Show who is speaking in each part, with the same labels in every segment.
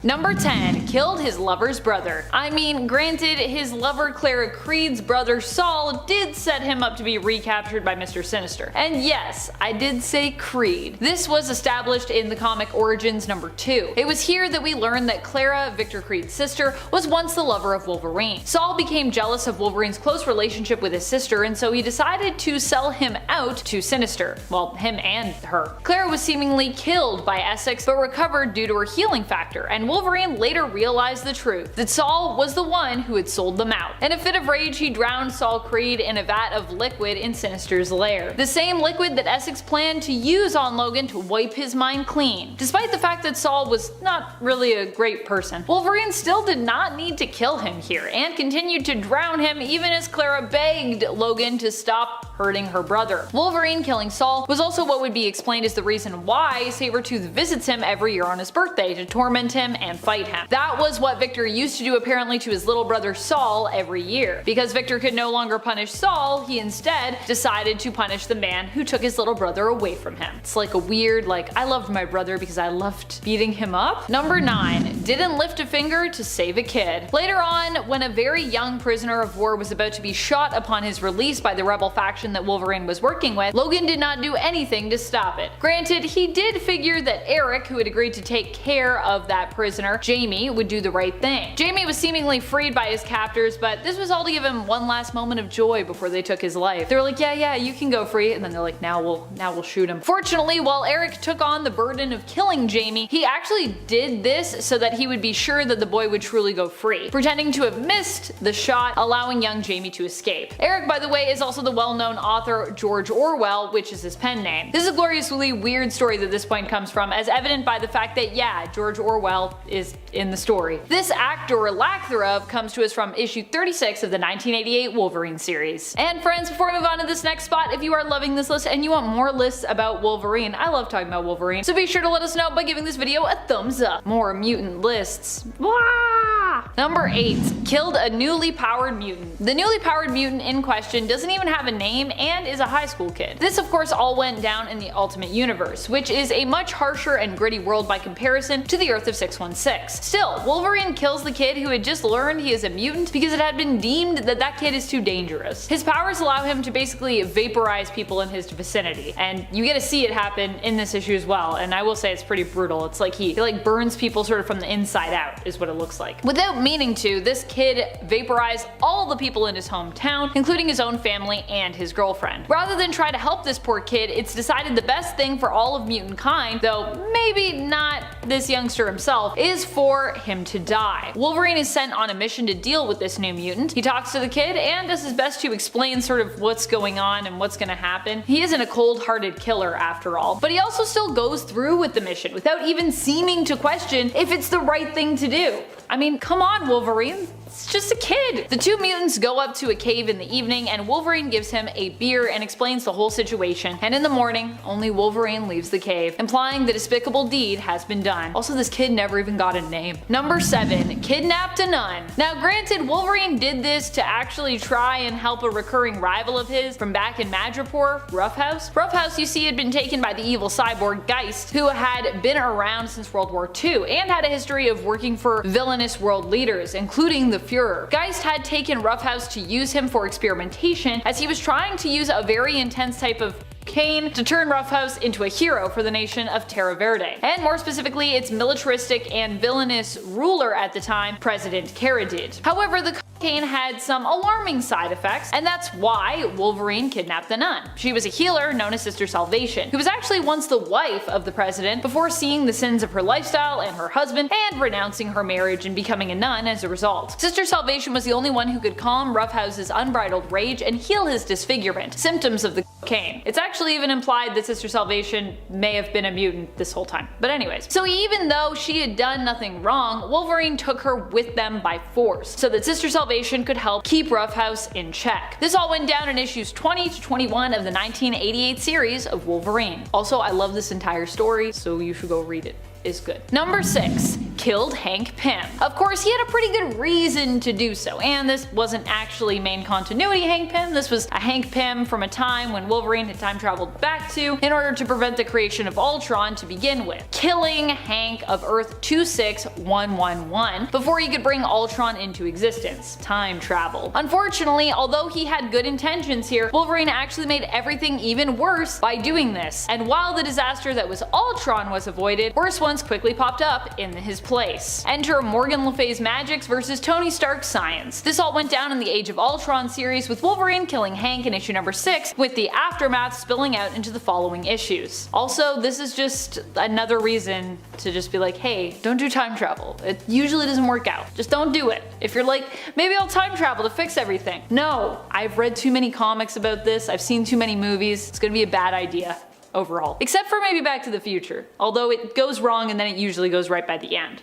Speaker 1: Number 10. Killed his lover's brother. I mean, granted, his lover Clara Creed's brother Saul did set him up to be recaptured by Mr. Sinister. And yes, I did say Creed. This was established in the comic Origins number 2. It was here that we learned that Clara, Victor Creed's sister, was once the lover of Wolverine. Saul became jealous of Wolverine's close relationship with his sister, and so he decided to sell him out to Sinister. Well, him and her. Clara was seemingly killed by Essex, but recovered due to her healing factor, and Wolverine later realized the truth, that Saul was the one who had sold them out. In a fit of rage, he drowned Saul Creed in a vat of liquid in Sinister's lair. The same liquid that Essex planned to use on Logan to wipe his mind clean. Despite the fact that Saul was not really a great person, Wolverine still did not need to kill him here, and continued to drown him even as Clara begged Logan to stop hurting her brother. Wolverine killing Saul was also what would be explained as the reason why Sabretooth visits him every year on his birthday, to torment him and fight him. That was what Victor used to do apparently to his little brother Saul every year. Because Victor could no longer punish Saul, he instead decided to punish the man who took his little brother away from him. It's like a weird, I loved my brother because I loved beating him up. Number 9. Didn't lift a finger to save a kid. Later on, when a very young prisoner of war was about to be shot upon his release by the rebel faction that Wolverine was working with, Logan did not do anything to stop it. Granted, he did figure that Eric, who had agreed to take care of that prisoner, Jamie, would do the right thing. Jamie was seemingly freed by his captors, but this was all to give him one last moment of joy before they took his life. They were like, yeah, you can go free, and then they're like, now we'll shoot him. Fortunately, while Eric took on the burden of killing Jamie, he actually did this so that he would be sure that the boy would truly go free, pretending to have missed the shot, allowing young Jamie to escape. Eric, by the way, is also the well-known author George Orwell, which is his pen name. This is a gloriously weird story that this point comes from, as evident by the fact that, yeah, George Orwell is in the story. This act, or lack thereof, comes to us from issue 36 of the 1988 Wolverine series. And friends, before we move on to this next spot, if you are loving this list and you want more lists about Wolverine, I love talking about Wolverine, so be sure to let us know by giving this video a thumbs up. More mutant lists. Blah! Number 8. Killed a newly powered mutant. The newly powered mutant in question doesn't even have a name and is a high school kid. This of course all went down in the Ultimate Universe, which is a much harsher and gritty world by comparison to the Earth of 616. Still, Wolverine kills the kid who had just learned he is a mutant because it had been deemed that that kid is too dangerous. His powers allow him to basically vaporize people in his vicinity, and you get to see it happen in this issue as well, and I will say it's pretty brutal. It's like he burns people sort of from the inside out is what it looks like. Without meaning to, this kid vaporized all the people in his hometown, including his own family and his girlfriend. Rather than try to help this poor kid, it's decided the best thing for all of mutant kind, though maybe not this youngster himself, is for him to die. Wolverine is sent on a mission to deal with this new mutant. He talks to the kid and does his best to explain sort of what's going on and what's gonna happen. He isn't a cold-hearted killer after all, but he also still goes through with the mission without even seeming to question if it's the right thing to do. I mean, come on, Wolverine. It's just a kid. The two mutants go up to a cave in the evening, and Wolverine gives him a beer and explains the whole situation. And in the morning, only Wolverine leaves the cave, implying the despicable deed has been done. Also, this kid never even got a name. Number 7. Kidnapped a nun. Now granted, Wolverine did this to actually try and help a recurring rival of his from back in Madripoor, Roughhouse. Roughhouse, you see, had been taken by the evil cyborg Geist, who had been around since World War II and had a history of working for villainous world leaders, including the Fuhrer. Geist had taken Roughhouse to use him for experimentation, as he was trying to use a very intense type of cocaine to turn Roughhouse into a hero for the nation of Terra Verde, and more specifically its militaristic and villainous ruler at the time, President Caradid. However, the cocaine had some alarming side effects, and that's why Wolverine kidnapped the nun. She was a healer known as Sister Salvation, who was actually once the wife of the president before seeing the sins of her lifestyle and her husband and renouncing her marriage and becoming a nun as a result. Sister Salvation was the only one who could calm Roughhouse's unbridled rage and heal his disfigurement, symptoms of the cocaine. It's actually even implied that Sister Salvation may have been a mutant this whole time. But anyways, so even though she had done nothing wrong, Wolverine took her with them by force, so that Sister Salvation could help keep Roughhouse in check. This all went down in issues 20 to 21 of the 1988 series of Wolverine. Also, I love this entire story, so you should go read it. Is good. Number 6. killed Hank Pym. Of course, he had a pretty good reason to do so, and this wasn't actually main continuity Hank Pym, this was a Hank Pym from a time when Wolverine had time traveled back to in order to prevent the creation of Ultron to begin with, killing Hank of Earth 26111 before he could bring Ultron into existence. Time travel. Unfortunately, although he had good intentions here, Wolverine actually made everything even worse by doing this, and while the disaster that was Ultron was avoided, worse ones quickly popped up in his place. Enter Morgan Le Fay's magics versus Tony Stark's science. This all went down in the Age of Ultron series, with Wolverine killing Hank in issue number 6, with the aftermath spilling out into the following issues. Also, this is just another reason to just be like, hey, don't do time travel. It usually doesn't work out. Just don't do it. If you're like, maybe I'll time travel to fix everything. No, I've read too many comics about this, I've seen too many movies, it's gonna be a bad idea overall. Except for maybe Back to the Future, although it goes wrong and then it usually goes right by the end.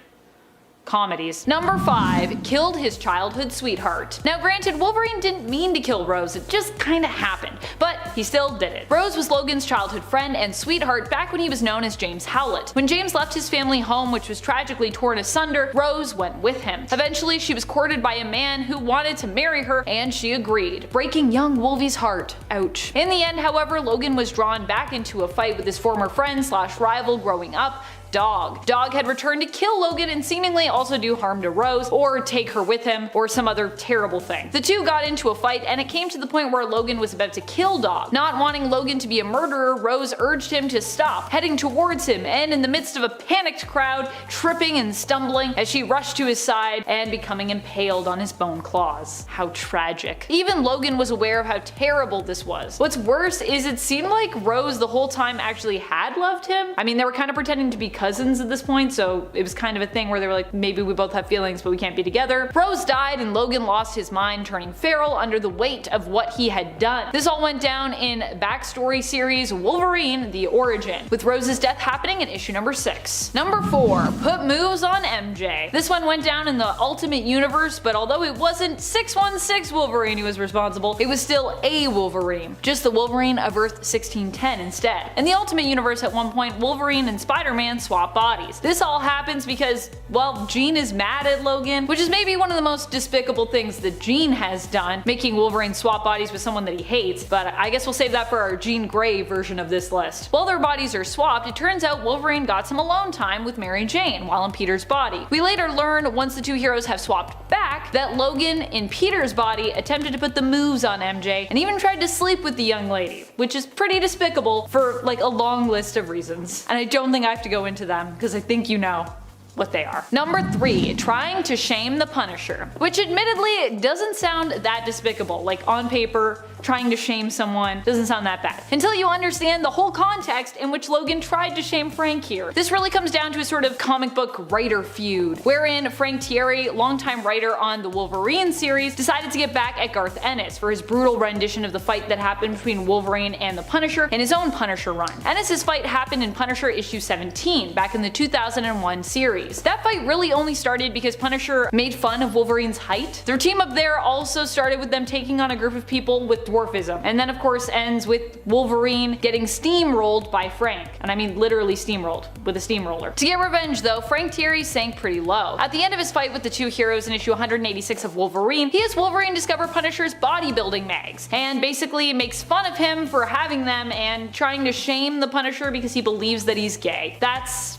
Speaker 1: Comedies. Number 5. Killed his childhood sweetheart. Now granted, Wolverine didn't mean to kill Rose, it just kinda happened, but he still did it. Rose was Logan's childhood friend and sweetheart back when he was known as James Howlett. When James left his family home, which was tragically torn asunder, Rose went with him. Eventually, she was courted by a man who wanted to marry her, and she agreed, breaking young Wolvie's heart. Ouch. In the end, however, Logan was drawn back into a fight with his former friend slash rival growing up, Dog. Dog had returned to kill Logan and seemingly also do harm to Rose, or take her with him, or some other terrible thing. The two got into a fight, and it came to the point where Logan was about to kill Dog. Not wanting Logan to be a murderer, Rose urged him to stop, heading towards him, and in the midst of a panicked crowd, tripping and stumbling as she rushed to his side and becoming impaled on his bone claws. How tragic. Even Logan was aware of how terrible this was. What's worse is it seemed like Rose the whole time actually had loved him. I mean, they were kind of pretending to be cousins at this point, so it was kind of a thing where they were like, maybe we both have feelings but we can't be together. Rose died and Logan lost his mind, turning feral under the weight of what he had done. This all went down in backstory series Wolverine: The Origin, with Rose's death happening in issue number 6. Number 4. Put moves on MJ. This one went down in the Ultimate Universe, but although it wasn't 616 Wolverine who was responsible, it was still a Wolverine. Just the Wolverine of Earth 1610 instead. In the Ultimate Universe, at one point, Wolverine and Spider-Man swap bodies. This all happens because, well, Jean is mad at Logan, which is maybe one of the most despicable things that Jean has done, making Wolverine swap bodies with someone that he hates, but I guess we'll save that for our Jean Grey version of this list. While their bodies are swapped, it turns out Wolverine got some alone time with Mary Jane while in Peter's body. We later learn, once the two heroes have swapped back, that Logan in Peter's body attempted to put the moves on MJ and even tried to sleep with the young lady, which is pretty despicable for like a long list of reasons. And I don't think I have to go into them because I think you know what they are. Number 3. Trying to shame the Punisher. Which admittedly doesn't sound that despicable. Like on paper, trying to shame someone doesn't sound that bad. Until you understand the whole context in which Logan tried to shame Frank here. This really comes down to a sort of comic book writer feud, wherein Frank Thierry, longtime writer on the Wolverine series, decided to get back at Garth Ennis for his brutal rendition of the fight that happened between Wolverine and the Punisher in his own Punisher run. Ennis's fight happened in Punisher issue 17, back in the 2001 series. That fight really only started because Punisher made fun of Wolverine's height. Their team up there also started with them taking on a group of people with dwarfism, and then of course ends with Wolverine getting steamrolled by Frank. And I mean literally steamrolled, with a steamroller. To get revenge though, Frank Thierry sank pretty low. At the end of his fight with the two heroes in issue 186 of Wolverine, he has Wolverine discover Punisher's bodybuilding mags, and basically makes fun of him for having them and trying to shame the Punisher because he believes that he's gay. That's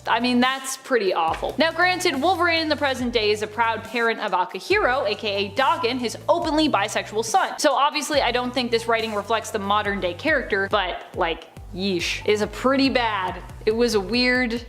Speaker 1: pretty awful. Now granted, Wolverine in the present day is a proud parent of Akihiro, aka Daken, his openly bisexual son. So obviously I don't think this writing reflects the modern day character, but like, yeesh. It is a pretty bad. It was a weird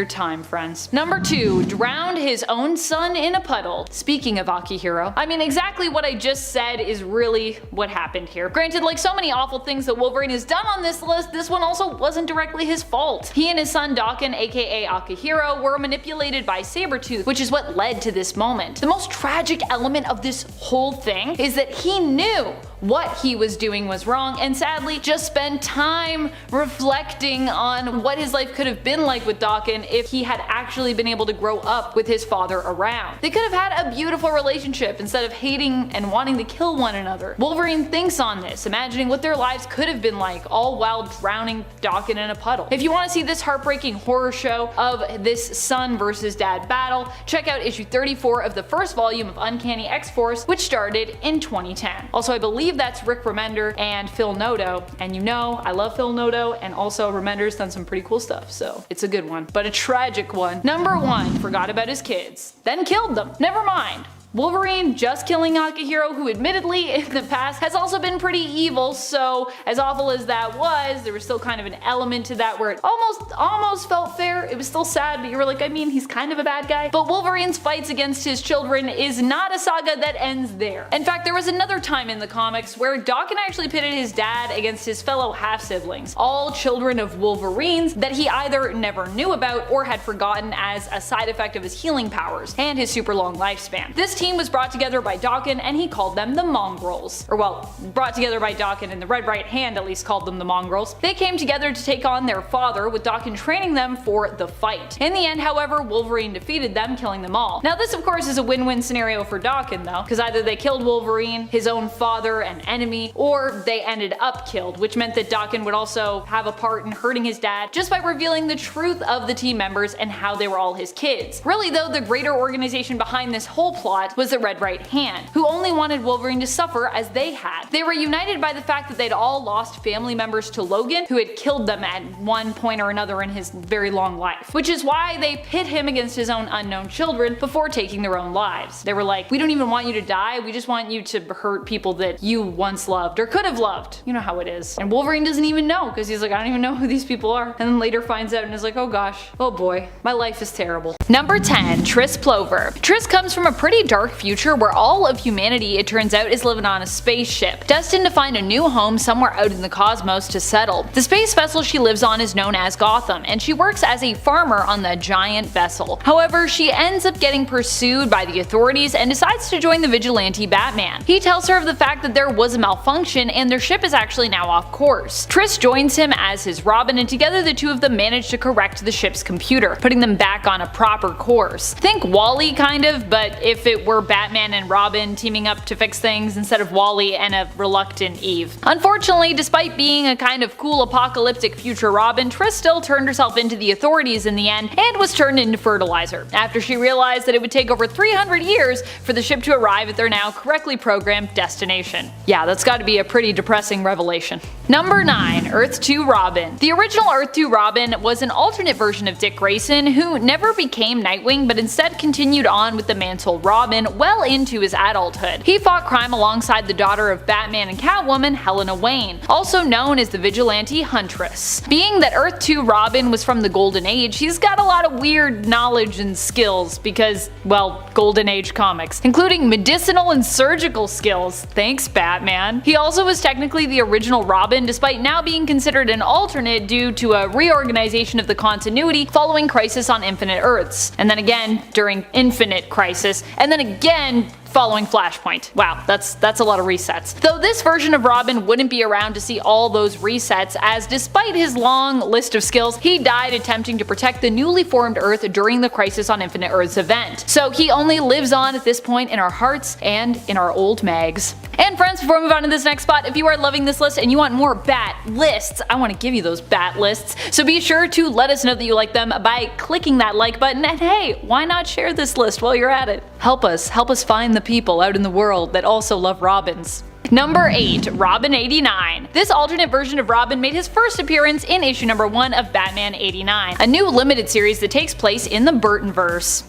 Speaker 1: time, friends. Number 2. Drowned his own son in a puddle. Speaking of Akihiro, I mean exactly what I just said is really what happened here. Granted, like so many awful things that Wolverine has done on this list, this one also wasn't directly his fault. He and his son Daken, aka Akihiro, were manipulated by Sabretooth, which is what led to this moment. The most tragic element of this whole thing is that he knew what he was doing was wrong, and sadly just spent time reflecting on what his life could have been like with Daken if he had actually been able to grow up with his father around. They could have had a beautiful relationship instead of hating and wanting to kill one another. Wolverine thinks on this, imagining what their lives could have been like, all while drowning Daken in a puddle. If you want to see this heartbreaking horror show of this son versus dad battle, check out issue 34 of the first volume of Uncanny X-Force, which started in 2010. Also, I believe that's Rick Remender and Phil Noto, and you know I love Phil Noto, and also Remender's done some pretty cool stuff, so it's a good one, but a tragic one. Number 1, forgot about his kids, then killed them. Never mind. Wolverine just killing Akihiro, who admittedly in the past has also been pretty evil, so as awful as that was, there was still kind of an element to that where it almost felt fair. It was still sad, but you were like, I mean, he's kind of a bad guy. But Wolverine's fights against his children is not a saga that ends there. In fact, there was another time in the comics where Daken actually pitted his dad against his fellow half-siblings, all children of Wolverines that he either never knew about or had forgotten as a side effect of his healing powers and his super long lifespan. This team was brought together by Daken, and he called them the Mongrels. Or well, brought together by Daken, and the Red Right Hand at least called them the Mongrels. They came together to take on their father, with Daken training them for the fight. In the end, however, Wolverine defeated them, killing them all. Now this of course is a win-win scenario for Daken though, because either they killed Wolverine, his own father and enemy, or they ended up killed, which meant that Daken would also have a part in hurting his dad just by revealing the truth of the team members and how they were all his kids. Really though, the greater organization behind this whole plot was the Red Right Hand, who only wanted Wolverine to suffer as they had. They were united by the fact that they'd all lost family members to Logan, who had killed them at one point or another in his very long life, which is why they pit him against his own unknown children before taking their own lives. They were like, we don't even want you to die, we just want you to hurt people that you once loved or could have loved. You know how it is. And Wolverine doesn't even know, because he's like, I don't even know who these people are, and then later finds out and is like, oh gosh, oh boy, my life is terrible. Number 10, Tris Plover. Tris comes from a pretty dark future where all of humanity, it turns out, is living on a spaceship, destined to find a new home somewhere out in the cosmos to settle. The space vessel she lives on is known as Gotham, and she works as a farmer on the giant vessel. However, she ends up getting pursued by the authorities and decides to join the vigilante Batman. He tells her of the fact that there was a malfunction and their ship is actually now off course. Tris joins him as his Robin, and together the two of them manage to correct the ship's computer, putting them back on a proper course. Think WALL-E kind of, but if it were Batman and Robin teaming up to fix things instead of Wally and a reluctant Eve. Unfortunately, despite being a kind of cool apocalyptic future Robin, Tris still turned herself into the authorities in the end and was turned into fertilizer, after she realized that it would take over 300 years for the ship to arrive at their now correctly programmed destination. Yeah, that's gotta be a pretty depressing revelation. Number 9, Earth 2 Robin. The original Earth 2 Robin was an alternate version of Dick Grayson, who never became Nightwing but instead continued on with the mantle Robin well into his adulthood. He fought crime alongside the daughter of Batman and Catwoman, Helena Wayne, also known as the Vigilante Huntress. Being that Earth 2 Robin was from the Golden Age, he's got a lot of weird knowledge and skills because, well, Golden Age comics, including medicinal and surgical skills. Thanks, Batman. He also was technically the original Robin, despite now being considered an alternate due to a reorganization of the continuity following Crisis on Infinite Earths, and then again during Infinite Crisis, and then again following Flashpoint. Wow, that's a lot of resets. Though this version of Robin wouldn't be around to see all those resets, as despite his long list of skills, he died attempting to protect the newly formed Earth during the Crisis on Infinite Earths event. So he only lives on at this point in our hearts and in our old mags. And friends, before we move on to this next spot, if you are loving this list and you want more Bat lists, I want to give you those Bat lists. So be sure to let us know that you like them by clicking that like button, and hey, why not share this list while you're at it? Help us find the people out in the world that also love Robins. Number 8, Robin 89. This alternate version of Robin made his first appearance in issue number 1 of Batman 89, a new limited series that takes place in the Burtonverse.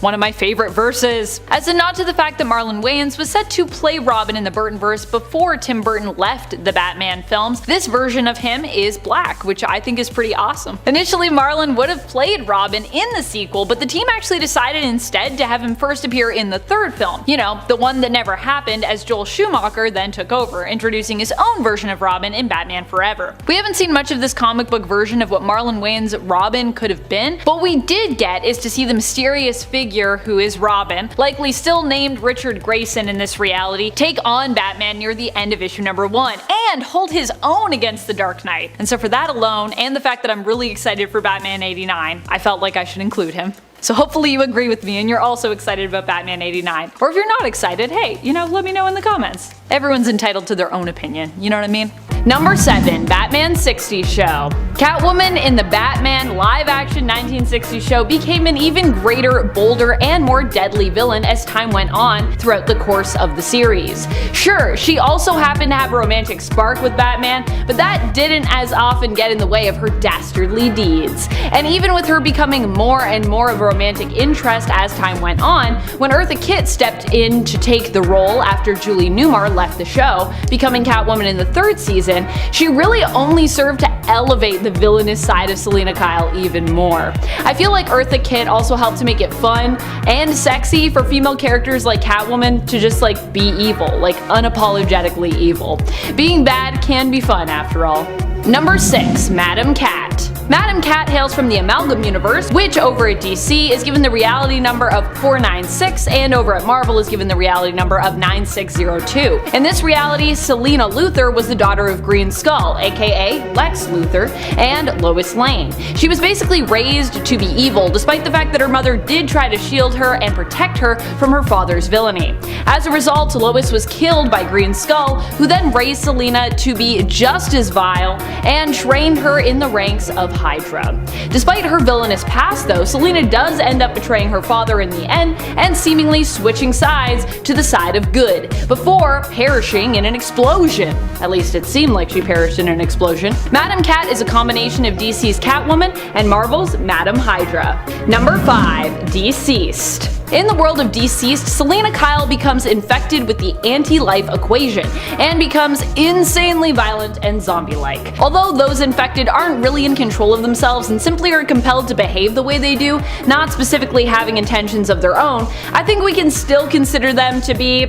Speaker 1: One of my favorite verses. As a nod to the fact that Marlon Wayans was set to play Robin in the Burtonverse before Tim Burton left the Batman films, this version of him is black, which I think is pretty awesome. Initially, Marlon would have played Robin in the sequel, but the team actually decided instead to have him first appear in the third film. You know, the one that never happened, as Joel Schumacher then took over, introducing his own version of Robin in Batman Forever. We haven't seen much of this comic book version of what Marlon Wayans' Robin could have been, but what we did get is to see the mysterious figure figure who is Robin, likely still named Richard Grayson in this reality, take on Batman near the end of issue number 1 and hold his own against the Dark Knight. And so for that alone, and the fact that I'm really excited for Batman 89, I felt like I should include him. So hopefully you agree with me and you're also excited about Batman 89. Or if you're not excited, hey, let me know in the comments. Everyone's entitled to their own opinion, you know what I mean? Number 7. Batman 60s Show. Catwoman in the Batman live-action 1960s show became an even greater, bolder, and more deadly villain as time went on throughout the course of the series. Sure, she also happened to have a romantic spark with Batman, but that didn't as often get in the way of her dastardly deeds. And even with her becoming more and more of a romantic interest as time went on, when Eartha Kitt stepped in to take the role after Julie Newmar left the show, becoming Catwoman in the 3rd season, she really only served to elevate the villainous side of Selina Kyle even more. I feel like Eartha Kitt also helped to make it fun and sexy for female characters like Catwoman to just be evil, unapologetically evil. Being bad can be fun after all. Number 6. Madam Cat. Madam Cat hails from the Amalgam Universe, which over at DC is given the reality number of 496 and over at Marvel is given the reality number of 9602. In this reality, Selina Luthor was the daughter of Green Skull, aka Lex Luthor, and Lois Lane. She was basically raised to be evil, despite the fact that her mother did try to shield her and protect her from her father's villainy. As a result, Lois was killed by Green Skull, who then raised Selina to be just as vile and trained her in the ranks of Hydra. Despite her villainous past though, Selina does end up betraying her father in the end and seemingly switching sides to the side of good, before perishing in an explosion. At least it seemed like she perished in an explosion. Madam Cat is a combination of DC's Catwoman and Marvel's Madam Hydra. Number 5. Deceased. In the world of Deceased, Selina Kyle becomes infected with the anti-life equation and becomes insanely violent and zombie-like. Although those infected aren't really in control of themselves and simply are compelled to behave the way they do, not specifically having intentions of their own, I think we can still consider them to be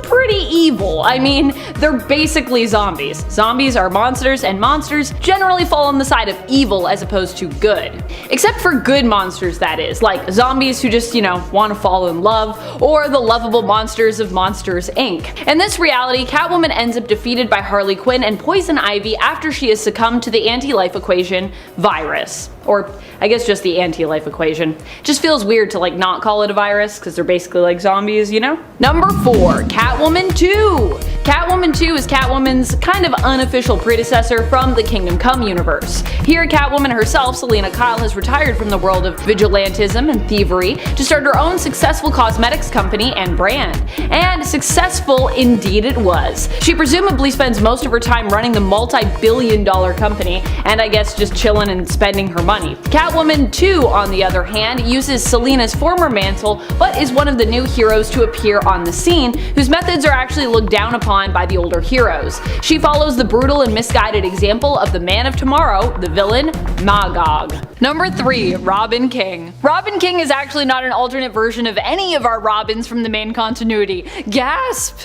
Speaker 1: pretty evil. I mean, they're basically zombies. Zombies are monsters, and monsters generally fall on the side of evil as opposed to good. Except for good monsters, that is, like zombies who just, want to fall in love, or the lovable monsters of Monsters, Inc. In this reality, Catwoman ends up defeated by Harley Quinn and Poison Ivy after she has succumbed to the anti-life equation virus. Or I guess just the anti-life equation. Just feels weird to not call it a virus because they're basically like zombies, Number 4. Catwoman 2. Catwoman 2 is Catwoman's kind of unofficial predecessor from the Kingdom Come universe. Here, Catwoman herself, Selina Kyle, has retired from the world of vigilantism and thievery to start her own successful cosmetics company and brand. And successful indeed it was. She presumably spends most of her time running the multi-billion-dollar company and I guess just chilling and spending her money. Catwoman 2, on the other hand, uses Selina's former mantle but is one of the new heroes to appear on the scene, whose methods are actually looked down upon by the older heroes. She follows the brutal and misguided example of the Man of Tomorrow, the villain Magog. Number 3. Robin King. Robin King is actually not an alternate version of any of our Robins from the main continuity. Gasp!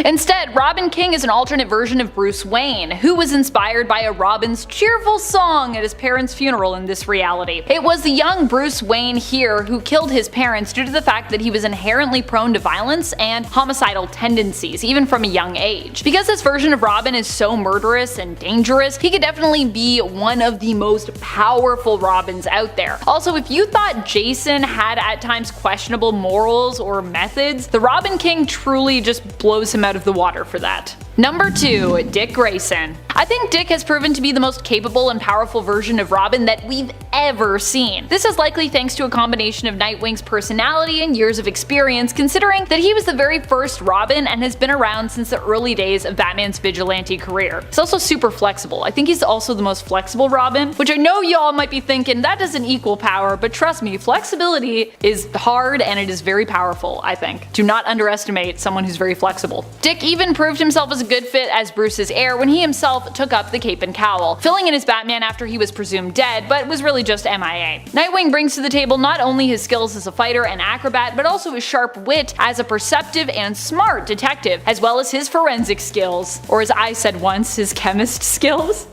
Speaker 1: Instead, Robin King is an alternate version of Bruce Wayne, who was inspired by a Robin's cheerful song at his parents' funeral in this reality. It was the young Bruce Wayne here who killed his parents due to the fact that he was inherently prone to violence and homicidal tendencies, even from a young age. Because this version of Robin is so murderous and dangerous, he could definitely be one of the most powerful Robins out there. Also, if you thought Jason had at times questionable morals or methods, the Robin King truly just blows him out of the water for that. Number 2. Dick Grayson. I think Dick has proven to be the most capable and powerful version of Robin that we've ever seen. This is likely thanks to a combination of Nightwing's personality and years of experience, considering that he was the very first Robin and has been around since the early days of Batman's vigilante career. He's also super flexible. I think he's also the most flexible Robin, which I know y'all might be thinking that doesn't equal power, but trust me, flexibility is hard and it is very powerful, I think. Do not underestimate someone who's very flexible. Dick even proved himself as a good fit as Bruce's heir when he himself took up the cape and cowl, filling in as Batman after he was presumed dead, but was really just MIA. Nightwing brings to the table not only his skills as a fighter and acrobat, but also his sharp wit as a perceptive and smart detective, as well as his forensic skills, or as I said once, his chemist skills.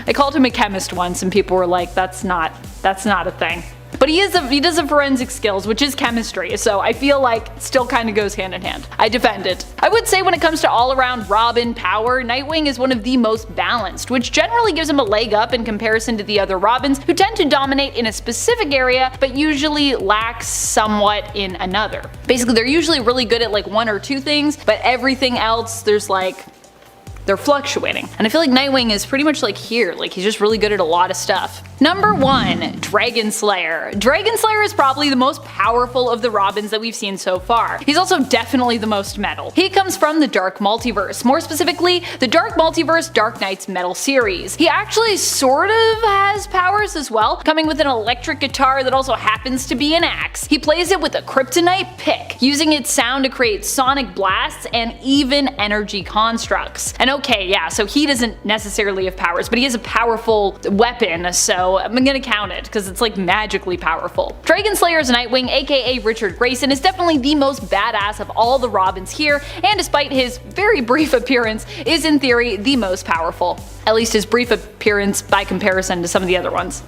Speaker 1: I called him a chemist once and people were like, that's not a thing. but he does have forensic skills, which is chemistry, so I feel like it still kind of goes hand in hand. I defend it. I would say when it comes to all-around Robin power, Nightwing is one of the most balanced, which generally gives him a leg up in comparison to the other Robins, who tend to dominate in a specific area, but usually lacks somewhat in another. Basically, they're usually really good at like one or two things, but everything else, they're fluctuating. And I feel like Nightwing is pretty much like here, like he's just really good at a lot of stuff. Number 1. Dragon Slayer. Dragon Slayer is probably the most powerful of the Robins that we've seen so far. He's also definitely the most metal. He comes from the Dark Multiverse, more specifically, the Dark Multiverse Dark Knight's Metal series. He actually sort of has powers as well, coming with an electric guitar that also happens to be an axe. He plays it with a kryptonite pick, using its sound to create sonic blasts and even energy constructs. And okay, yeah, so he doesn't necessarily have powers, but he has a powerful weapon, so I'm gonna count it, because it's like magically powerful. Dragon Slayer's Nightwing, aka Richard Grayson, is definitely the most badass of all the Robins here, and despite his very brief appearance, is in theory the most powerful. At least his brief appearance by comparison to some of the other ones.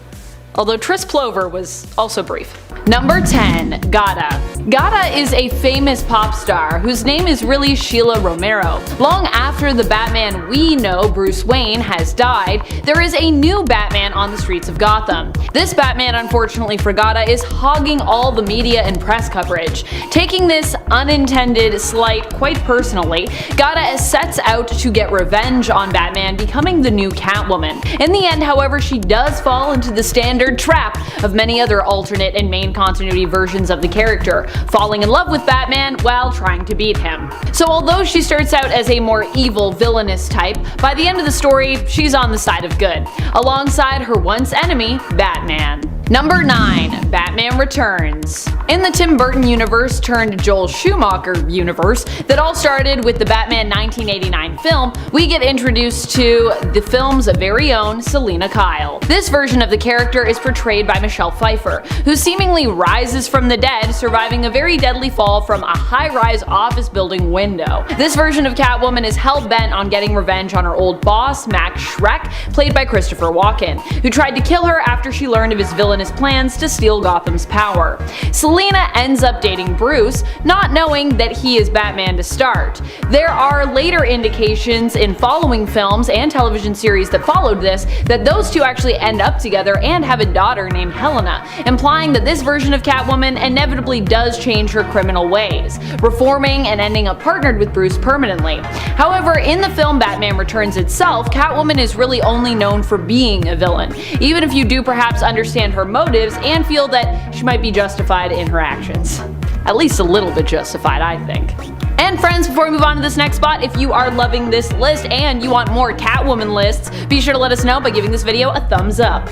Speaker 1: Although Tris Plover was also brief. Number 10. Gata. Gata is a famous pop star whose name is really Sheila Romero. Long after the Batman we know, Bruce Wayne, has died, there is a new Batman on the streets of Gotham. This Batman, unfortunately for Gata, is hogging all the media and press coverage. Taking this unintended slight quite personally, Gata sets out to get revenge on Batman, becoming the new Catwoman. In the end, however, she does fall into the standard trap of many other alternate and main continuity versions of the character, falling in love with Batman while trying to beat him. So although she starts out as a more evil, villainous type, by the end of the story, she's on the side of good, alongside her once enemy, Batman. Number 9. Batman Returns. In the Tim Burton universe turned Joel Schumacher universe that all started with the Batman 1989 film, we get introduced to the film's very own Selina Kyle. This version of the character is portrayed by Michelle Pfeiffer, who seemingly rises from the dead, surviving a very deadly fall from a high-rise office building window. This version of Catwoman is hell-bent on getting revenge on her old boss, Max Schreck, played by Christopher Walken, who tried to kill her after she learned of his villainous plans to steal Gotham's power. Selina ends up dating Bruce, not knowing that he is Batman to start. There are later indications in following films and television series that followed this that those two actually end up together and have a daughter named Helena, implying that this version of Catwoman inevitably does change her criminal ways, reforming and ending up partnered with Bruce permanently. However, in the film Batman Returns itself, Catwoman is really only known for being a villain, even if you do perhaps understand her motives and feel that she might be justified in her actions. At least a little bit justified, I think. And friends, before we move on to this next spot, if you are loving this list and you want more Catwoman lists, be sure to let us know by giving this video a thumbs up.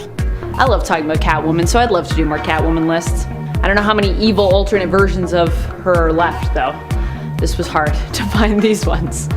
Speaker 1: I love talking about Catwoman, so I'd love to do more Catwoman lists. I don't know how many evil alternate versions of her are left, though. This was hard to find these ones.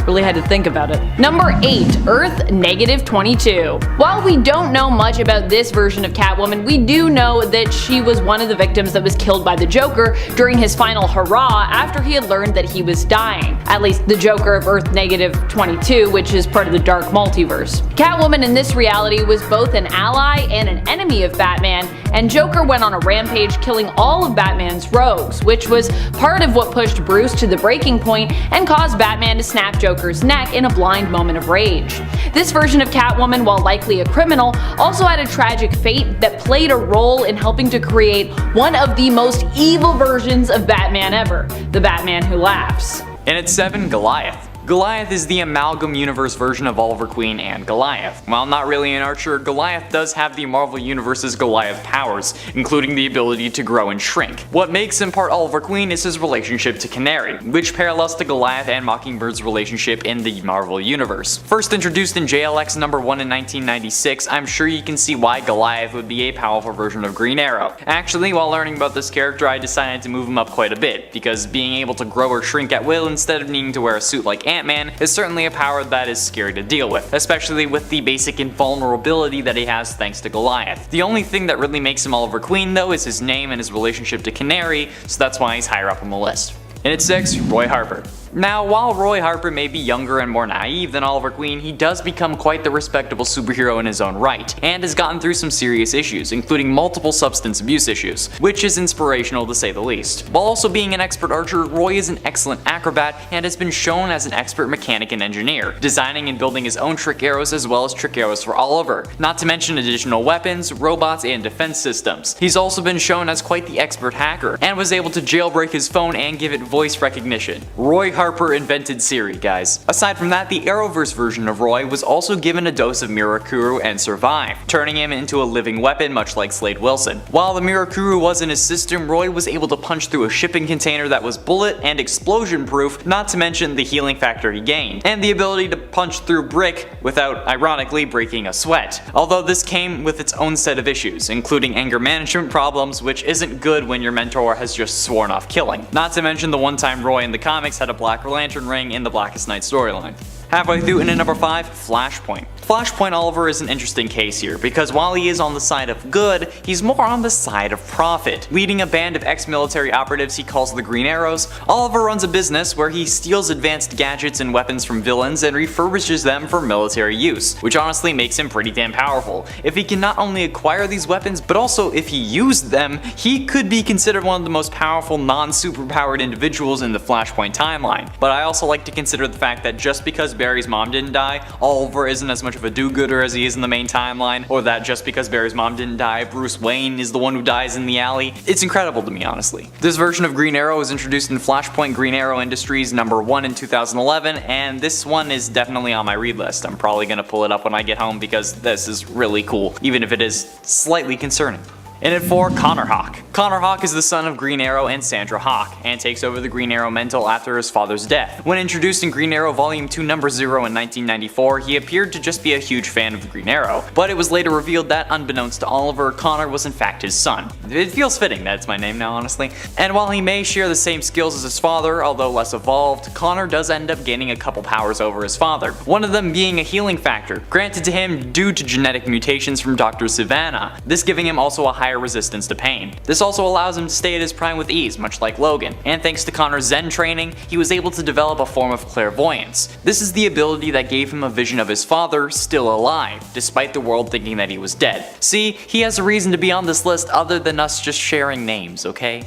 Speaker 1: Really had to think about it. Number 8. Earth -22. While we don't know much about this version of Catwoman, we do know that she was one of the victims that was killed by the Joker during his final hurrah after he had learned that he was dying. At least the Joker of Earth -22, which is part of the Dark Multiverse. Catwoman in this reality was both an ally and an enemy of Batman, and Joker went on a rampage killing all of Batman's rogues, which was part of what pushed Bruce to the breaking point and caused Batman to snap Joker's neck in a blind moment of rage. This version of Catwoman, while likely a criminal, also had a tragic fate that played a role in helping to create one of the most evil versions of Batman ever, the Batman Who Laughs.
Speaker 2: And at 7, Goliath. Goliath is the Amalgam Universe version of Oliver Queen and Goliath. While not really an archer, Goliath does have the Marvel Universe's Goliath powers, including the ability to grow and shrink. What makes him part Oliver Queen is his relationship to Canary, which parallels to Goliath and Mockingbird's relationship in the Marvel Universe. First introduced in JLX number 1 in 1996, I'm sure you can see why Goliath would be a powerful version of Green Arrow. Actually, while learning about this character, I decided to move him up quite a bit, because being able to grow or shrink at will instead of needing to wear a suit like Ant-Man is certainly a power that is scary to deal with, especially with the basic invulnerability that he has thanks to Goliath. The only thing that really makes him Oliver Queen though is his name and his relationship to Canary, so that's why he's higher up on the list. And at 6, Roy Harper. Now, while Roy Harper may be younger and more naive than Oliver Queen, he does become quite the respectable superhero in his own right, and has gotten through some serious issues, including multiple substance abuse issues, which is inspirational to say the least. While also being an expert archer, Roy is an excellent acrobat and has been shown as an expert mechanic and engineer, designing and building his own trick arrows as well as trick arrows for Oliver, not to mention additional weapons, robots, and defense systems. He's also been shown as quite the expert hacker, and was able to jailbreak his phone and give it voice recognition. Roy Harper invented Siri, guys. Aside from that, the Arrowverse version of Roy was also given a dose of Mirakuru and survived, turning him into a living weapon much like Slade Wilson. While the Mirakuru was in his system, Roy was able to punch through a shipping container that was bullet and explosion proof, not to mention the healing factor he gained, and the ability to punch through brick without ironically breaking a sweat. Although this came with its own set of issues, including anger management problems, which isn't good when your mentor has just sworn off killing. Not to mention the one time Roy in the comics had a Black Lantern ring in the Blackest Night storyline. Halfway through in at number 5, Flashpoint. Flashpoint Oliver is an interesting case here, because while he is on the side of good, he's more on the side of profit. Leading a band of ex-military operatives he calls the Green Arrows, Oliver runs a business where he steals advanced gadgets and weapons from villains and refurbishes them for military use, which honestly makes him pretty damn powerful. If he can not only acquire these weapons, but also if he used them, he could be considered one of the most powerful non-superpowered individuals in the Flashpoint timeline. But I also like to consider the fact that just because Barry's mom didn't die, Oliver isn't as much of a do-gooder as he is in the main timeline, or that just because Barry's mom didn't die, Bruce Wayne is the one who dies in the alley. It's incredible to me, honestly. This version of Green Arrow was introduced in Flashpoint Green Arrow Industries #1 in 2011, and this one is definitely on my read list. I'm probably gonna pull it up when I get home because this is really cool, even if it is slightly concerning. In at 4, Connor Hawke. Connor Hawke is the son of Green Arrow and Sandra Hawke, and takes over the Green Arrow mantle after his father's death. When introduced in Green Arrow Volume 2 number 0 in 1994, he appeared to just be a huge fan of the Green Arrow, but it was later revealed that, unbeknownst to Oliver, Connor was in fact his son. It feels fitting that it's my name now, honestly. And while he may share the same skills as his father, although less evolved, Connor does end up gaining a couple powers over his father, one of them being a healing factor, granted to him due to genetic mutations from Dr. Sivana, this giving him also a higher resistance to pain. This also allows him to stay at his prime with ease, much like Logan, and thanks to Connor's Zen training, he was able to develop a form of clairvoyance. This is the ability that gave him a vision of his father still alive, despite the world thinking that he was dead. See, he has a reason to be on this list other than us just sharing names, okay?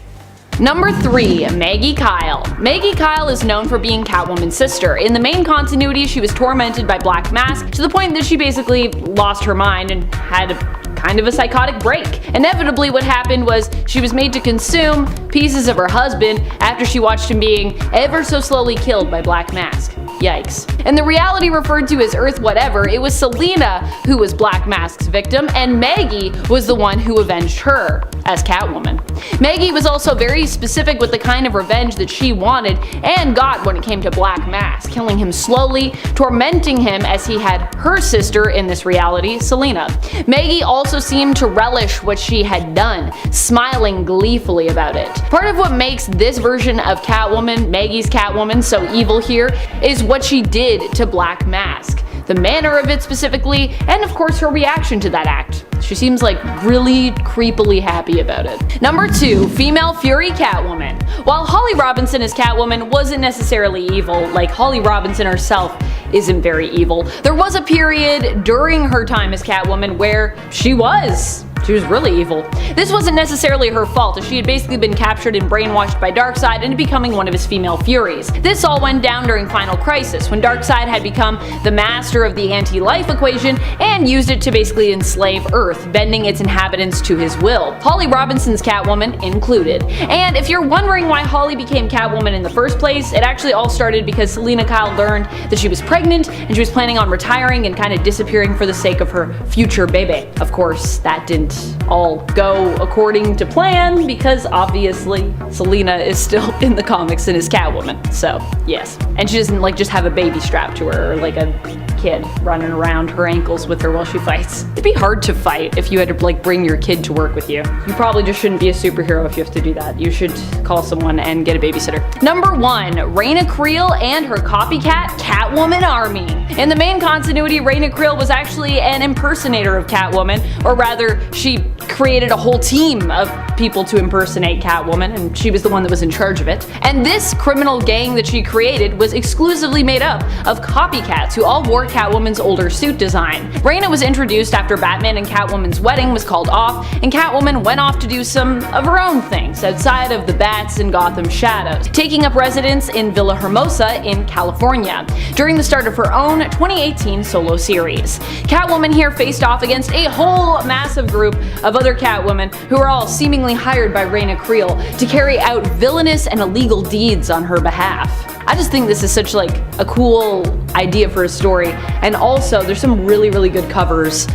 Speaker 1: Number 3, Maggie Kyle. Maggie Kyle is known for being Catwoman's sister. In the main continuity, she was tormented by Black Mask to the point that she basically lost her mind and had kind of a psychotic break. Inevitably, what happened was she was made to consume pieces of her husband after she watched him being ever so slowly killed by Black Mask. Yikes. In the reality referred to as Earth Whatever, it was Selina who was Black Mask's victim, and Maggie was the one who avenged her as Catwoman. Maggie was also very specific with the kind of revenge that she wanted and got when it came to Black Mask, killing him slowly, tormenting him as he had her sister in this reality, Selina. Maggie also seemed to relish what she had done, smiling gleefully about it. Part of what makes this version of Catwoman, Maggie's Catwoman, so evil here is what she did to Black Mask. The manner of it specifically, and of course her reaction to that act. She seems like really creepily happy about it. Number 2, Female Fury Catwoman. While Holly Robinson as Catwoman wasn't necessarily evil, like Holly Robinson herself isn't very evil, there was a period during her time as Catwoman where she was really evil. This wasn't necessarily her fault, as she had basically been captured and brainwashed by Darkseid into becoming one of his female furies. This all went down during Final Crisis, when Darkseid had become the master of the anti-life equation and used it to basically enslave Earth, bending its inhabitants to his will, Holly Robinson's Catwoman included. And if you're wondering why Holly became Catwoman in the first place, it actually all started because Selina Kyle learned that she was pregnant and she was planning on retiring and kind of disappearing for the sake of her future baby. Of course, that didn't all go according to plan, because obviously Selina is still in the comics and is Catwoman, so yes. And she doesn't like just have a baby strapped to her, or like a kid running around her ankles with her while she fights. It'd be hard to fight if you had to like bring your kid to work with you. You probably just shouldn't be a superhero if you have to do that. You should call someone and get a babysitter. Number 1, Raina Creel and her copycat Catwoman army. In the main continuity, Raina Creel was actually an impersonator of Catwoman, or rather, she created a whole team of people to impersonate Catwoman, and she was the one that was in charge of it. And this criminal gang that she created was exclusively made up of copycats who all wore Catwoman's older suit design. Raina was introduced after Batman and Catwoman's wedding was called off, and Catwoman went off to do some of her own things outside of the Bats and Gotham shadows, taking up residence in Villa Hermosa in California during the start of her own 2018 solo series. Catwoman here faced off against a whole massive group of other Catwomen who were all seemingly hired by Raina Creel to carry out villainous and illegal deeds on her behalf. I just think this is such like a cool idea for a story, and also there's some really good covers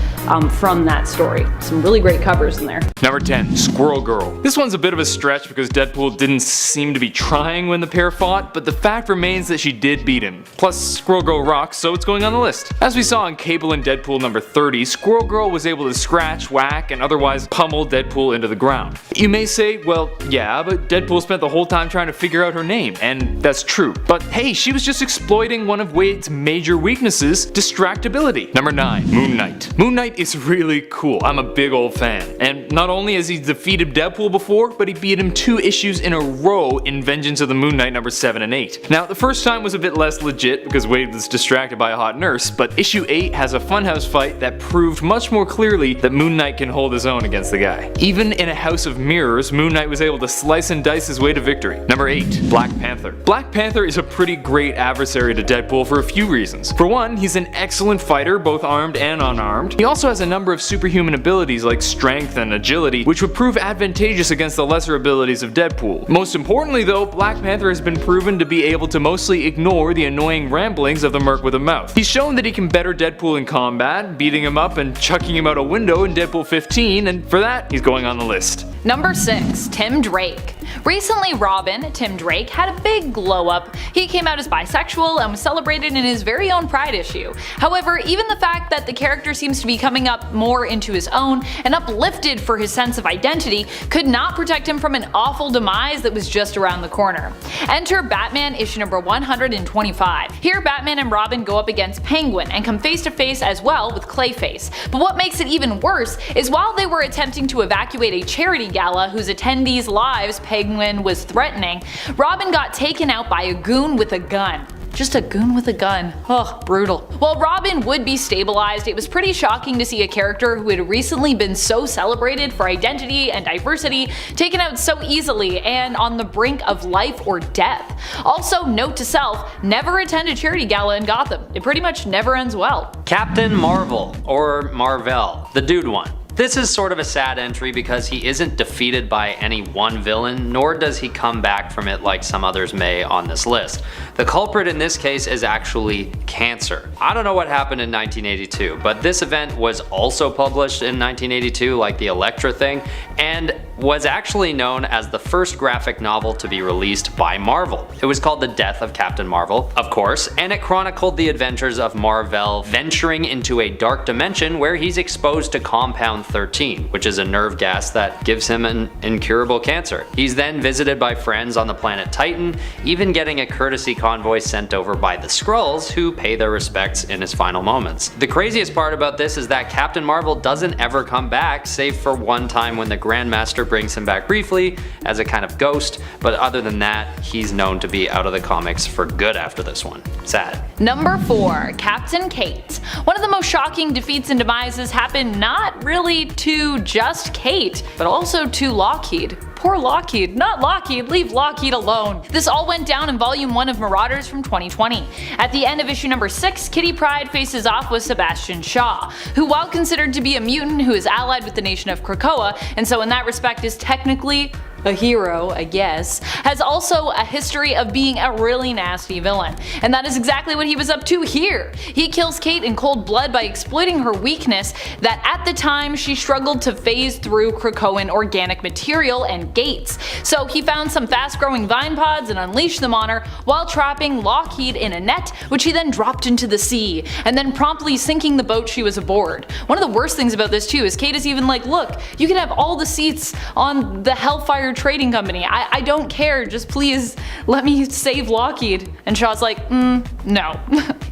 Speaker 1: from that story. Some really great covers in there.
Speaker 3: Number 10, Squirrel Girl. This one's a bit of a stretch because Deadpool didn't seem to be trying when the pair fought, but the fact remains that she did beat him. Plus, Squirrel Girl rocks, so it's going on the list. As we saw in Cable and Deadpool number 30, Squirrel Girl was able to scratch, whack, and otherwise pummel Deadpool into the ground. You may say, well, yeah, but Deadpool spent the whole time trying to figure out her name, and that's true. But hey, she was just exploiting one of Wade's major weaknesses, distractibility. Number 9, Moon Knight. Moon Knight is really cool. I'm a big old fan. And not only has he defeated Deadpool before, but he beat him 2 issues in a row in Vengeance of the Moon Knight number 7 and 8. Now, the first time was a bit less legit because Wade was distracted by a hot nurse, but issue 8 has a funhouse fight that proved much more clearly that Moon Knight can hold his own against the guy. Even in a house of mirrors, Moon Knight was able to slice and dice his way to victory. Number 8, Black Panther. Black Panther is a pretty great adversary to Deadpool for a few reasons. For one, he's an excellent fighter, both armed and unarmed. He also has a number of superhuman abilities like strength and agility, which would prove advantageous against the lesser abilities of Deadpool. Most importantly though, Black Panther has been proven to be able to mostly ignore the annoying ramblings of the Merc with a Mouth. He's shown that he can better Deadpool in combat, beating him up and chucking him out a window in Deadpool 15, and for that, he's going on the list.
Speaker 1: Number 6, Tim Drake. Recently, Robin, Tim Drake, had a big glow up. He came out as bisexual and was celebrated in his very own Pride issue. However, even the fact that the character seems to be coming up more into his own and uplifted for his sense of identity could not protect him from an awful demise that was just around the corner. Enter Batman issue number 125. Here, Batman and Robin go up against Penguin and come face to face as well with Clayface. But what makes it even worse is while they were attempting to evacuate a charity gala whose attendees' lives Penguin was threatening, Robin got taken out by a goon with a gun. Just a goon with a gun. Ugh, brutal. While Robin would be stabilized, it was pretty shocking to see a character who had recently been so celebrated for identity and diversity taken out so easily and on the brink of life or death. Also, note to self, never attend a charity gala in Gotham. It pretty much never ends well.
Speaker 4: Captain Marvel, or Marvel, the dude one. This is sort of a sad entry because he isn't defeated by any one villain, nor does he come back from it like some others may on this list. The culprit in this case is actually cancer. I don't know what happened in 1982, but this event was also published in 1982 like the Elektra thing, and was actually known as the first graphic novel to be released by Marvel. It was called The Death of Captain Marvel, of course, and it chronicled the adventures of Mar-Vell venturing into a dark dimension where he's exposed to Compound 13, which is a nerve gas that gives him an incurable cancer. He's then visited by friends on the planet Titan, even getting a courtesy convoy sent over by the Skrulls, who pay their respects in his final moments. The craziest part about this is that Captain Marvel doesn't ever come back, save for one time when the Grandmaster brings him back briefly as a kind of ghost, but other than that, he's known to be out of the comics for good after this one. Sad.
Speaker 1: Number 4, Captain Kate. One of the most shocking defeats and demises happened not really to just Kate, but also to Lockheed. Poor Lockheed. Not Lockheed, leave Lockheed alone. This all went down in volume 1 of Marauders from 2020. At the end of issue number 6, Kitty Pryde faces off with Sebastian Shaw, who while considered to be a mutant who is allied with the nation of Krakoa, and so in that respect is technically a hero, I guess, has also a history of being a really nasty villain. And that is exactly what he was up to here. He kills Kate in cold blood by exploiting her weakness that at the time she struggled to phase through Krakoan organic material and gates. So he found some fast growing vine pods and unleashed them on her while trapping Lockheed in a net, which he then dropped into the sea, and then promptly sinking the boat she was aboard. One of the worst things about this too is Kate is even like, look, you can have all the seats on the Hellfire Trading Company. I don't care, just please let me save Lockheed. And Shaw's like, no.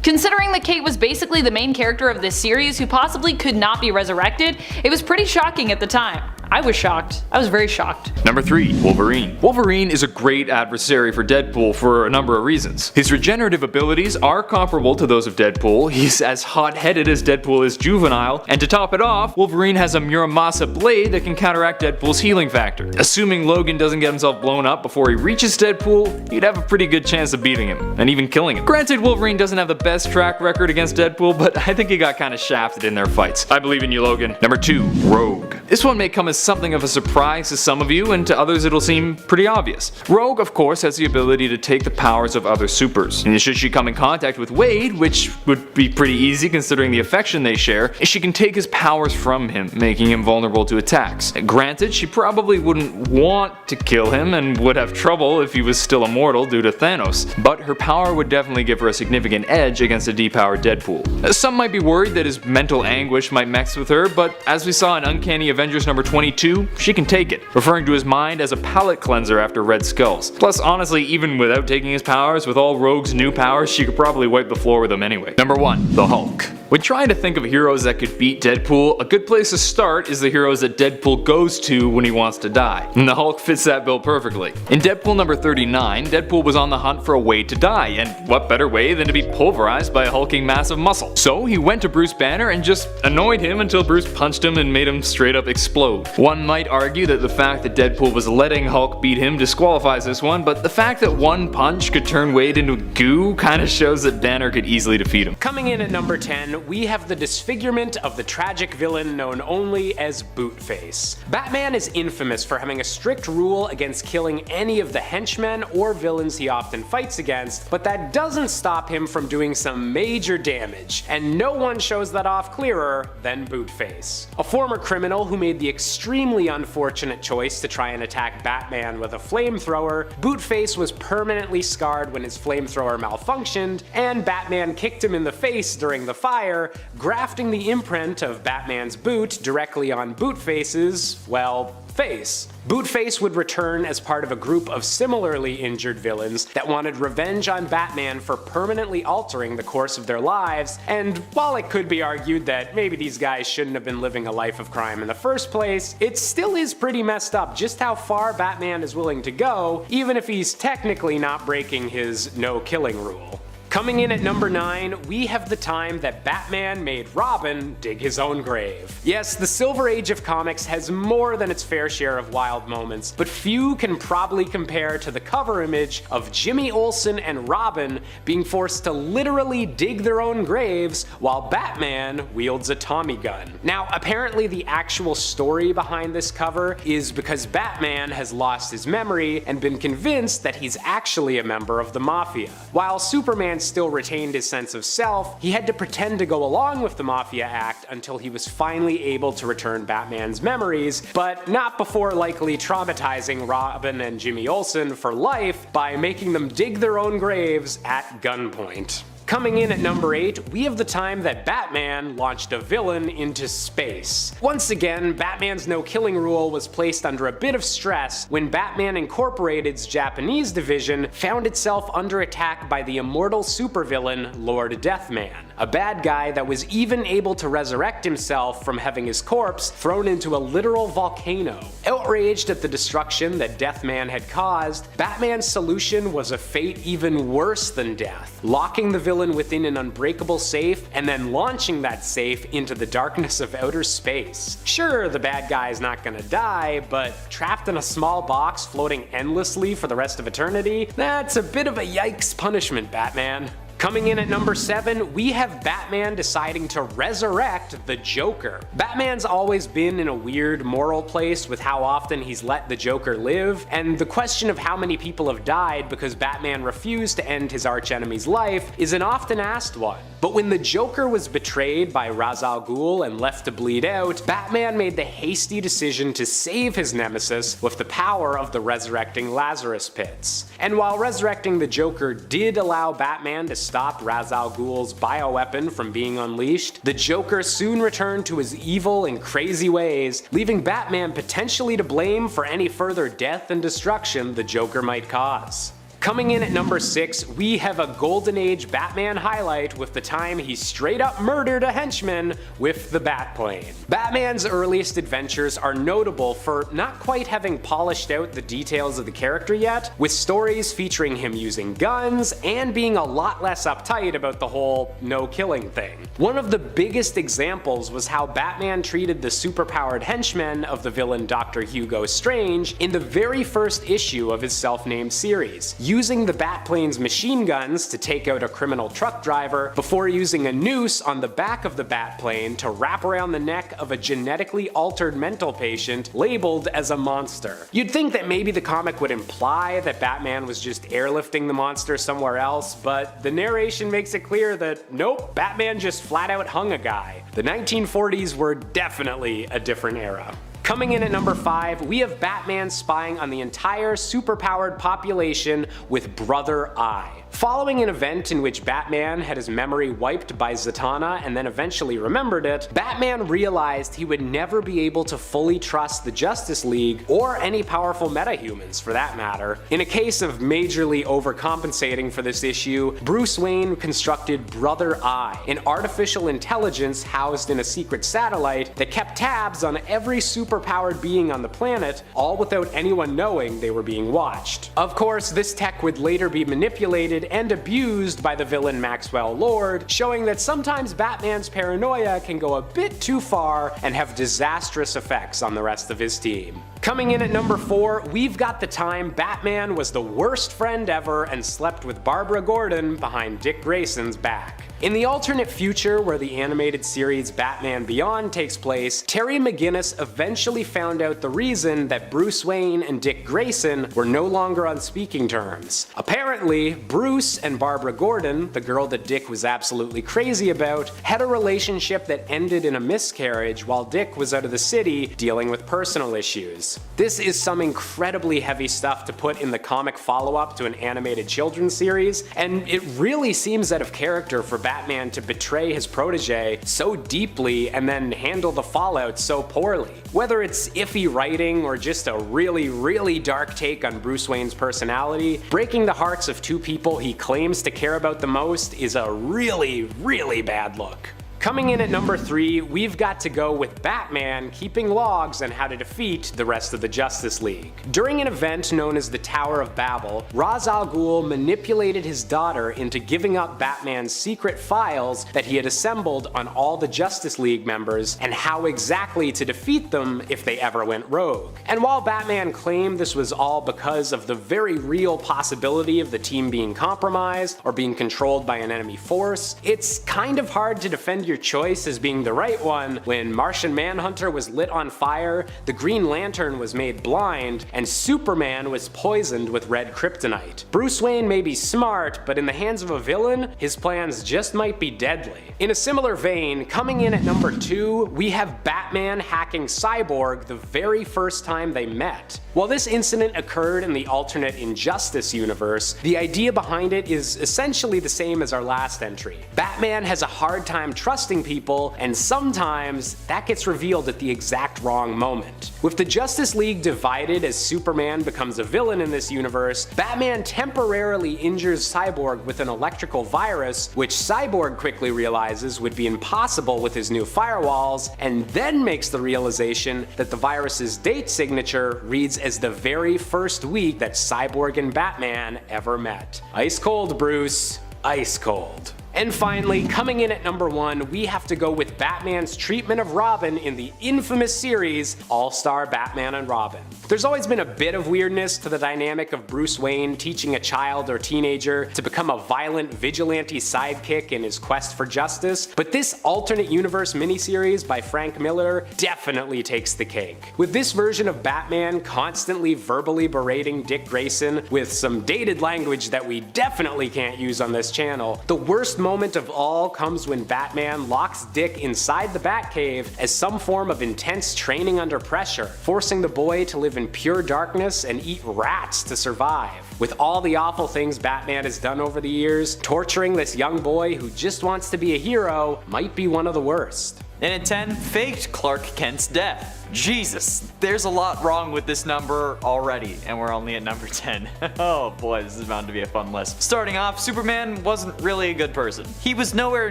Speaker 1: Considering that Kate was basically the main character of this series who possibly could not be resurrected, it was pretty shocking at the time. I was shocked. I was very shocked.
Speaker 3: Number 3. Wolverine. Wolverine is a great adversary for Deadpool for a number of reasons. His regenerative abilities are comparable to those of Deadpool, he's as hot-headed as Deadpool is juvenile, and to top it off, Wolverine has a Muramasa blade that can counteract Deadpool's healing factor. Assuming Logan doesn't get himself blown up before he reaches Deadpool, he'd have a pretty good chance of beating him, and even killing him. Granted, Wolverine doesn't have the best track record against Deadpool, but I think he got kinda shafted in their fights. I believe in you, Logan. Number 2. Rogue. This one may come as something of a surprise to some of you, and to others it'll seem pretty obvious. Rogue, of course, has the ability to take the powers of other supers, and should she come in contact with Wade, which would be pretty easy considering the affection they share, she can take his powers from him, making him vulnerable to attacks. Granted, she probably wouldn't want to kill him and would have trouble if he was still immortal due to Thanos, but her power would definitely give her a significant edge against a depowered Deadpool. Some might be worried that his mental anguish might mess with her, but as we saw in Uncanny Avengers number 22, she can take it, referring to his mind as a palate cleanser after Red Skulls. Plus, honestly, even without taking his powers, with all Rogue's new powers, she could probably wipe the floor with them anyway. Number 1. The Hulk. When trying to think of heroes that could beat Deadpool, a good place to start is the heroes that Deadpool goes to when he wants to die, and the Hulk fits that bill perfectly. In Deadpool number 39, Deadpool was on the hunt for a way to die, and what better way than to be pulverized by a hulking mass of muscle. So he went to Bruce Banner and just annoyed him until Bruce punched him and made him straight up explode. One might argue that the fact that Deadpool was letting Hulk beat him disqualifies this one, but the fact that one punch could turn Wade into goo kinda shows that Banner could easily defeat him.
Speaker 5: Coming in at number 10, we have the disfigurement of the tragic villain known only as Bootface. Batman is infamous for having a strict rule against killing any of the henchmen or villains he often fights against, but that doesn't stop him from doing some major damage, and no one shows that off clearer than Bootface. A former criminal who made the extremely unfortunate choice to try and attack Batman with a flamethrower, Bootface was permanently scarred when his flamethrower malfunctioned, and Batman kicked him in the face during the fire, grafting the imprint of Batman's boot directly on Bootface's, well, face. Bootface would return as part of a group of similarly injured villains that wanted revenge on Batman for permanently altering the course of their lives, and while it could be argued that maybe these guys shouldn't have been living a life of crime in the first place, it still is pretty messed up just how far Batman is willing to go, even if he's technically not breaking his no-killing rule. Coming in at number 9, we have the time that Batman made Robin dig his own grave. Yes, the Silver Age of comics has more than its fair share of wild moments, but few can probably compare to the cover image of Jimmy Olsen and Robin being forced to literally dig their own graves while Batman wields a Tommy gun. Now, apparently the actual story behind this cover is because Batman has lost his memory and been convinced that he's actually a member of the Mafia. While Superman still retained his sense of self, he had to pretend to go along with the Mafia act until he was finally able to return Batman's memories, but not before likely traumatizing Robin and Jimmy Olsen for life by making them dig their own graves at gunpoint. Coming in at number 8, we have the time that Batman launched a villain into space. Once again, Batman's no-killing rule was placed under a bit of stress when Batman Incorporated's Japanese division found itself under attack by the immortal supervillain Lord Deathman, a bad guy that was even able to resurrect himself from having his corpse thrown into a literal volcano. Outraged at the destruction that Deathman had caused, Batman's solution was a fate even worse than death, locking the villain within an unbreakable safe and then launching that safe into the darkness of outer space. Sure, the bad guy's not gonna die, but trapped in a small box floating endlessly for the rest of eternity? That's a bit of a yikes punishment, Batman. Coming in at number 7, we have Batman deciding to resurrect the Joker. Batman's always been in a weird moral place with how often he's let the Joker live, and the question of how many people have died because Batman refused to end his archenemy's life is an often asked one. But when the Joker was betrayed by Ra's al Ghul and left to bleed out, Batman made the hasty decision to save his nemesis with the power of the resurrecting Lazarus Pits. And while resurrecting the Joker did allow Batman to stop Ra's al Ghul's bioweapon from being unleashed, the Joker soon returned to his evil and crazy ways, leaving Batman potentially to blame for any further death and destruction the Joker might cause. Coming in at number 6, we have a Golden Age Batman highlight with the time he straight up murdered a henchman with the Batplane. Batman's earliest adventures are notable for not quite having polished out the details of the character yet, with stories featuring him using guns and being a lot less uptight about the whole no killing thing. One of the biggest examples was how Batman treated the superpowered henchmen of the villain Dr. Hugo Strange in the very first issue of his self-named series, using the Batplane's machine guns to take out a criminal truck driver before using a noose on the back of the Batplane to wrap around the neck of a genetically altered mental patient labeled as a monster. You'd think that maybe the comic would imply that Batman was just airlifting the monster somewhere else, but the narration makes it clear that nope, Batman just flat out hung a guy. The 1940s were definitely a different era. Coming in at number 5, we have Batman spying on the entire superpowered population with Brother Eye. Following an event in which Batman had his memory wiped by Zatanna and then eventually remembered it, Batman realized he would never be able to fully trust the Justice League, or any powerful metahumans for that matter. In a case of majorly overcompensating for this issue, Bruce Wayne constructed Brother Eye, an artificial intelligence housed in a secret satellite that kept tabs on every superpowered being on the planet, all without anyone knowing they were being watched. Of course, this tech would later be manipulated and abused by the villain Maxwell Lord, showing that sometimes Batman's paranoia can go a bit too far and have disastrous effects on the rest of his team. Coming in at number 4, we've got the time Batman was the worst friend ever and slept with Barbara Gordon behind Dick Grayson's back. In the alternate future where the animated series Batman Beyond takes place, Terry McGinnis eventually found out the reason that Bruce Wayne and Dick Grayson were no longer on speaking terms. Apparently, Bruce and Barbara Gordon, the girl that Dick was absolutely crazy about, had a relationship that ended in a miscarriage while Dick was out of the city dealing with personal issues. This is some incredibly heavy stuff to put in the comic follow-up to an animated children's series, and it really seems out of character for Batman to betray his protege so deeply and then handle the fallout so poorly. Whether it's iffy writing or just a really dark take on Bruce Wayne's personality, breaking the hearts of two people he claims to care about the most is a really bad look. Coming in at number 3, we've got to go with Batman keeping logs on how to defeat the rest of the Justice League. During an event known as the Tower of Babel, Ra's al Ghul manipulated his daughter into giving up Batman's secret files that he had assembled on all the Justice League members and how exactly to defeat them if they ever went rogue. And while Batman claimed this was all because of the very real possibility of the team being compromised or being controlled by an enemy force, it's kind of hard to defend your choice as being the right one when Martian Manhunter was lit on fire, the Green Lantern was made blind, and Superman was poisoned with red kryptonite. Bruce Wayne may be smart, but in the hands of a villain, his plans just might be deadly. In a similar vein, coming in at number 2, we have Batman hacking Cyborg the very first time they met. While this incident occurred in the alternate Injustice universe, the idea behind it is essentially the same as our last entry. Batman has a hard time trusting people, and sometimes that gets revealed at the exact wrong moment. With the Justice League divided as Superman becomes a villain in this universe, Batman temporarily injures Cyborg with an electrical virus, which Cyborg quickly realizes would be impossible with his new firewalls, and then makes the realization that the virus's date signature reads as the very first week that Cyborg and Batman ever met. Ice cold, Bruce. Ice cold. And finally, coming in at number 1, we have to go with Batman's treatment of Robin in the infamous series All-Star Batman and Robin. There's always been a bit of weirdness to the dynamic of Bruce Wayne teaching a child or teenager to become a violent vigilante sidekick in his quest for justice, but this alternate universe miniseries by Frank Miller definitely takes the cake. With this version of Batman constantly verbally berating Dick Grayson with some dated language that we definitely can't use on this channel, the worst moment of all comes when Batman locks Dick inside the Batcave as some form of intense training under pressure, forcing the boy to live in pure darkness and eat rats to survive. With all the awful things Batman has done over the years, torturing this young boy who just wants to be a hero might be one of the worst.
Speaker 2: And at 10, faked Clark Kent's death. Jesus, there's a lot wrong with this number already, and we're only at number 10. Oh boy, this is bound to be a fun list. Starting off, Superman wasn't really a good person. He was nowhere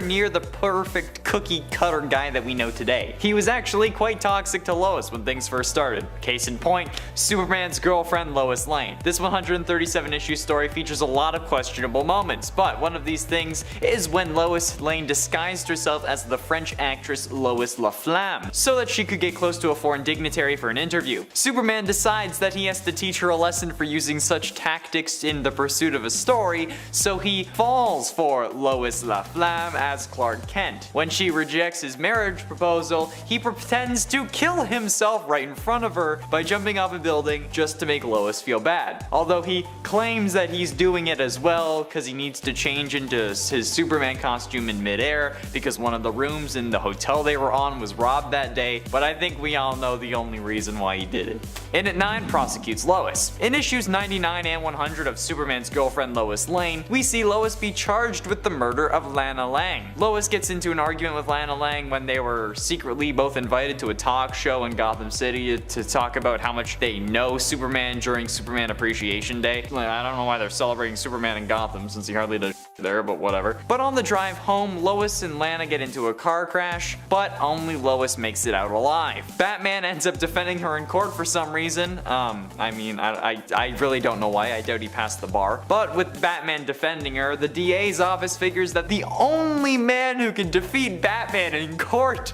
Speaker 2: near the perfect cookie cutter guy that we know today. He was actually quite toxic to Lois when things first started. Case in point, Superman's girlfriend Lois Lane. This 137 issue story features a lot of questionable moments, but one of these things is when Lois Lane disguised herself as the French actress Lois Laflamme so that she could get close to a foreign dignitary for an interview. Superman decides that he has to teach her a lesson for using such tactics in the pursuit of a story, so he falls for Lois Laflamme as Clark Kent. When she rejects his marriage proposal, he pretends to kill himself right in front of her by jumping off a building just to make Lois feel bad. Although he claims that he's doing it as well because he needs to change into his Superman costume in midair because one of the rooms in the hotel they were on was robbed that day, but I think we all know the only reason why he did it. And at 9, prosecutes Lois. In issues 99 and 100 of Superman's girlfriend Lois Lane, we see Lois be charged with the murder of Lana Lang. Lois gets into an argument with Lana Lang when they were secretly both invited to a talk show in Gotham City to talk about how much they know Superman during Superman Appreciation Day. I don't know why they're celebrating Superman in Gotham since he hardly did there, but whatever. But on the drive home, Lois and Lana get into a car crash, but only Lois makes it out alive. Batman ends up defending her in court for some reason. I really don't know why. I doubt he passed the bar. But with Batman defending her, the DA's office figures that the only man who can defeat Batman in court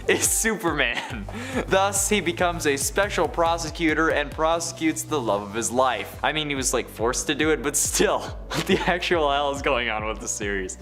Speaker 2: is Superman. Thus, he becomes a special prosecutor and prosecutes the love of his life. I mean, he was like forced to do it, but still, what the actual hell is going on with the series?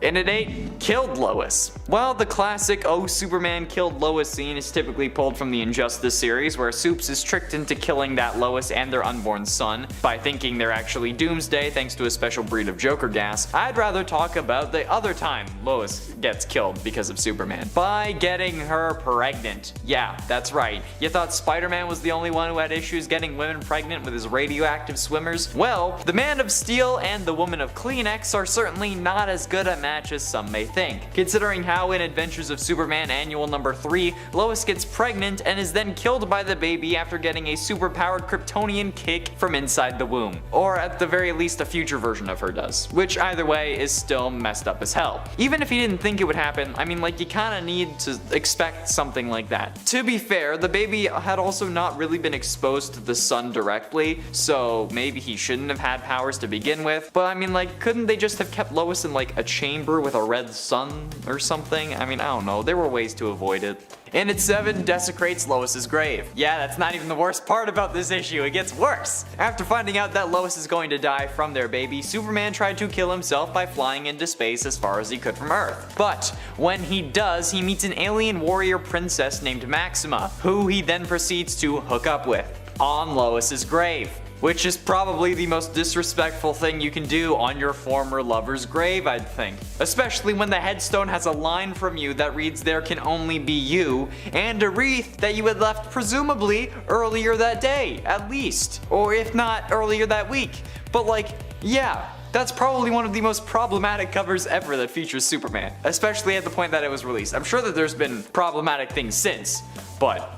Speaker 2: And at 8, killed Lois. While the classic "Oh, Superman killed Lois" scene is typically pulled from the Injustice series, where Supes is tricked into killing that Lois and their unborn son by thinking they're actually Doomsday thanks to a special breed of Joker gas, I'd rather talk about the other time Lois gets killed because of Superman. By getting her pregnant. Yeah, that's right. You thought Spider-Man was the only one who had issues getting women pregnant with his radioactive swimmers? Well, the Man of Steel and the Woman of Kleenex are certainly not as good a match as some may think, considering how in Adventures of Superman Annual number 3, Lois gets pregnant and is then killed by the baby after getting a superpowered Kryptonian kick from inside the womb. Or at the very least a future version of her does, which either way is still messed up as hell. Even if you didn't think it would happen, I mean, like, you kinda need to expect something like that. To be fair, the baby had also not really been exposed to the sun directly, so maybe he shouldn't have had powers to begin with, but I mean, like, couldn't they just have kept Lois in like a chamber with a red sun or something? I mean, I don't know, there were ways to avoid it. And at 7, desecrates Lois's grave. Yeah, that's not even the worst part about this issue, it gets worse. After finding out that Lois is going to die from their baby, Superman tried to kill himself by flying into space as far as he could from Earth. But when he does, he meets an alien warrior princess named Maxima, who he then proceeds to hook up with on Lois's grave. Which is probably the most disrespectful thing you can do on your former lover's grave, I'd think. Especially when the headstone has a line from you that reads "There can only be you," and a wreath that you had left presumably earlier that day, at least. Or if not, earlier that week. But like, yeah. That's probably one of the most problematic covers ever that features Superman, especially at the point that it was released. I'm sure that there's been problematic things since, but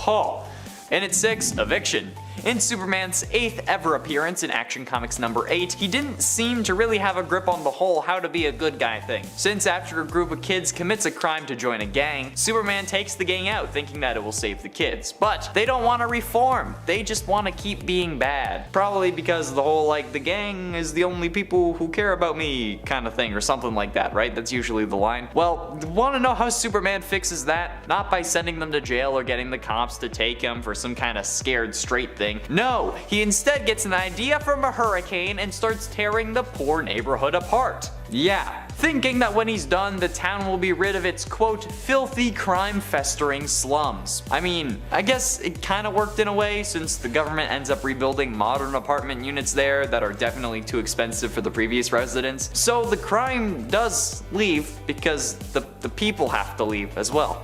Speaker 2: oh. And at 6, eviction. In Superman's 8th ever appearance in Action Comics number 8, he didn't seem to really have a grip on the whole how to be a good guy thing. Since after a group of kids commits a crime to join a gang, Superman takes the gang out thinking that it will save the kids. But they don't want to reform, they just want to keep being bad. Probably because the whole like, the gang is the only people who care about me kind of thing or something like that, right? That's usually the line. Well, want to know how Superman fixes that? Not by sending them to jail or getting the cops to take him for some kind of scared straight thing. No, he instead gets an idea from a hurricane and starts tearing the poor neighborhood apart. Yeah, thinking that when he's done, the town will be rid of its quote, filthy crime festering slums. I mean, I guess it kinda worked in a way since the government ends up rebuilding modern apartment units there that are definitely too expensive for the previous residents. So the crime does leave because the people have to leave as well.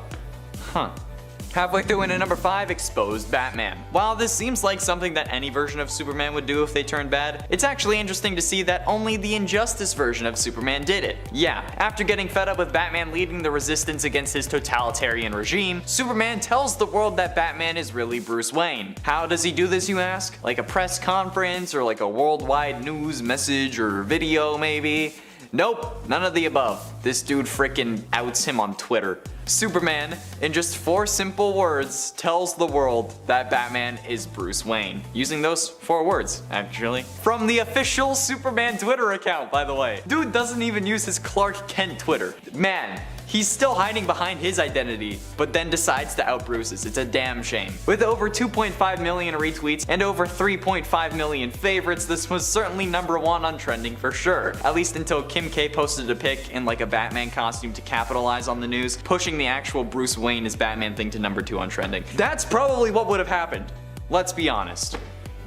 Speaker 2: Huh. Halfway through into number 5, exposed Batman. While this seems like something that any version of Superman would do if they turned bad, it's actually interesting to see that only the Injustice version of Superman did it. Yeah, after getting fed up with Batman leading the resistance against his totalitarian regime, Superman tells the world that Batman is really Bruce Wayne. How does he do this, you ask? Like a press conference or like a worldwide news message or video maybe? Nope, none of the above. This dude frickin' outs him on Twitter. Superman, in just 4 simple words, tells the world that Batman is Bruce Wayne. Using those 4 words, actually. From the official Superman Twitter account, by the way. Dude doesn't even use his Clark Kent Twitter. Man, he's still hiding behind his identity, but then decides to out Bruce's. It's a damn shame. With over 2.5 million retweets and over 3.5 million favorites, this was certainly number 1 on trending for sure. At least until Kim K posted a pic in like a Batman costume to capitalize on the news, pushing the actual Bruce Wayne as Batman thing to number 2 on trending. That's probably what would have happened. Let's be honest.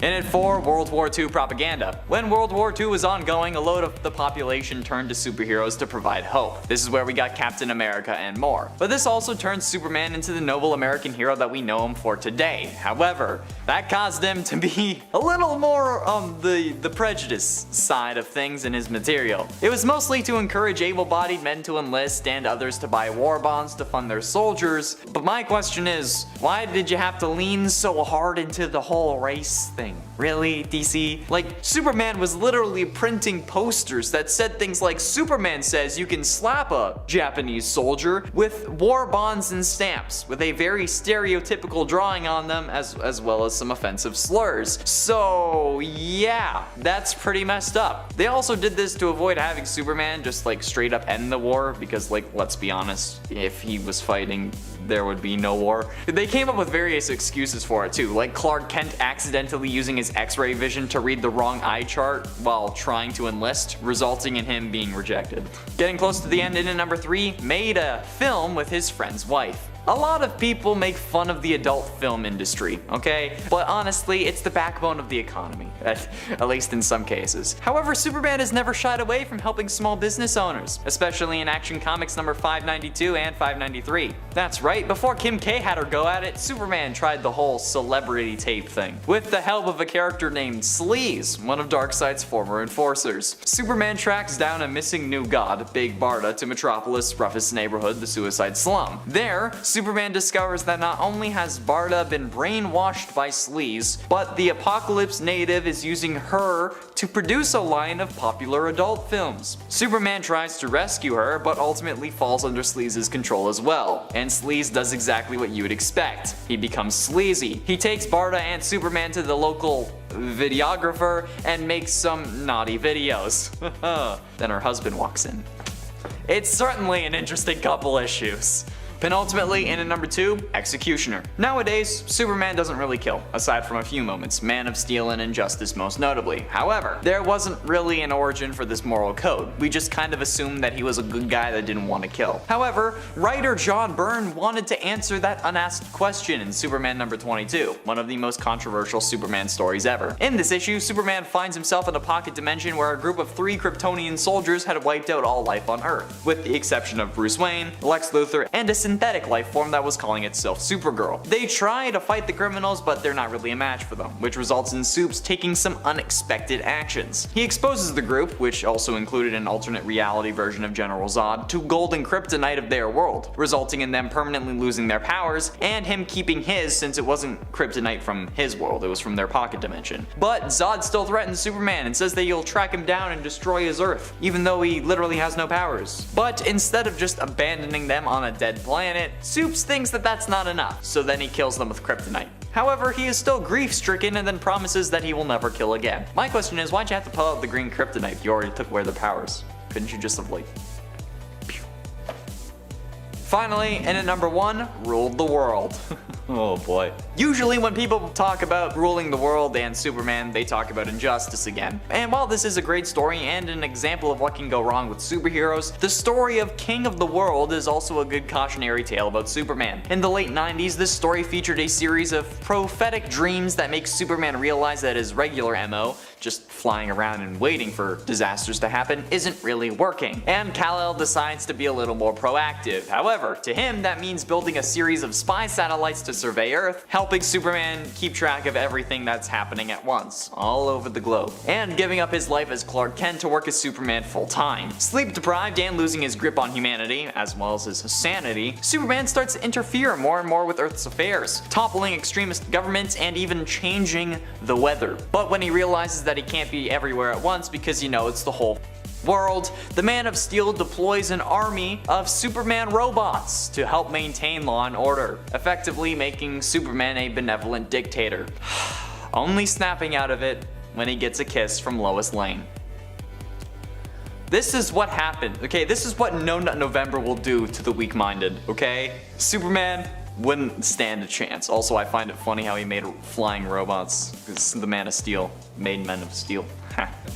Speaker 2: In at 4, World War II propaganda. When World War II was ongoing, a load of the population turned to superheroes to provide hope. This is where we got Captain America and more. But this also turned Superman into the noble American hero that we know him for today. However, that caused him to be a little more on the prejudice side of things in his material. It was mostly to encourage able-bodied men to enlist and others to buy war bonds to fund their soldiers. But my question is, why did you have to lean so hard into the whole race thing? Really, DC? Like, Superman was literally printing posters that said things like, Superman says you can slap a Japanese soldier with war bonds and stamps, with a very stereotypical drawing on them as well as some offensive slurs. So yeah, that's pretty messed up. They also did this to avoid having Superman just like straight up end the war, because like, let's be honest, if he was fighting, there would be no war. They came up with various excuses for it too, like Clark Kent accidentally using his X-ray vision to read the wrong eye chart while trying to enlist, resulting in him being rejected. Getting close to the end, in at number 3, made a film with his friend's wife. A lot of people make fun of the adult film industry, okay? But honestly, it's the backbone of the economy, at least in some cases. However, Superman has never shied away from helping small business owners, especially in Action Comics number 592 and 593. That's right, before Kim K had her go at it, Superman tried the whole celebrity tape thing, with the help of a character named Sleaze, one of Darkseid's former enforcers. Superman tracks down a missing new god, Big Barda, to Metropolis' roughest neighborhood, the Suicide Slum. There, Superman discovers that not only has Barda been brainwashed by Sleaze, but the Apocalypse native is using her to produce a line of popular adult films. Superman tries to rescue her, but ultimately falls under Sleaze's control as well. And Sleaze does exactly what you would expect. He becomes sleazy. He takes Barda and Superman to the local videographer and makes some naughty videos. Then her husband walks in. It's certainly an interesting couple issues. Penultimately, in at number 2, Executioner. Nowadays, Superman doesn't really kill, aside from a few moments, Man of Steel and Injustice most notably. However, there wasn't really an origin for this moral code. We just kind of assumed that he was a good guy that didn't want to kill. However, writer John Byrne wanted to answer that unasked question in Superman number 22, one of the most controversial Superman stories ever. In this issue, Superman finds himself in a pocket dimension where a group of 3 Kryptonian soldiers had wiped out all life on Earth, with the exception of Bruce Wayne, Lex Luthor, and a synthetic life form that was calling itself Supergirl. They try to fight the criminals, but they're not really a match for them, which results in Supes taking some unexpected actions. He exposes the group, which also included an alternate reality version of General Zod, to golden kryptonite of their world, resulting in them permanently losing their powers, and him keeping his since it wasn't kryptonite from his world, it was from their pocket dimension. But Zod still threatens Superman and says that he'll track him down and destroy his Earth, even though he literally has no powers. But instead of just abandoning them on a dead planet, Supes thinks that that's not enough, so then he kills them with kryptonite. However, he is still grief-stricken and then promises that he will never kill again. My question is, why'd you have to pull out the green kryptonite? You already took away their powers. Couldn't you just have like... Finally, in at number 1, ruled the world. Oh boy. Usually when people talk about ruling the world and Superman, they talk about Injustice again. And while this is a great story and an example of what can go wrong with superheroes, the story of King of the World is also a good cautionary tale about Superman. In the late 90s, this story featured a series of prophetic dreams that make Superman realize that his regular MO, just flying around and waiting for disasters to happen isn't really working, and Kal-El decides to be a little more proactive. However, to him that means building a series of spy satellites to survey Earth, helping Superman keep track of everything that's happening at once, all over the globe, and giving up his life as Clark Kent to work as Superman full time. Sleep deprived and losing his grip on humanity, as well as his sanity, Superman starts to interfere more and more with Earth's affairs, toppling extremist governments and even changing the weather. But when he realizes that he can't be everywhere at once because it's the whole world, the Man of Steel deploys an army of Superman robots to help maintain law and order, effectively making Superman a benevolent dictator. Only snapping out of it when he gets a kiss from Lois Lane. This is what happened, okay? This is what No Nut November will do to the weak-minded, okay? Superman wouldn't stand a chance. Also, I find it funny how he made flying robots, because the Man of Steel made Men of Steel.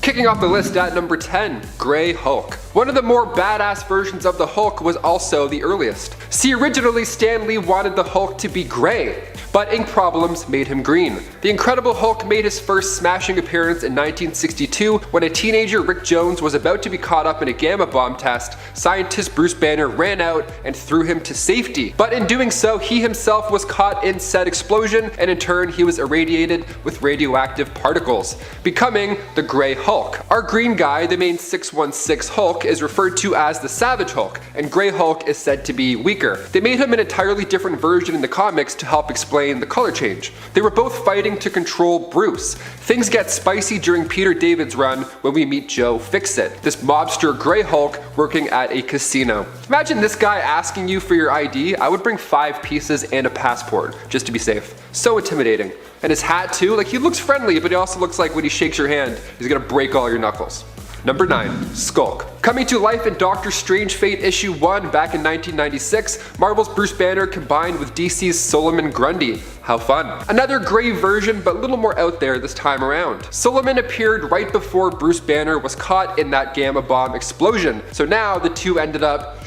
Speaker 6: Kicking off the list at number 10, Grey Hulk. One of the more badass versions of the Hulk was also the earliest. See, originally Stan Lee wanted the Hulk to be grey, but ink problems made him green. The Incredible Hulk made his first smashing appearance in 1962 when a teenager, Rick Jones, was about to be caught up in a gamma bomb test. Scientist Bruce Banner ran out and threw him to safety, but in doing so he himself was caught in said explosion, and in turn he was irradiated with radioactive particles, becoming the Grey Hulk. Our green guy, the main 616 Hulk, is referred to as the Savage Hulk, and Grey Hulk is said to be weaker. They made him an entirely different version in the comics to help explain the color change. They were both fighting to control Bruce. Things get spicy during Peter David's run when we meet Joe Fixit, this mobster Grey Hulk working at a casino. Imagine this guy asking you for your ID. I would bring 5 pieces and a passport, just to be safe. So intimidating. And his hat too, like he looks friendly, but he also looks like when he shakes your hand, he's gonna break all your knuckles. Number 9, Skulk. Coming to life in Doctor Strange Fate issue 1 back in 1996, Marvel's Bruce Banner combined with DC's Solomon Grundy. How fun. Another grey version, but a little more out there this time around. Solomon appeared right before Bruce Banner was caught in that gamma bomb explosion, so now the two ended up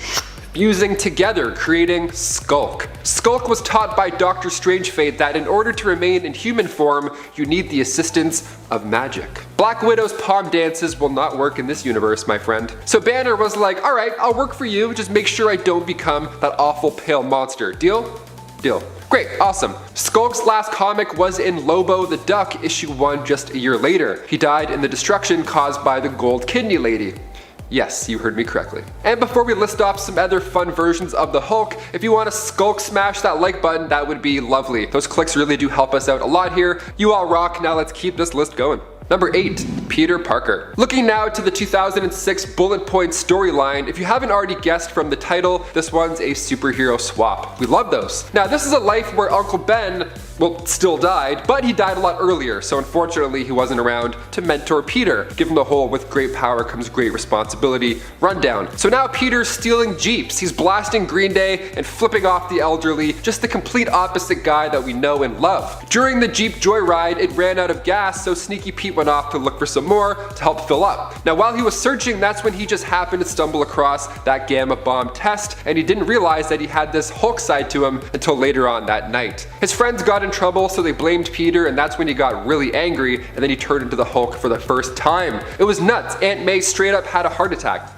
Speaker 6: fusing together, creating Skulk. Skulk was taught by Doctor Strange Fate that in order to remain in human form, you need the assistance of magic. Black Widow's palm dances will not work in this universe, my friend. So Banner was like, alright, I'll work for you, just make sure I don't become that awful pale monster. Deal? Deal. Great, awesome. Skulk's last comic was in Lobo the Duck issue 1 just a year later. He died in the destruction caused by the Gold Kidney Lady. Yes, you heard me correctly. And before we list off some other fun versions of the Hulk, if you want to Skulk smash that like button, that would be lovely. Those clicks really do help us out a lot here. You all rock. Now let's keep this list going. Number 8, Peter Parker. Looking now to the 2006 Bullet Point storyline, if you haven't already guessed from the title, this one's a superhero swap. We love those. Now this is a life where Uncle Ben, well, still died, but he died a lot earlier, so unfortunately he wasn't around to mentor Peter. Give him the whole with great power comes great responsibility rundown. So now Peter's stealing Jeeps, he's blasting Green Day and flipping off the elderly, just the complete opposite guy that we know and love. During the Jeep joyride, it ran out of gas, so Sneaky Pete went off to look for some more to help fill up. Now while he was searching, that's when he just happened to stumble across that gamma bomb test, and he didn't realize that he had this Hulk side to him until later on that night. His friends got in trouble, so they blamed Peter, and that's when he got really angry, and then he turned into the Hulk for the first time. It was nuts. Aunt May straight up had a heart attack.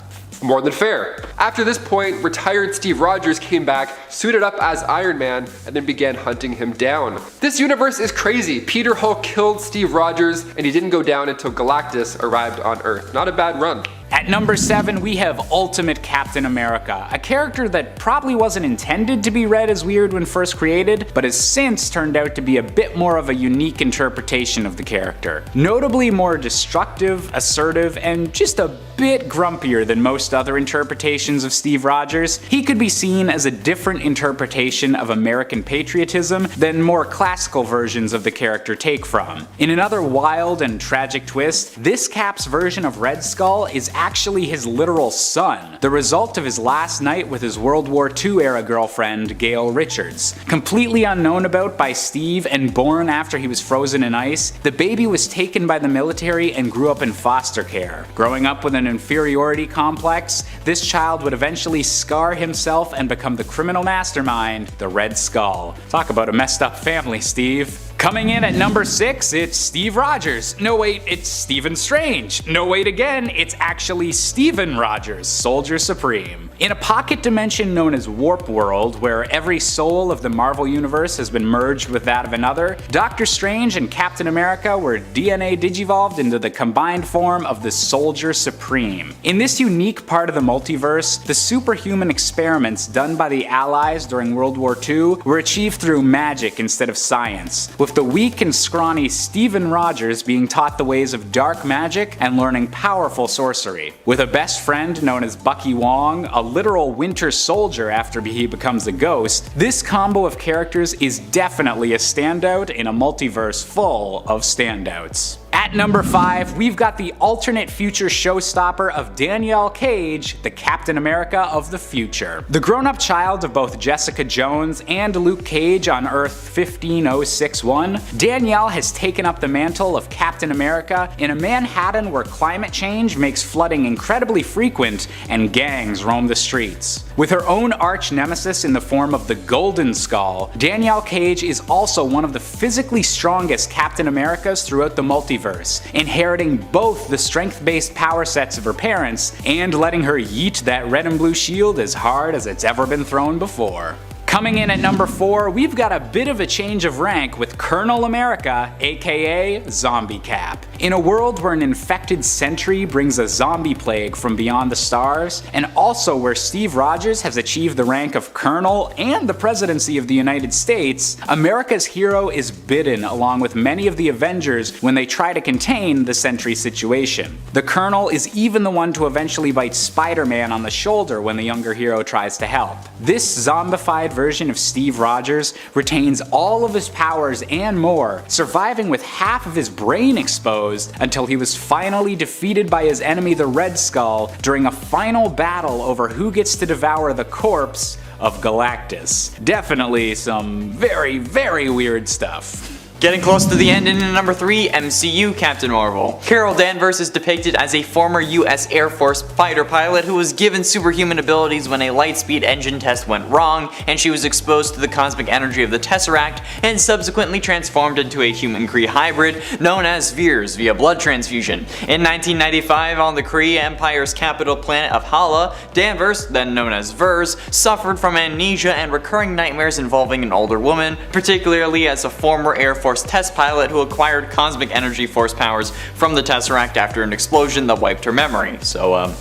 Speaker 6: More than fair. After this point, retired Steve Rogers came back, suited up as Iron Man, and then began hunting him down. This universe is crazy. Peter Hulk killed Steve Rogers, and he didn't go down until Galactus arrived on Earth. Not a bad run.
Speaker 7: At number 7, we have Ultimate Captain America, a character that probably wasn't intended to be read as weird when first created, but has since turned out to be a bit more of a unique interpretation of the character. Notably more destructive, assertive, and just a bit grumpier than most other interpretations of Steve Rogers, he could be seen as a different interpretation of American patriotism than more classical versions of the character take from. In another wild and tragic twist, this Cap's version of Red Skull is actually his literal son, the result of his last night with his World War II era girlfriend, Gail Richards. Completely unknown about by Steve and born after he was frozen in ice, the baby was taken by the military and grew up in foster care. Growing up with an inferiority complex, this child would eventually scar himself and become the criminal mastermind, the Red Skull. Talk about a messed up family, Steve. Coming in at number 6, it's Steve Rogers. No wait, it's Stephen Strange. No wait again, it's actually Steven Rogers, Soldier Supreme. In a pocket dimension known as Warp World, where every soul of the Marvel Universe has been merged with that of another, Doctor Strange and Captain America were DNA digivolved into the combined form of the Soldier Supreme. In this unique part of the multiverse, the superhuman experiments done by the Allies during World War II were achieved through magic instead of science, with the weak and scrawny Steven Rogers being taught the ways of dark magic and learning powerful sorcery. With a best friend known as Bucky Wong, a literal Winter Soldier after he becomes a ghost, this combo of characters is definitely a standout in a multiverse full of standouts. At number 5, we've got the alternate future showstopper of Danielle Cage, the Captain America of the future. The grown-up child of both Jessica Jones and Luke Cage on Earth 15061, Danielle has taken up the mantle of Captain America in a Manhattan where climate change makes flooding incredibly frequent and gangs roam the streets. With her own arch nemesis in the form of the Golden Skull, Danielle Cage is also one of the physically strongest Captain Americas throughout the multiverse, inheriting both the strength-based power sets of her parents and letting her yeet that red and blue shield as hard as it's ever been thrown before. Coming in at number 4, we've got a bit of a change of rank with Colonel America, aka Zombie Cap. In a world where an infected sentry brings a zombie plague from beyond the stars, and also where Steve Rogers has achieved the rank of Colonel and the presidency of the United States, America's hero is bidden along with many of the Avengers when they try to contain the sentry situation. The Colonel is even the one to eventually bite Spider-Man on the shoulder when the younger hero tries to help. This zombified version of Steve Rogers retains all of his powers and more, surviving with half of his brain exposed until he was finally defeated by his enemy the Red Skull during a final battle over who gets to devour the corpse of Galactus. Definitely some very, very weird stuff.
Speaker 2: Getting close to the end, and in number 3, MCU Captain Marvel. Carol Danvers is depicted as a former US Air Force fighter pilot who was given superhuman abilities when a lightspeed engine test went wrong, and she was exposed to the cosmic energy of the Tesseract and subsequently transformed into a human-Kree hybrid known as Veers via blood transfusion. In 1995, on the Kree Empire's capital planet of Hala, Danvers, then known as Vers, suffered from amnesia and recurring nightmares involving an older woman, particularly as a former Air Force test pilot who acquired cosmic energy force powers from the Tesseract after an explosion that wiped her memory. So,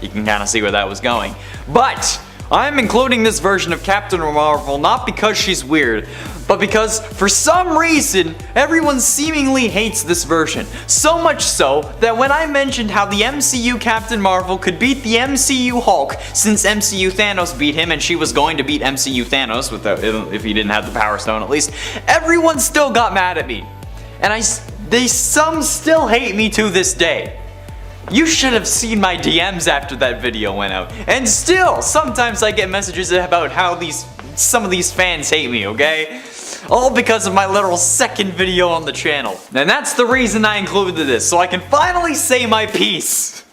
Speaker 2: you can kind of see where that was going. But I'm including this version of Captain Marvel not because she's weird, but because for some reason everyone seemingly hates this version. So much so that when I mentioned how the MCU Captain Marvel could beat the MCU Hulk, since MCU Thanos beat him and she was going to beat MCU Thanos if he didn't have the Power Stone at least, everyone still got mad at me. And some still hate me to this day. You should have seen my DMs after that video went out. And still, sometimes I get messages about how some of these fans hate me, okay? All because of my literal second video on the channel. And that's the reason I included this, so I can finally say my piece.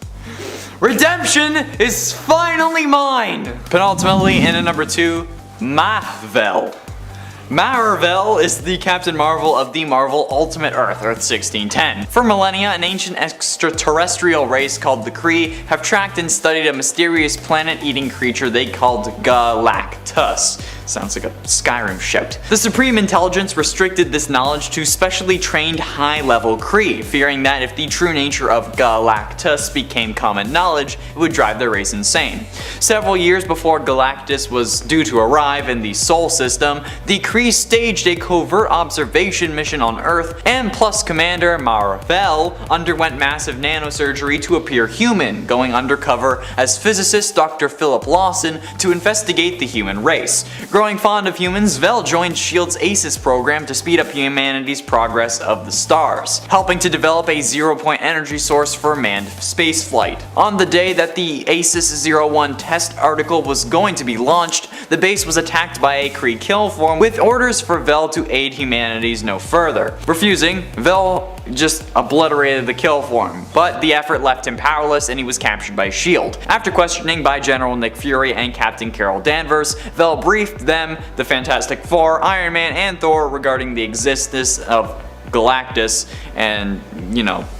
Speaker 2: Redemption is finally mine! Penultimately, in at number 2, Mar-Vell. Mar-Vell is the Captain Marvel of the Marvel Ultimate Earth, Earth 1610. For millennia, an ancient extraterrestrial race called the Kree have tracked and studied a mysterious planet-eating creature they called Galactus. Sounds like a Skyrim shout. The Supreme Intelligence restricted this knowledge to specially trained high-level Kree, fearing that if the true nature of Galactus became common knowledge, it would drive their race insane. Several years before Galactus was due to arrive in the Sol system, the Kree staged a covert observation mission on Earth, and Plus Commander Mar-Vell underwent massive nanosurgery to appear human, going undercover as physicist Dr. Philip Lawson to investigate the human race. Growing fond of humans, Vell joined S.H.I.E.L.D.'s ACES program to speed up humanity's progress of the stars, helping to develop a zero-point energy source for manned spaceflight. On the day that the ACES-01 test article was going to be launched, the base was attacked by a Kree kill form with orders for Vell to aid humanities no further. Refusing, Vell just obliterated the kill for him, but the effort left him powerless and he was captured by S.H.I.E.L.D. After questioning by General Nick Fury and Captain Carol Danvers, Vel briefed them, the Fantastic Four, Iron Man, and Thor regarding the existence of Galactus and,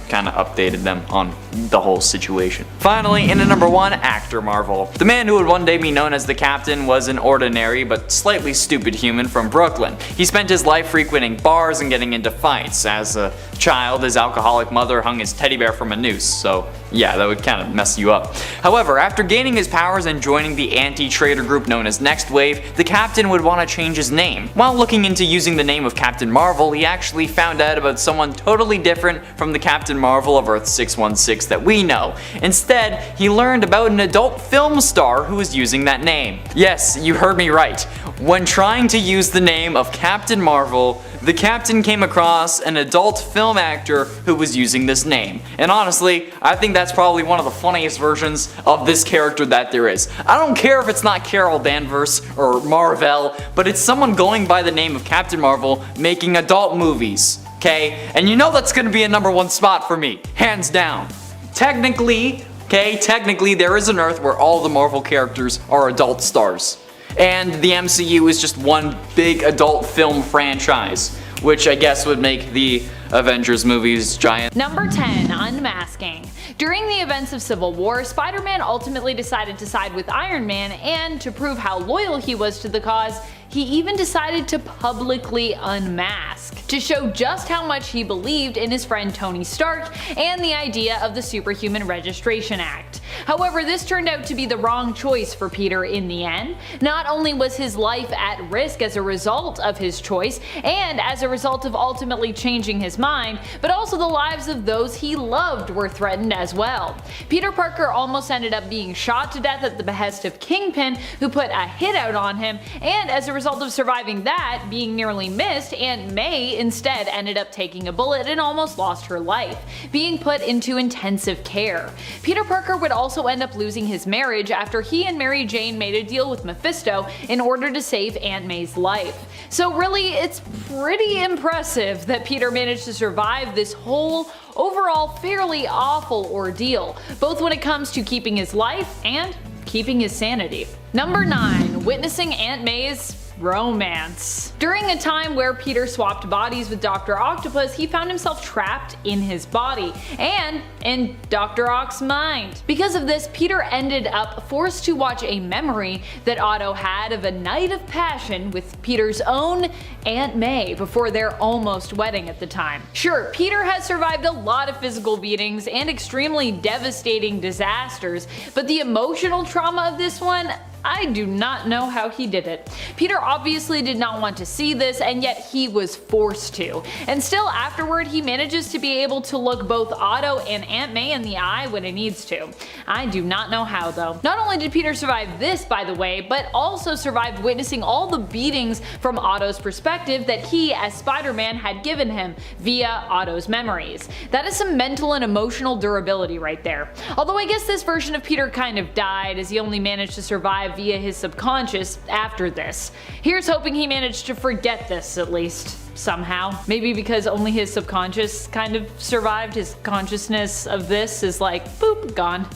Speaker 2: kind of updated them on the whole situation. Finally, in at number 1, Actor Marvel. The man who would one day be known as the Captain was an ordinary but slightly stupid human from Brooklyn. He spent his life frequenting bars and getting into fights. As a child, his alcoholic mother hung his teddy bear from a noose, so yeah, that would kind of mess you up. However, after gaining his powers and joining the anti-traitor group known as Next Wave, the Captain would want to change his name. While looking into using the name of Captain Marvel, he actually found out about someone totally different from the Captain Marvel of Earth 616 that we know. Instead, he learned about an adult film star who was using that name. Yes, you heard me right. When trying to use the name of Captain Marvel, the Captain came across an adult film actor who was using this name. And honestly, I think that's probably one of the funniest versions of this character that there is. I don't care if it's not Carol Danvers or Mar-Vell, but it's someone going by the name of Captain Marvel making adult movies. Okay? And that's gonna be a number 1 spot for me, hands down. Technically, there is an Earth where all the Marvel characters are adult stars. And the MCU is just one big adult film franchise, which I guess would make the Avengers movies giant.
Speaker 1: Number 10, Unmasking. During the events of Civil War, Spider-Man ultimately decided to side with Iron Man, and to prove how loyal he was to the cause, he even decided to publicly unmask, to show just how much he believed in his friend Tony Stark and the idea of the Superhuman Registration Act. However, this turned out to be the wrong choice for Peter in the end. Not only was his life at risk as a result of his choice, and as a result of ultimately changing his mind, but also the lives of those he loved were threatened as well. Peter Parker almost ended up being shot to death at the behest of Kingpin, who put a hit out on him, and as a result of surviving that, being nearly missed, Aunt May instead ended up taking a bullet and almost lost her life, being put into intensive care. Peter Parker would also end up losing his marriage after he and Mary Jane made a deal with Mephisto in order to save Aunt May's life. So really, it's pretty impressive that Peter managed to survive this whole overall fairly awful ordeal, both when it comes to keeping his life and keeping his sanity. Number 9, witnessing Aunt May's romance. During a time where Peter swapped bodies with Dr. Octopus, he found himself trapped in his body and in Dr. Ock's mind. Because of this, Peter ended up forced to watch a memory that Otto had of a night of passion with Peter's own Aunt May before their almost wedding at the time. Sure, Peter has survived a lot of physical beatings and extremely devastating disasters, but the emotional trauma of this one, I do not know how he did it. Peter obviously did not want to see this, and yet he was forced to. And still afterward, he manages to be able to look both Otto and Aunt May in the eye when he needs to. I do not know how though. Not only did Peter survive this, by the way, but also survived witnessing all the beatings from Otto's perspective that he, as Spider-Man, had given him via Otto's memories. That is some mental and emotional durability right there. Although I guess this version of Peter kind of died, as he only managed to survive via his subconscious after this. Here's hoping he managed to forget this at least. Somehow. Maybe because only his subconscious kind of survived, his consciousness of this is like, boop, gone.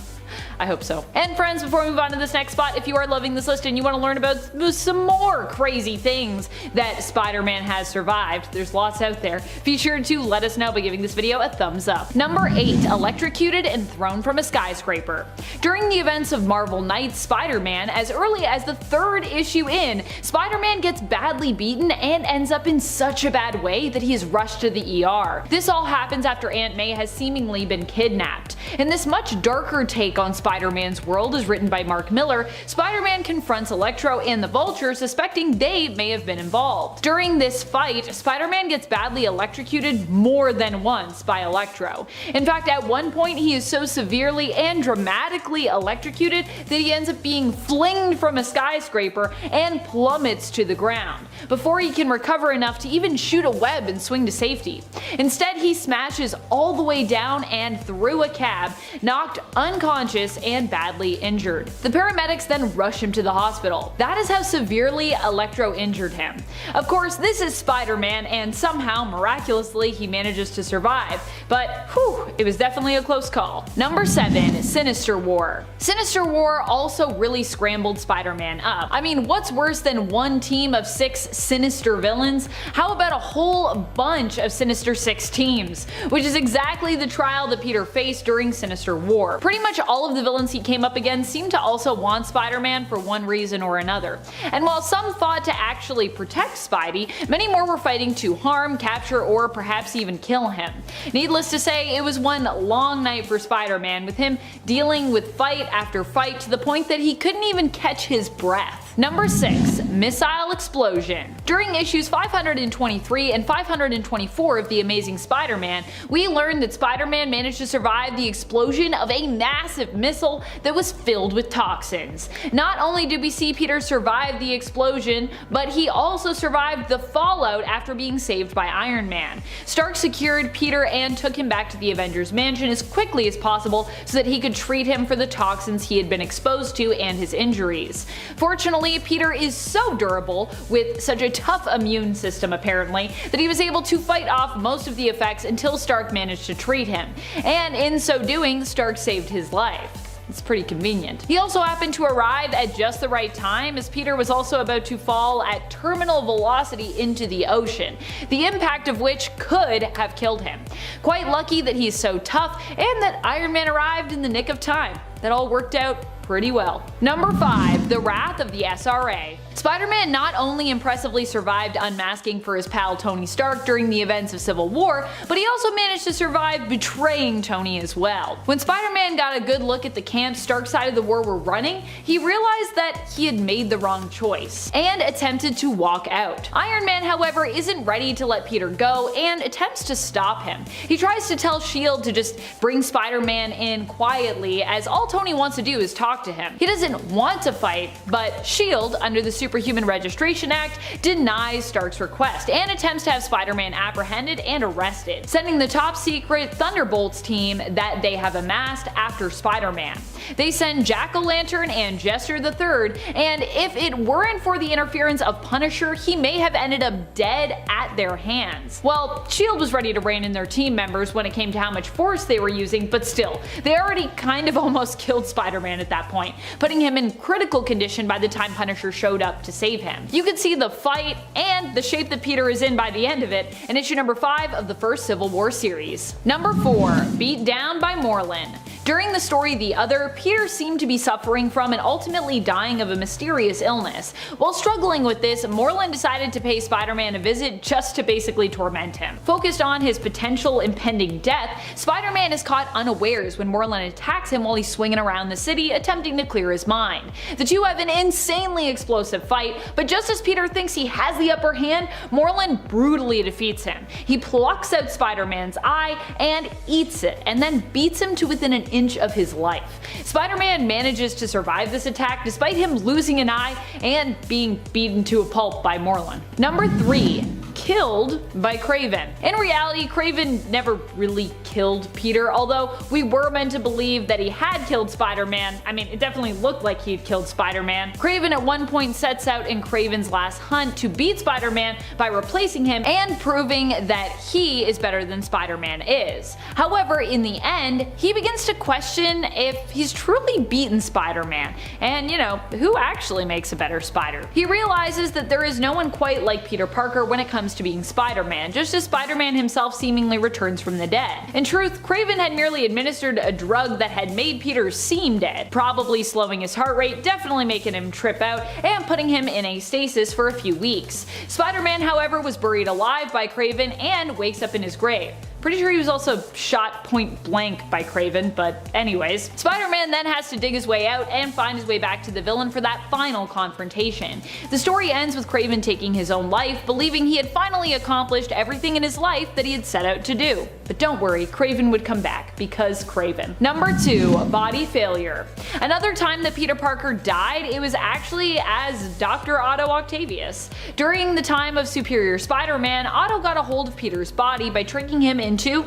Speaker 1: I hope so. And friends, before we move on to this next spot, if you are loving this list and you want to learn about some more crazy things that Spider-Man has survived, there's lots out there, be sure to let us know by giving this video a thumbs up. Number 8. Electrocuted and thrown from a skyscraper. During the events of Marvel Knights Spider-Man, as early as the 3rd issue in, Spider-Man gets badly beaten and ends up in such a bad way that he is rushed to the ER. This all happens after Aunt May has seemingly been kidnapped. In this much darker take on Spider-Man's world, is written by Mark Miller, Spider-Man confronts Electro and the Vulture, suspecting they may have been involved. During this fight, Spider-Man gets badly electrocuted more than once by Electro. In fact, at one point he is so severely and dramatically electrocuted that he ends up being flinged from a skyscraper and plummets to the ground, before he can recover enough to even shoot a web and swing to safety. Instead, he smashes all the way down and through a cab, knocked unconscious unconscious and badly injured. The paramedics then rush him to the hospital. That is how severely Electro injured him. Of course, this is Spider-Man, and somehow, miraculously, he manages to survive. But, whew, it was definitely a close call. Number 7. Sinister War. Sinister War also really scrambled Spider-Man up. I mean, what's worse than one team of 6 sinister villains? How about a whole bunch of Sinister 6 teams? Which is exactly the trial that Peter faced during Sinister War. Pretty much all of the villains he came up against seemed to also want Spider-Man for one reason or another. And while some fought to actually protect Spidey, many more were fighting to harm, capture, or perhaps even kill him. Needless to say, it was one long night for Spider-Man, with him dealing with fight after fight to the point that he couldn't even catch his breath. Number 6. Missile Explosion. During issues 523 and 524 of The Amazing Spider-Man, we learned that Spider-Man managed to survive the explosion of a massive missile that was filled with toxins. Not only did we see Peter survive the explosion, but he also survived the fallout after being saved by Iron Man. Stark secured Peter and took him back to the Avengers Mansion as quickly as possible so that he could treat him for the toxins he had been exposed to and his injuries. Fortunately, Peter is so durable, with such a tough immune system apparently, that he was able to fight off most of the effects until Stark managed to treat him. And in so doing, Stark saved his life. It's pretty convenient. He also happened to arrive at just the right time, as Peter was also about to fall at terminal velocity into the ocean, the impact of which could have killed him. Quite lucky that he's so tough and that Iron Man arrived in the nick of time. That all worked out pretty well. Number 5. The Wrath of the SRA. Spider-Man not only impressively survived unmasking for his pal Tony Stark during the events of Civil War, but he also managed to survive betraying Tony as well. When Spider-Man got a good look at the camp Stark's side of the war were running, he realized that he had made the wrong choice, and attempted to walk out. Iron Man, however, isn't ready to let Peter go, and attempts to stop him. He tries to tell S.H.I.E.L.D. to just bring Spider-Man in quietly, as all Tony wants to do is talk to him. He doesn't want to fight, but S.H.I.E.L.D., under the Superhuman Registration Act, denies Stark's request and attempts to have Spider-Man apprehended and arrested, sending the top secret Thunderbolts team that they have amassed after Spider-Man. They send Jack-O-Lantern and Jester the Third, and if it weren't for the interference of Punisher, he may have ended up dead at their hands. Well, S.H.I.E.L.D. was ready to rein in their team members when it came to how much force they were using, but still, they already kind of almost killed Spider-Man at that point, putting him in critical condition by the time Punisher showed up to save him. You can see the fight and the shape that Peter is in by the end of it in issue number 5 of the first Civil War series. Number 4. Beat Down by Morlun. During the story The Other, Peter seemed to be suffering from and ultimately dying of a mysterious illness. While struggling with this, Morlun decided to pay Spider-Man a visit just to basically torment him. Focused on his potential impending death, Spider-Man is caught unawares when Morlun attacks him while he's swinging around the city attempting to clear his mind. The two have an insanely explosive fight, but just as Peter thinks he has the upper hand, Morlun brutally defeats him. He plucks out Spider-Man's eye and eats it, and then beats him to within an inch of his life. Spider-Man manages to survive this attack despite him losing an eye and being beaten to a pulp by Morlun. Number 3. Killed by Kraven. In reality, Kraven never really killed Peter, although we were meant to believe that he had killed Spider-Man. I mean, it definitely looked like he'd killed Spider-Man. Kraven at one point sets out in Kraven's last hunt to beat Spider-Man by replacing him and proving that he is better than Spider-Man is. However, in the end, he begins to question if he's truly beaten Spider-Man, and who actually makes a better Spider. He realizes that there is no one quite like Peter Parker when it comes to being Spider-Man, just as Spider-Man himself seemingly returns from the dead. In truth, Kraven had merely administered a drug that had made Peter seem dead, probably slowing his heart rate, definitely making him trip out, and putting him in a stasis for a few weeks. Spider-Man, however, was buried alive by Kraven and wakes up in his grave. Pretty sure he was also shot point blank by Kraven, but anyways. Spider-Man then has to dig his way out and find his way back to the villain for that final confrontation. The story ends with Kraven taking his own life, believing he had finally accomplished everything in his life that he had set out to do. But don't worry, Kraven would come back, because Kraven. Number 2. Body Failure. Another time that Peter Parker died, it was actually as Dr. Otto Octavius. During the time of Superior Spider-Man, Otto got a hold of Peter's body by tricking him into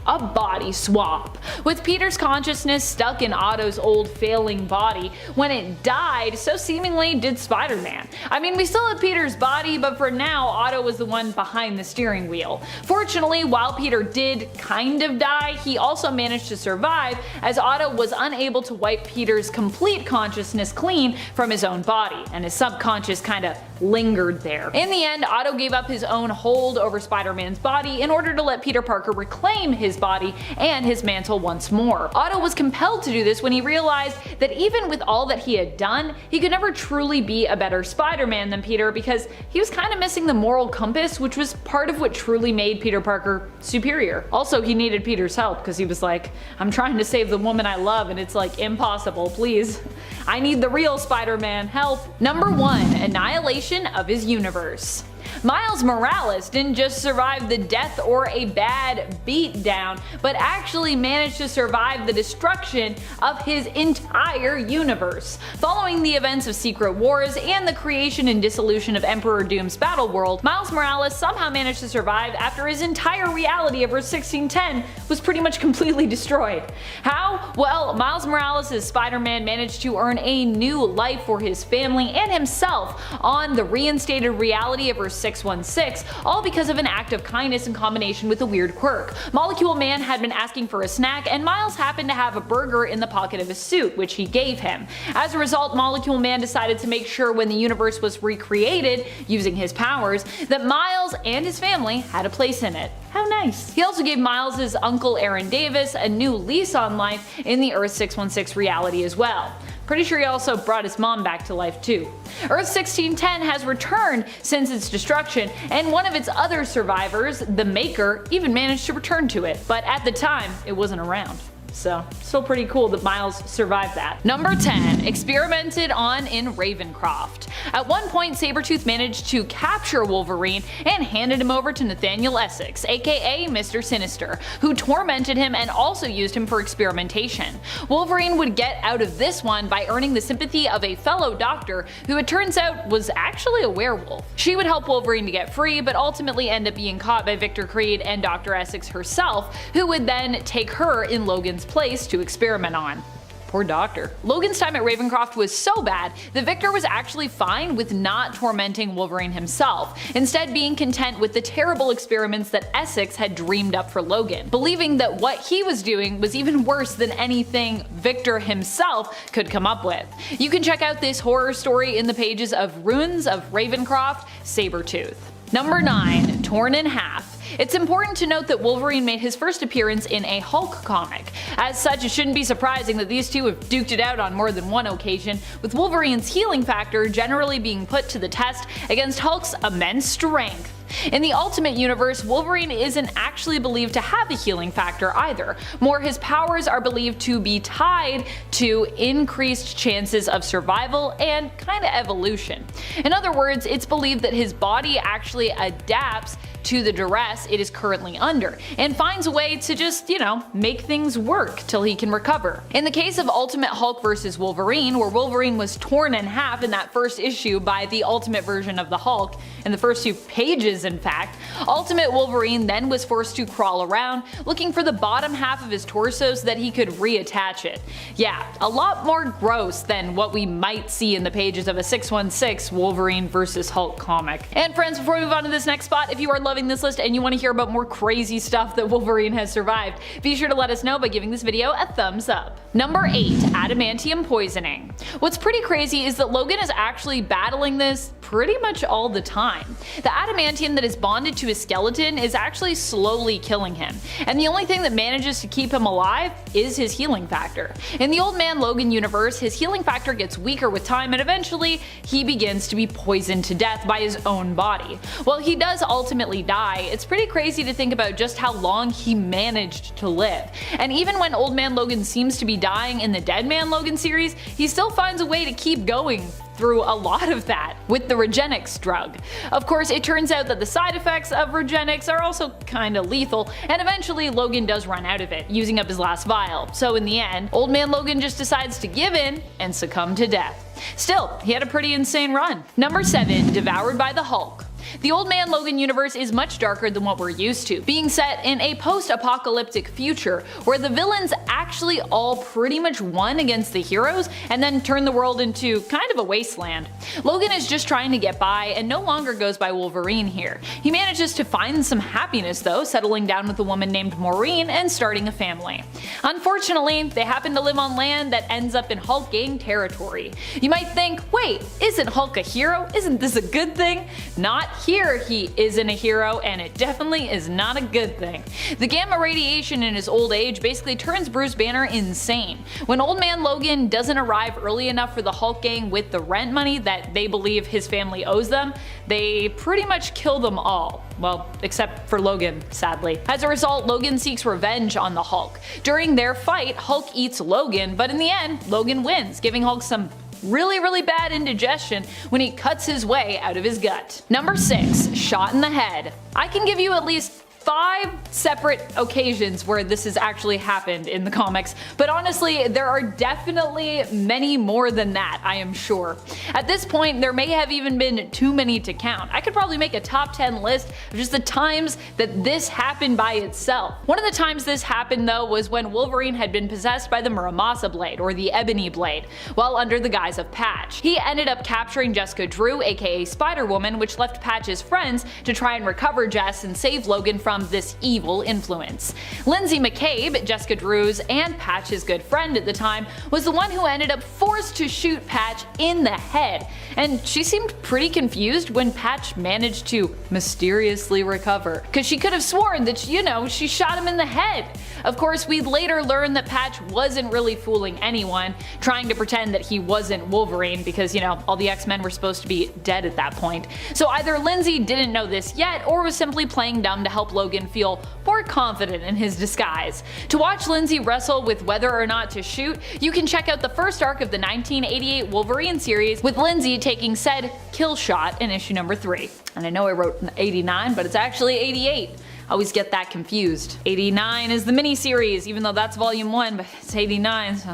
Speaker 1: a body swap. With Peter's consciousness stuck in Otto's old failing body, when it died, so seemingly did Spider-Man. I mean, we still have Peter's body, but for now, Otto was the one behind the steering wheel. Fortunately, while Peter did kind of die, he also managed to survive, as Otto was unable to wipe Peter's complete consciousness clean from his own body, and his subconscious kinda lingered there. In the end, Otto gave up his own hold over Spider-Man's body in order to let Peter Parker reclaim his body and his mantle once more. Otto was compelled to do this when he realized that even with all that he had done, he could never truly be a better Spider-Man than Peter because he was kind of missing the moral compass, which was part of what truly made Peter Parker superior. Also, he needed Peter's help because he was like, I'm trying to save the woman I love and it's like impossible, please. I need the real Spider-Man, help. Number 1. Annihilation of his universe. Miles Morales didn't just survive the death or a bad beatdown, but actually managed to survive the destruction of his entire universe. Following the events of Secret Wars and the creation and dissolution of Emperor Doom's Battleworld, Miles Morales somehow managed to survive after his entire reality of Earth 1610 was pretty much completely destroyed. How? Well, Miles Morales as Spider-Man managed to earn a new life for his family and himself on the reinstated reality of Earth 616, all because of an act of kindness in combination with a weird quirk. Molecule Man had been asking for a snack, and Miles happened to have a burger in the pocket of his suit, which he gave him. As a result, Molecule Man decided to make sure when the universe was recreated, using his powers, that Miles and his family had a place in it. How nice. He also gave Miles' uncle Aaron Davis a new lease on life in the Earth 616 reality as well. Pretty sure he also brought his mom back to life too. Earth 1610 has returned since its destruction, and one of its other survivors, the Maker, even managed to return to it, but at the time it wasn't around. So, still pretty cool that Miles survived that. Number 10. Experimented on in Ravencroft. At one point, Sabretooth managed to capture Wolverine and handed him over to Nathaniel Essex, aka Mr. Sinister, who tormented him and also used him for experimentation. Wolverine would get out of this one by earning the sympathy of a fellow doctor who it turns out was actually a werewolf. She would help Wolverine to get free, but ultimately end up being caught by Victor Creed and Dr. Essex herself, who would then take her in Logan's place to experiment on. Poor doctor. Logan's time at Ravencroft was so bad that Victor was actually fine with not tormenting Wolverine himself, instead being content with the terrible experiments that Essex had dreamed up for Logan, believing that what he was doing was even worse than anything Victor himself could come up with. You can check out this horror story in the pages of Runes of Ravencroft, Sabretooth. Number 9. Torn in Half. It's important to note that Wolverine made his first appearance in a Hulk comic. As such, it shouldn't be surprising that these two have duked it out on more than one occasion, with Wolverine's healing factor generally being put to the test against Hulk's immense strength. In the Ultimate Universe, Wolverine isn't actually believed to have a healing factor either. More, his powers are believed to be tied to increased chances of survival and kinda evolution. In other words, it's believed that his body actually adapts to the duress it is currently under, and finds a way to just, make things work till he can recover. In the case of Ultimate Hulk vs. Wolverine, where Wolverine was torn in half in that first issue by the Ultimate version of the Hulk, in the first few pages in fact, Ultimate Wolverine then was forced to crawl around, looking for the bottom half of his torso so that he could reattach it. Yeah, a lot more gross than what we might see in the pages of a 616 Wolverine vs. Hulk comic. And friends, before we move on to this next spot, if you are loving this list and you want to hear about more crazy stuff that Wolverine has survived, be sure to let us know by giving this video a thumbs up. Number 8. Adamantium Poisoning. What's pretty crazy is that Logan is actually battling this pretty much all the time. The adamantium that is bonded to his skeleton is actually slowly killing him, and the only thing that manages to keep him alive is his healing factor. In the Old Man Logan universe, his healing factor gets weaker with time and eventually he begins to be poisoned to death by his own body. While he does ultimately die, it's pretty crazy to think about just how long he managed to live. And even when Old Man Logan seems to be dying in the Dead Man Logan series, he still finds a way to keep going through a lot of that with the Regenix drug. Of course, it turns out that the side effects of Regenix are also kinda lethal, and eventually Logan does run out of it, using up his last vial. So in the end, Old Man Logan just decides to give in and succumb to death. Still, he had a pretty insane run. Number 7. Devoured by the Hulk. The Old Man Logan universe is much darker than what we're used to, being set in a post-apocalyptic future where the villains actually all pretty much won against the heroes and then turned the world into kind of a wasteland. Logan is just trying to get by and no longer goes by Wolverine here. He manages to find some happiness though, settling down with a woman named Maureen and starting a family. Unfortunately, they happen to live on land that ends up in Hulk gang territory. You might think, wait, isn't Hulk a hero? Isn't this a good thing? Not here, he isn't a hero, and it definitely is not a good thing. The gamma radiation in his old age basically turns Bruce Banner insane. When Old Man Logan doesn't arrive early enough for the Hulk gang with the rent money that they believe his family owes them, they pretty much kill them all. Well, except for Logan, sadly. As a result, Logan seeks revenge on the Hulk. During their fight, Hulk eats Logan, but in the end, Logan wins, giving Hulk some really bad indigestion when he cuts his way out of his gut. Number 6. Shot in the head. I can give you at least 5 separate occasions where this has actually happened in the comics, but honestly, there are definitely many more than that, I am sure. At this point, there may have even been too many to count. I could probably make a top 10 list of just the times that this happened by itself. One of the times this happened though was when Wolverine had been possessed by the Muramasa Blade, or the Ebony Blade, while under the guise of Patch. He ended up capturing Jessica Drew, aka Spider-Woman, which left Patch's friends to try and recover Jess and save Logan from this evil influence. Lindsay McCabe, Jessica Drew's and Patch's good friend at the time, was the one who ended up forced to shoot Patch in the head, and she seemed pretty confused when Patch managed to mysteriously recover, because she could have sworn that, she shot him in the head. Of course, we'd later learn that Patch wasn't really fooling anyone, trying to pretend that he wasn't Wolverine because, all the X-Men were supposed to be dead at that point. So either Lindsay didn't know this yet, or was simply playing dumb to help Logan feel more confident in his disguise. To watch Lindsay wrestle with whether or not to shoot, you can check out the first arc of the 1988 Wolverine series, with Lindsay taking said kill shot in issue number 3. And I know I wrote 89, but it's actually 88. I always get that confused. 89 is the mini-series, even though that's volume 1, but it's 89, so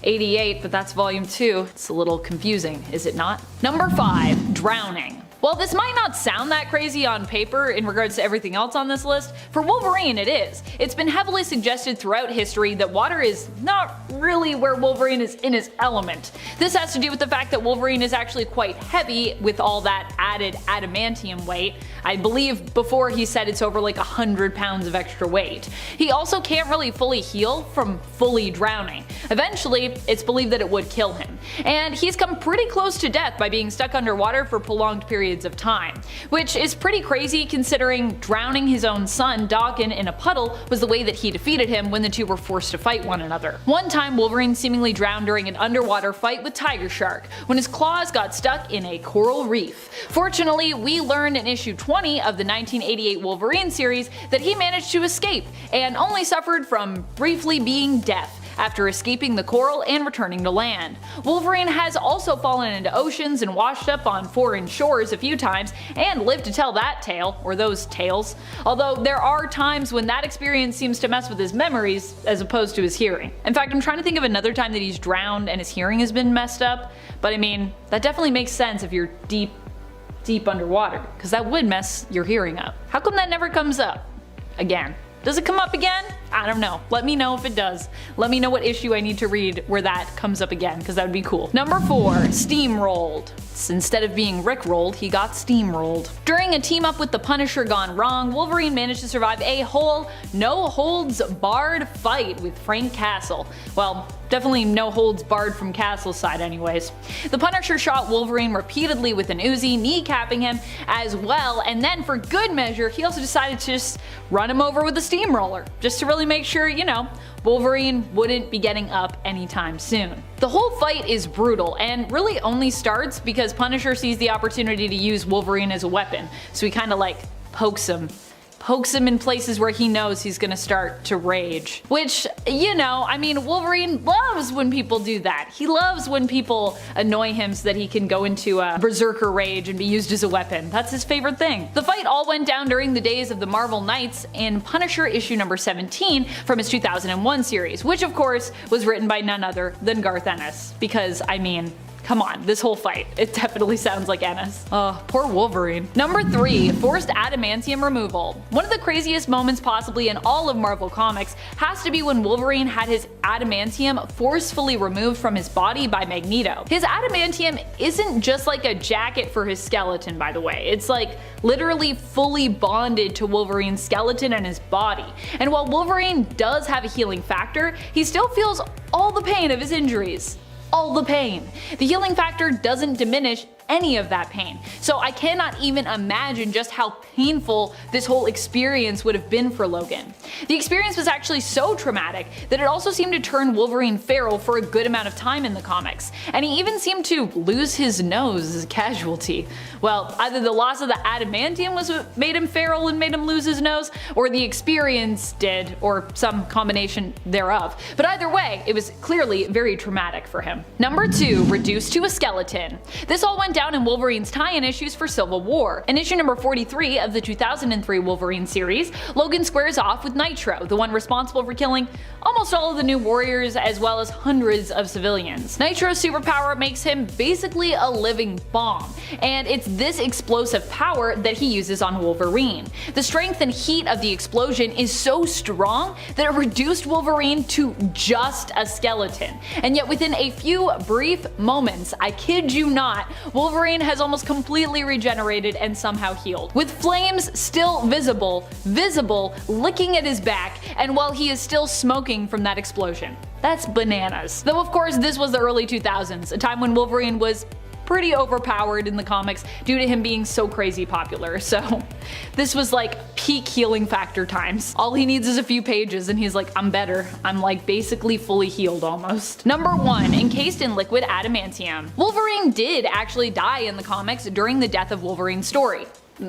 Speaker 1: 88, but that's volume 2. It's a little confusing, is it not? Number 5. Drowning. While this might not sound that crazy on paper in regards to everything else on this list, for Wolverine it is. It's been heavily suggested throughout history that water is not really where Wolverine is in his element. This has to do with the fact that Wolverine is actually quite heavy with all that added adamantium weight. I believe before he said it's over like 100 pounds of extra weight. He also can't really fully heal from fully drowning. Eventually, it's believed that it would kill him. And he's come pretty close to death by being stuck underwater for prolonged periods of time, which is pretty crazy considering drowning his own son, Daken, in a puddle was the way that he defeated him when the two were forced to fight one another. One time, Wolverine seemingly drowned during an underwater fight with Tiger Shark, when his claws got stuck in a coral reef. Fortunately, we learned in issue 20 of the 1988 Wolverine series that he managed to escape, and only suffered from briefly being deaf after escaping the coral and returning to land. Wolverine has also fallen into oceans and washed up on foreign shores a few times and lived to tell that tale, or those tales, although there are times when that experience seems to mess with his memories as opposed to his hearing. In fact, I'm trying to think of another time that he's drowned and his hearing has been messed up, but I mean, that definitely makes sense if you're deep underwater, because that would mess your hearing up. How come that never comes up again? Does it come up again? I don't know. Let me know if it does. Let me know what issue I need to read where that comes up again, because that would be cool. Number 4. Steamrolled. Instead of being rickrolled, he got steamrolled. During a team up with the Punisher gone wrong, Wolverine managed to survive a whole no-holds-barred fight with Frank Castle. Well, definitely no holds barred from Castle's side anyways. The Punisher shot Wolverine repeatedly with an Uzi, kneecapping him as well, and then for good measure, he also decided to just run him over with a steamroller, just to really make sure, Wolverine wouldn't be getting up anytime soon. The whole fight is brutal and really only starts because Punisher sees the opportunity to use Wolverine as a weapon, so he kinda pokes him in places where he knows he's gonna start to rage. Which, Wolverine loves when people do that. He loves when people annoy him so that he can go into a berserker rage and be used as a weapon. That's his favorite thing. The fight all went down during the days of the Marvel Knights in Punisher issue number 17 from his 2001 series, which of course was written by none other than Garth Ennis. Because, Come on, this whole fight. It definitely sounds like Ennis. Poor Wolverine. Number 3, forced adamantium removal. One of the craziest moments possibly in all of Marvel Comics has to be when Wolverine had his adamantium forcefully removed from his body by Magneto. His adamantium isn't just like a jacket for his skeleton, by the way. It's like literally fully bonded to Wolverine's skeleton and his body. And while Wolverine does have a healing factor, he still feels all the pain of his injuries. All the pain. The healing factor doesn't diminish any of that pain. So I cannot even imagine just how painful this whole experience would have been for Logan. The experience was actually so traumatic that it also seemed to turn Wolverine feral for a good amount of time in the comics, and he even seemed to lose his nose as a casualty. Well, either the loss of the adamantium was what made him feral and made him lose his nose, or the experience did, or some combination thereof. But either way, it was clearly very traumatic for him. Number 2, reduced to a skeleton. This all went down in Wolverine's tie-in issues for Civil War. In issue number 43 of the 2003 Wolverine series, Logan squares off with Nitro, the one responsible for killing almost all of the New Warriors as well as hundreds of civilians. Nitro's superpower makes him basically a living bomb, and it's this explosive power that he uses on Wolverine. The strength and heat of the explosion is so strong that it reduced Wolverine to just a skeleton, and yet within a few brief moments, I kid you not, Wolverine has almost completely regenerated and somehow healed, with flames still visible, licking at his back, and while he is still smoking from that explosion. That's bananas. Though of course this was the early 2000s, a time when Wolverine was pretty overpowered in the comics due to him being so crazy popular, so this was like peak healing factor times. All he needs is a few pages and he's like, I'm better. I'm like basically fully healed almost. Number 1, encased in liquid adamantium. Wolverine did actually die in the comics during the death of Wolverine's story.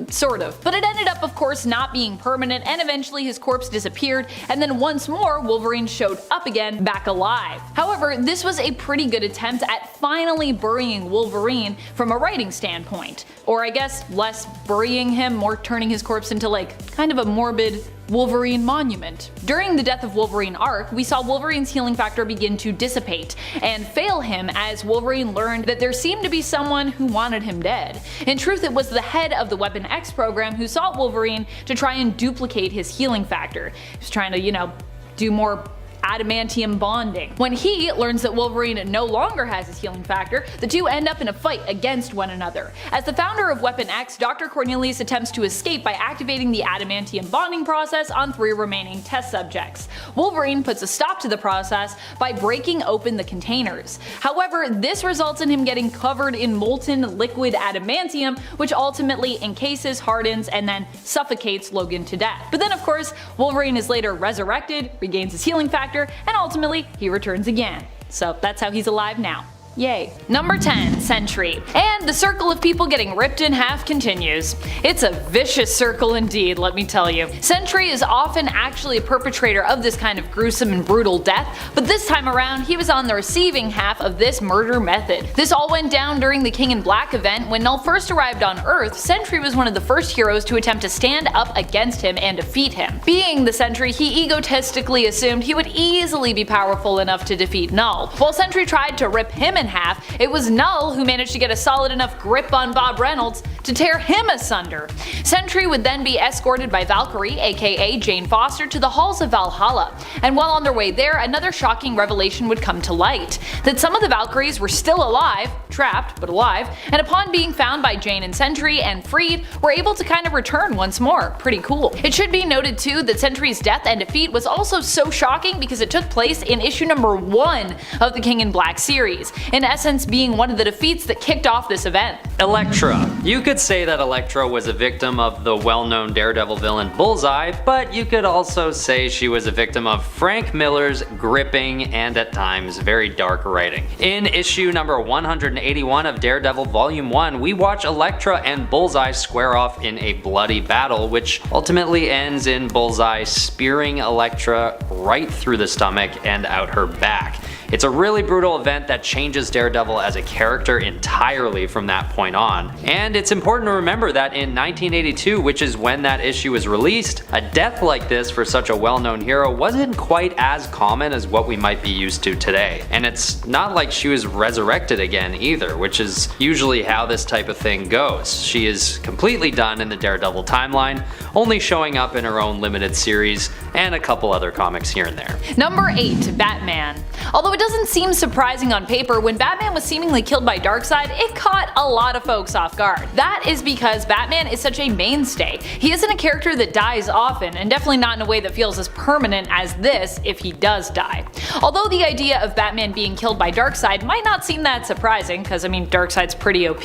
Speaker 1: Sort of. But it ended up of course not being permanent, and eventually his corpse disappeared, and then once more Wolverine showed up again, back alive. However, this was a pretty good attempt at finally burying Wolverine from a writing standpoint. Or I guess less burying him, more turning his corpse into like kind of a morbid Wolverine monument. During the Death of Wolverine arc, we saw Wolverine's healing factor begin to dissipate and fail him as Wolverine learned that there seemed to be someone who wanted him dead. In truth, it was the head of the Weapon X program who sought Wolverine to try and duplicate his healing factor. He was trying to, you know, do more adamantium bonding. When he learns that Wolverine no longer has his healing factor, the two end up in a fight against one another. As the founder of Weapon X, Dr. Cornelius attempts to escape by activating the adamantium bonding process on 3 remaining test subjects. Wolverine puts a stop to the process by breaking open the containers. However, this results in him getting covered in molten liquid adamantium, which ultimately encases, hardens, and then suffocates Logan to death. But then of course, Wolverine is later resurrected, regains his healing factor, and ultimately he returns again. So that's how he's alive now. Yay. Number 10, Sentry. And the circle of people getting ripped in half continues. It's a vicious circle indeed, let me tell you. Sentry is often actually a perpetrator of this kind of gruesome and brutal death, but this time around he was on the receiving half of this murder method. This all went down during the King in Black event. When Null first arrived on Earth, Sentry was one of the first heroes to attempt to stand up against him and defeat him. Being the Sentry, he egotistically assumed he would easily be powerful enough to defeat Null. While Sentry tried to rip him in half, it was Null who managed to get a solid enough grip on Bob Reynolds to tear him asunder. Sentry would then be escorted by Valkyrie, aka Jane Foster, to the halls of Valhalla, and while on their way there, another shocking revelation would come to light. That some of the Valkyries were still alive, trapped, but alive, and upon being found by Jane and Sentry and freed, were able to kind of return once more. Pretty cool. It should be noted too that Sentry's death and defeat was also so shocking because it took place in issue number 1 of the King in Black series, in essence being one of the defeats that kicked off this event.
Speaker 4: Elektra. You could say that Elektra was a victim of the well-known Daredevil villain Bullseye, but you could also say she was a victim of Frank Miller's gripping and at times very dark writing. In issue number 181 of Daredevil Volume 1, we watch Elektra and Bullseye square off in a bloody battle, which ultimately ends in Bullseye spearing Elektra right through the stomach and out her back. It's a really brutal event that changes Daredevil as a character entirely from that point on. And it's important to remember that in 1982, which is when that issue was released, a death like this for such a well-known hero wasn't quite as common as what we might be used to today. And it's not like she was resurrected again either, which is usually how this type of thing goes. She is completely done in the Daredevil timeline, only showing up in her own limited series and a couple other comics here and there.
Speaker 1: Number 8. Batman. Although it doesn't seem surprising on paper, when Batman was seemingly killed by Darkseid, it caught a lot of folks off guard. That is because Batman is such a mainstay. He isn't a character that dies often, and definitely not in a way that feels as permanent as this if he does die. Although the idea of Batman being killed by Darkseid might not seem that surprising, because I mean Darkseid's pretty OP,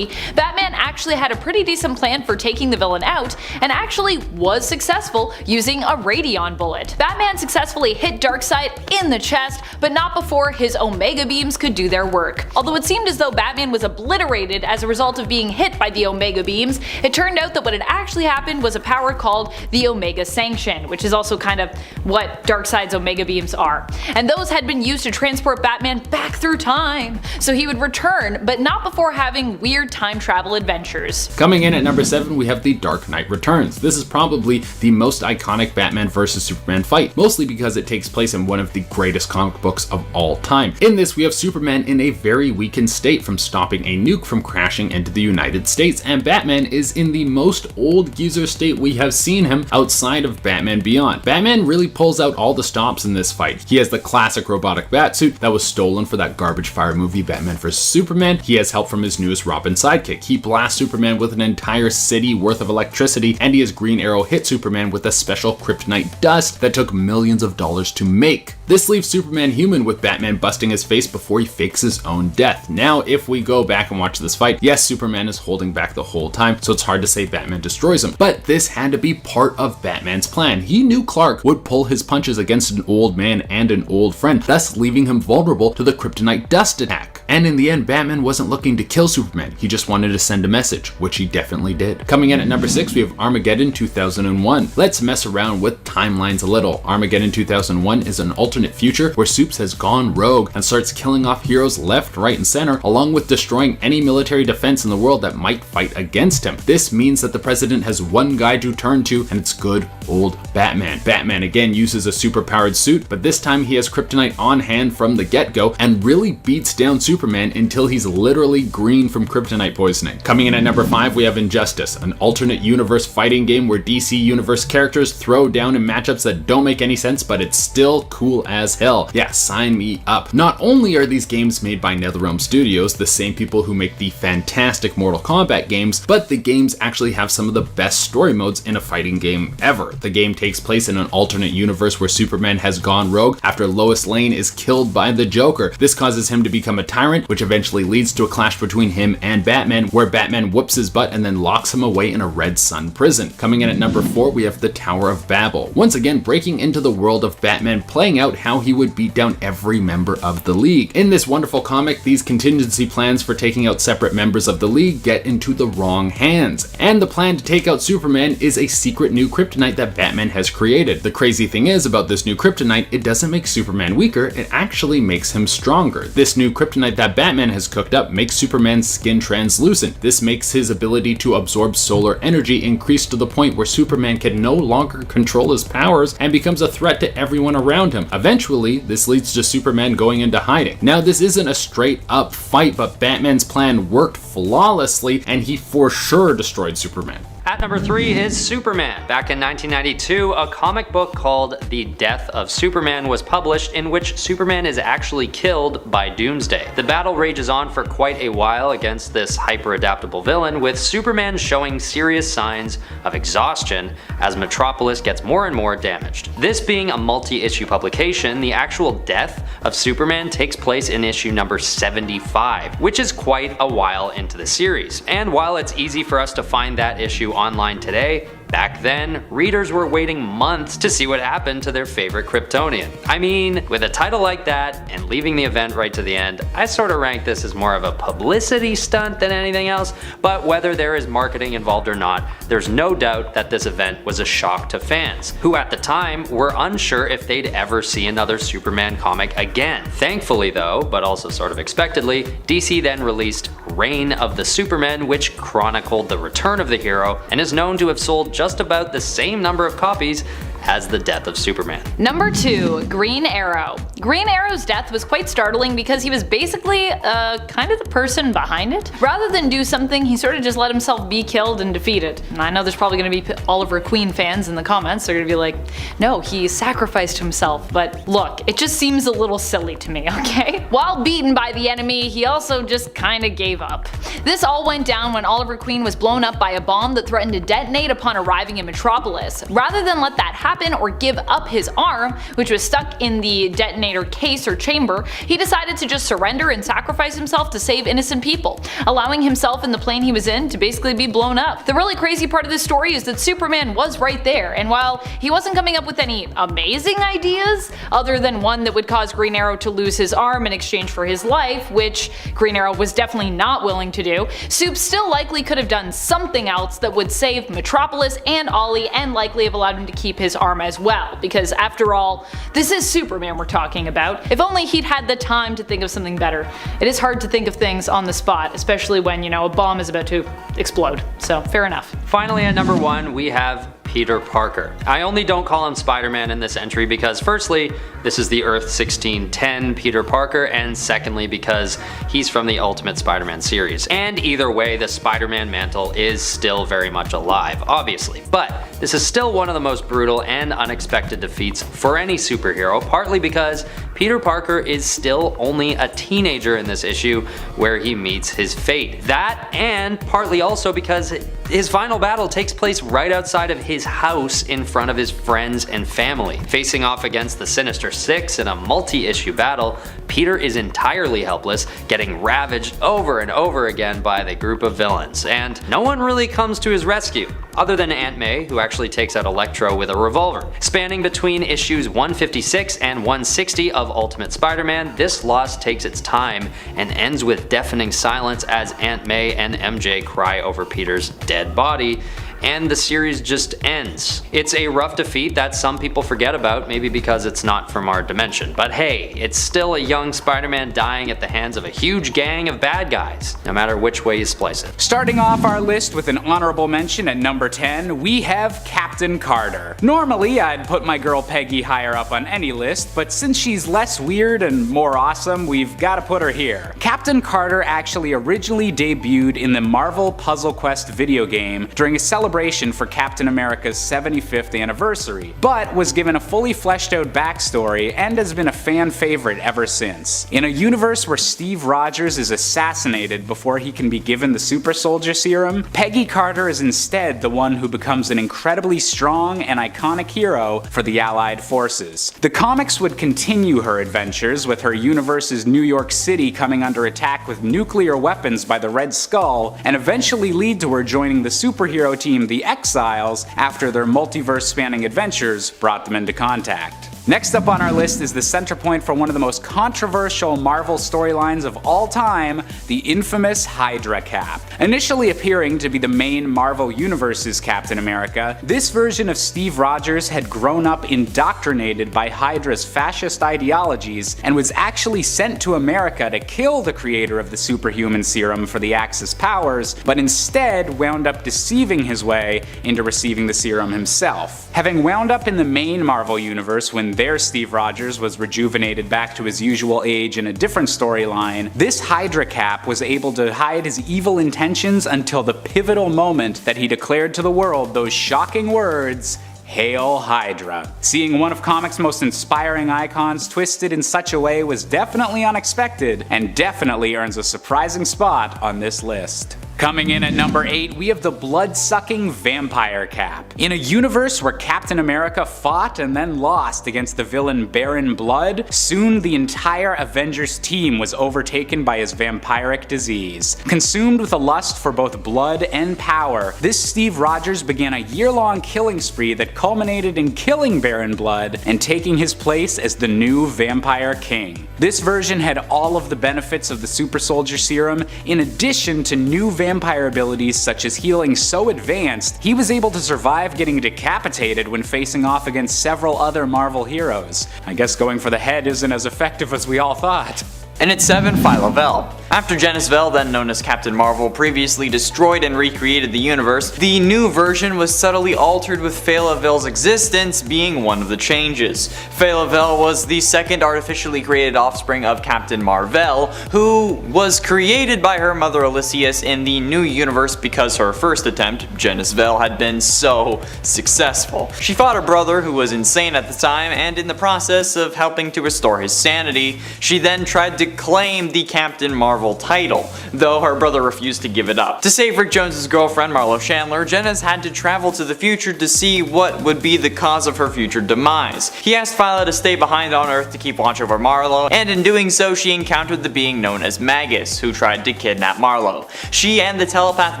Speaker 1: Batman actually had a pretty decent plan for taking the villain out, and actually was successful using a Radion bullet. Batman successfully hit Darkseid in the chest, but not before his Omega beams could do their work. Although it seemed as though Batman was obliterated as a result of being hit by the Omega beams, it turned out that what had actually happened was a power called the Omega Sanction, which is also kind of what Darkseid's Omega beams are. And those had been used to transport Batman back through time, so he would return, but not before having weird time travel adventures.
Speaker 8: Coming in at number 7, we have The Dark Knight Returns. This is probably the most iconic Batman vs Superman fight, mostly because it takes place in one of the greatest comic books of all time. In this, we have Superman in a very weakened state from stopping a nuke from crashing into the United States, and Batman is in the most old geezer state we have seen him outside of Batman Beyond. Batman really pulls out all the stops in this fight. He has the classic robotic batsuit that was stolen for that garbage fire movie Batman vs Superman. He has help from his newest Robin sidekick. He blasts Superman with an entire city worth of electricity, and he has Green Arrow hit Superman with a special kryptonite dust that took millions of dollars to make. This leaves Superman human, with Batman busting his face before he fakes his own death. Now, if we go back and watch this fight, yes, Superman is holding back the whole time, so it's hard to say Batman destroys him, but this had to be part of Batman's plan. He knew Clark would pull his punches against an old man and an old friend, thus leaving him vulnerable to the kryptonite dust attack. And in the end, Batman wasn't looking to kill Superman, he just wanted to send a message, which he definitely did. Coming in at number 6, we have Armageddon 2001. Let's mess around with timelines a little. Armageddon 2001 is an alternate future where Supes has gone rogue and starts killing off heroes left, right, and center, along with destroying any military defense in the world that might fight against him. This means that the president has one guy to turn to, and it's good old Batman. Batman again uses a superpowered suit, but this time he has kryptonite on hand from the get-go and really beats down Superman until he's literally green from kryptonite poisoning. Coming in at number 5, we have Injustice, an alternate universe fighting game where DC Universe characters throw down in matchups that don't make any sense, but it's still cool as hell. Yeah, sign me up. Not only are these games made by NetherRealm Studios, the same people who make the fantastic Mortal Kombat games, but the games actually have some of the best story modes in a fighting game ever. The game takes place in an alternate universe where Superman has gone rogue after Lois Lane is killed by the Joker. This causes him to become a tyrant, which eventually leads to a clash between him and Batman, where Batman whoops his butt and then locks him away in a Red Sun prison. Coming in at number 4, we have the Tower of Babel. Once again, breaking into the world of Batman, playing out how he would beat down every member of the League. In this wonderful comic, these contingency plans for taking out separate members of the League get into the wrong hands, and the plan to take out Superman is a secret new kryptonite that Batman has created. The crazy thing is about this new kryptonite, it doesn't make Superman weaker, it actually makes him stronger. This new kryptonite that Batman has cooked up makes Superman's skin translucent. This makes his ability to absorb solar energy increase to the point where Superman can no longer control his powers and becomes a threat to everyone around him. Eventually, this leads to Superman going into hiding. Now, this isn't a straight up fight, but Batman's plan worked flawlessly and he for sure destroyed Superman.
Speaker 4: At number 3 is Superman. Back in 1992, a comic book called The Death of Superman was published, in which Superman is actually killed by Doomsday. The battle rages on for quite a while against this hyper-adaptable villain, with Superman showing serious signs of exhaustion as Metropolis gets more and more damaged. This being a multi-issue publication, the actual death of Superman takes place in issue number 75, which is quite a while into the series. And while it's easy for us to find that issue online today, Back then, readers were waiting months to see what happened to their favorite Kryptonian. I mean, with a title like that and leaving the event right to the end, I sort of rank this as more of a publicity stunt than anything else, but whether there is marketing involved or not, there's no doubt that this event was a shock to fans, who at the time were unsure if they'd ever see another Superman comic again. Thankfully though, but also sort of expectedly, DC then released Reign of the Supermen, which chronicled the return of the hero and is known to have sold just about the same number of copies as the death of Superman.
Speaker 1: Number 2. Green Arrow. Green Arrow's death was quite startling because he was basically kind of the person behind it. Rather than do something, he sort of just let himself be killed and defeated. And I know there's probably going to be Oliver Queen fans in the comments. They're going to be like, no, he sacrificed himself. But look, it just seems a little silly to me, okay? While beaten by the enemy, he also just kind of gave up. This all went down when Oliver Queen was blown up by a bomb that threatened to detonate upon arriving in Metropolis. Rather than let that happen or give up his arm, which was stuck in the detonator case or chamber, he decided to just surrender and sacrifice himself to save innocent people, allowing himself and the plane he was in to basically be blown up. The really crazy part of this story is that Superman was right there, and while he wasn't coming up with any amazing ideas, other than one that would cause Green Arrow to lose his arm in exchange for his life, which Green Arrow was definitely not willing to do, Soup still likely could have done something else that would save Metropolis and Ollie and likely have allowed him to keep his arm as well, because after all, this is Superman we're talking about. If only he'd had the time to think of something better. It is hard to think of things on the spot, especially when, a bomb is about to explode, so fair enough.
Speaker 4: Finally at number 1, we have Peter Parker. I only don't call him Spider-Man in this entry because firstly, this is the Earth 1610 Peter Parker, and secondly because he's from the Ultimate Spider-Man series. And either way, the Spider-Man mantle is still very much alive, obviously. But this is still one of the most brutal and unexpected defeats for any superhero, partly because Peter Parker is still only a teenager in this issue where he meets his fate. That, and partly also because his final battle takes place right outside of his house in front of his friends and family. Facing off against the Sinister Six in a multi-issue battle, Peter is entirely helpless, getting ravaged over and over again by the group of villains, and no one really comes to his rescue, other than Aunt May, who actually takes out Electro with a revolver. Spanning between issues 156 and 160 of Ultimate Spider-Man, this loss takes its time and ends with deafening silence as Aunt May and MJ cry over Peter's dead body, and the series just ends. It's a rough defeat that some people forget about, maybe because it's not from our dimension, but hey, it's still a young Spider-Man dying at the hands of a huge gang of bad guys, no matter which way you splice it.
Speaker 7: Starting off our list with an honorable mention at number 10, we have Captain Carter. Normally, I'd put my girl Peggy higher up on any list, but since she's less weird and more awesome, we've gotta put her here. Captain Carter actually originally debuted in the Marvel Puzzle Quest video game during a celebration for Captain America's 75th anniversary, but was given a fully fleshed out backstory and has been a fan favorite ever since. In a universe where Steve Rogers is assassinated before he can be given the Super Soldier Serum, Peggy Carter is instead the one who becomes an incredibly strong and iconic hero for the Allied forces. The comics would continue her adventures, with her universe's New York City coming under attack with nuclear weapons by the Red Skull, and eventually lead to her joining the superhero team the Exiles after their multiverse-spanning adventures brought them into contact. Next up on our list is the center point for one of the most controversial Marvel storylines of all time, the infamous Hydra Cap. Initially appearing to be the main Marvel Universe's Captain America, this version of Steve Rogers had grown up indoctrinated by Hydra's fascist ideologies and was actually sent to America to kill the creator of the superhuman serum for the Axis powers, but instead wound up deceiving his way into receiving the serum himself. Having wound up in the main Marvel Universe when their Steve Rogers was rejuvenated back to his usual age in a different storyline, this Hydra Cap was able to hide his evil intentions until the pivotal moment that he declared to the world those shocking words, "Hail Hydra." Seeing one of comics' most inspiring icons twisted in such a way was definitely unexpected, and definitely earns a surprising spot on this list. Coming in at number 8, we have the blood-sucking vampire Cap. In a universe where Captain America fought and then lost against the villain Baron Blood, soon the entire Avengers team was overtaken by his vampiric disease. Consumed with a lust for both blood and power, this Steve Rogers began a year-long killing spree that culminated in killing Baron Blood and taking his place as the new Vampire King. This version had all of the benefits of the Super Soldier Serum, in addition to new vampire abilities such as healing so advanced, he was able to survive getting decapitated when facing off against several other Marvel heroes. I guess going for the head isn't as effective as we all thought.
Speaker 2: And at 7, Phyla Vell. After Genis-Vell, then known as Captain Marvel, previously destroyed and recreated the universe, the new version was subtly altered with Phyla Vell's existence being one of the changes. Phyla Vell was the second artificially created offspring of Captain Mar-Vell, who was created by her mother Elysius in the new universe because her first attempt, Genis-Vell, had been so successful. She fought her brother, who was insane at the time, and in the process of helping to restore his sanity, she then tried to claim the Captain Marvel title, though her brother refused to give it up. To save Rick Jones' girlfriend Marlo Chandler, Genis had to travel to the future to see what would be the cause of her future demise. He asked Phyla to stay behind on Earth to keep watch over Marlo, and in doing so she encountered the being known as Magus, who tried to kidnap Marlo. She and the telepath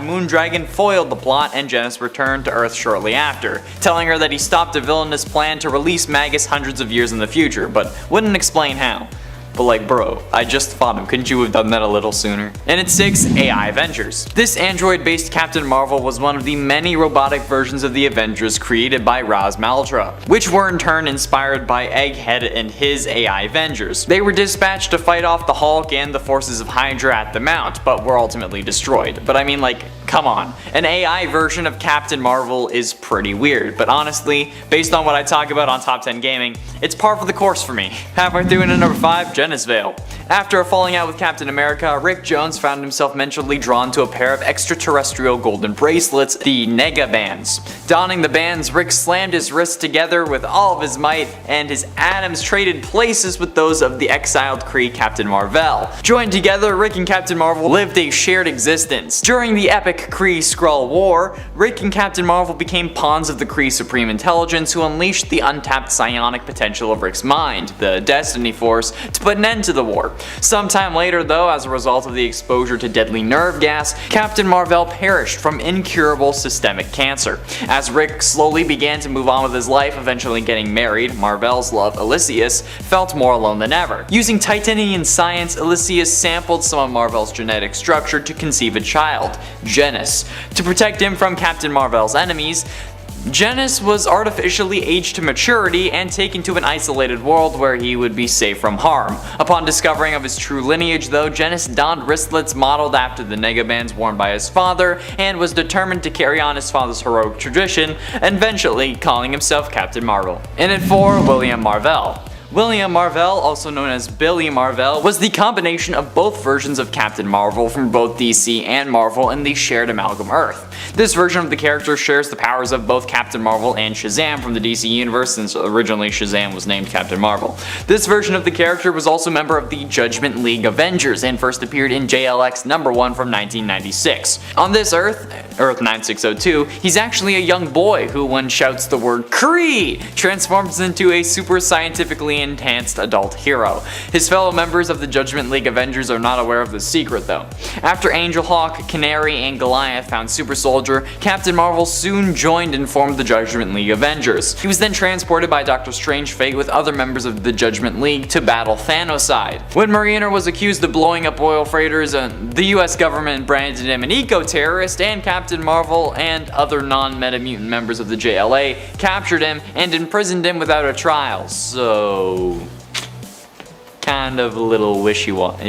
Speaker 2: Moondragon foiled the plot, and Genis returned to Earth shortly after, telling her that he stopped a villainous plan to release Magus hundreds of years in the future, but wouldn't explain how. But like, bro, I just fought him, couldn't you have done that a little sooner? And at 6, AI Avengers. This android-based Captain Marvel was one of the many robotic versions of the Avengers created by Ras Maltra, which were in turn inspired by Egghead and his AI Avengers. They were dispatched to fight off the Hulk and the forces of Hydra at the Mount, but were ultimately destroyed. But I mean, like, come on. An AI version of Captain Marvel is pretty weird, but honestly, based on what I talk about on Top 10 Gaming, it's par for the course for me. Halfway through into number 5, Genis-Vell. After a falling out with Captain America, Rick Jones found himself mentally drawn to a pair of extraterrestrial golden bracelets, the Negabands. Donning the bands, Rick slammed his wrists together with all of his might, and his atoms traded places with those of the exiled Kree Captain Mar-Vell. Joined together, Rick and Captain Marvel lived a shared existence. During the epic Kree-Skrull War, Rick and Captain Marvel became pawns of the Kree Supreme Intelligence, who unleashed the untapped psionic potential of Rick's mind, the Destiny Force, to put an end to the war. Sometime later though, as a result of the exposure to deadly nerve gas, Captain Mar-Vell perished from incurable systemic cancer. As Rick slowly began to move on with his life, eventually getting married, Mar-Vell's love, Elysius, felt more alone than ever. Using Titanian science, Elysius sampled some of Mar-Vell's genetic structure to conceive a child, Genis. To protect him from Captain Mar-Vell's enemies, Genis was artificially aged to maturity and taken to an isolated world where he would be safe from harm. Upon discovering of his true lineage though, Genis donned wristlets modeled after the Negabands worn by his father and was determined to carry on his father's heroic tradition, eventually calling himself Captain Marvel. And at 4, William Mar-Vell. William Mar-Vell, also known as Billy Mar-Vell, was the combination of both versions of Captain Marvel from both DC and Marvel in the shared amalgam Earth. This version of the character shares the powers of both Captain Marvel and Shazam from the DC universe, since originally Shazam was named Captain Marvel. This version of the character was also a member of the Judgment League Avengers and first appeared in JLX #1 from 1996. On this Earth, Earth 9602, he's actually a young boy who, when shouts the word Kree, transforms into a super scientifically enhanced adult hero. His fellow members of the Judgment League Avengers are not aware of the secret though. After Angel Hawk, Canary, and Goliath found Super Soldier, Captain Marvel soon joined and formed the Judgment League Avengers. He was then transported by Doctor Strange Fate with other members of the Judgment League to battle Thanoside. When Mariner was accused of blowing up oil freighters, the US government branded him an eco-terrorist, and Captain Marvel and other non-Metamutant members of the JLA captured him and imprisoned him without a trial. So kind of a little wishy-washy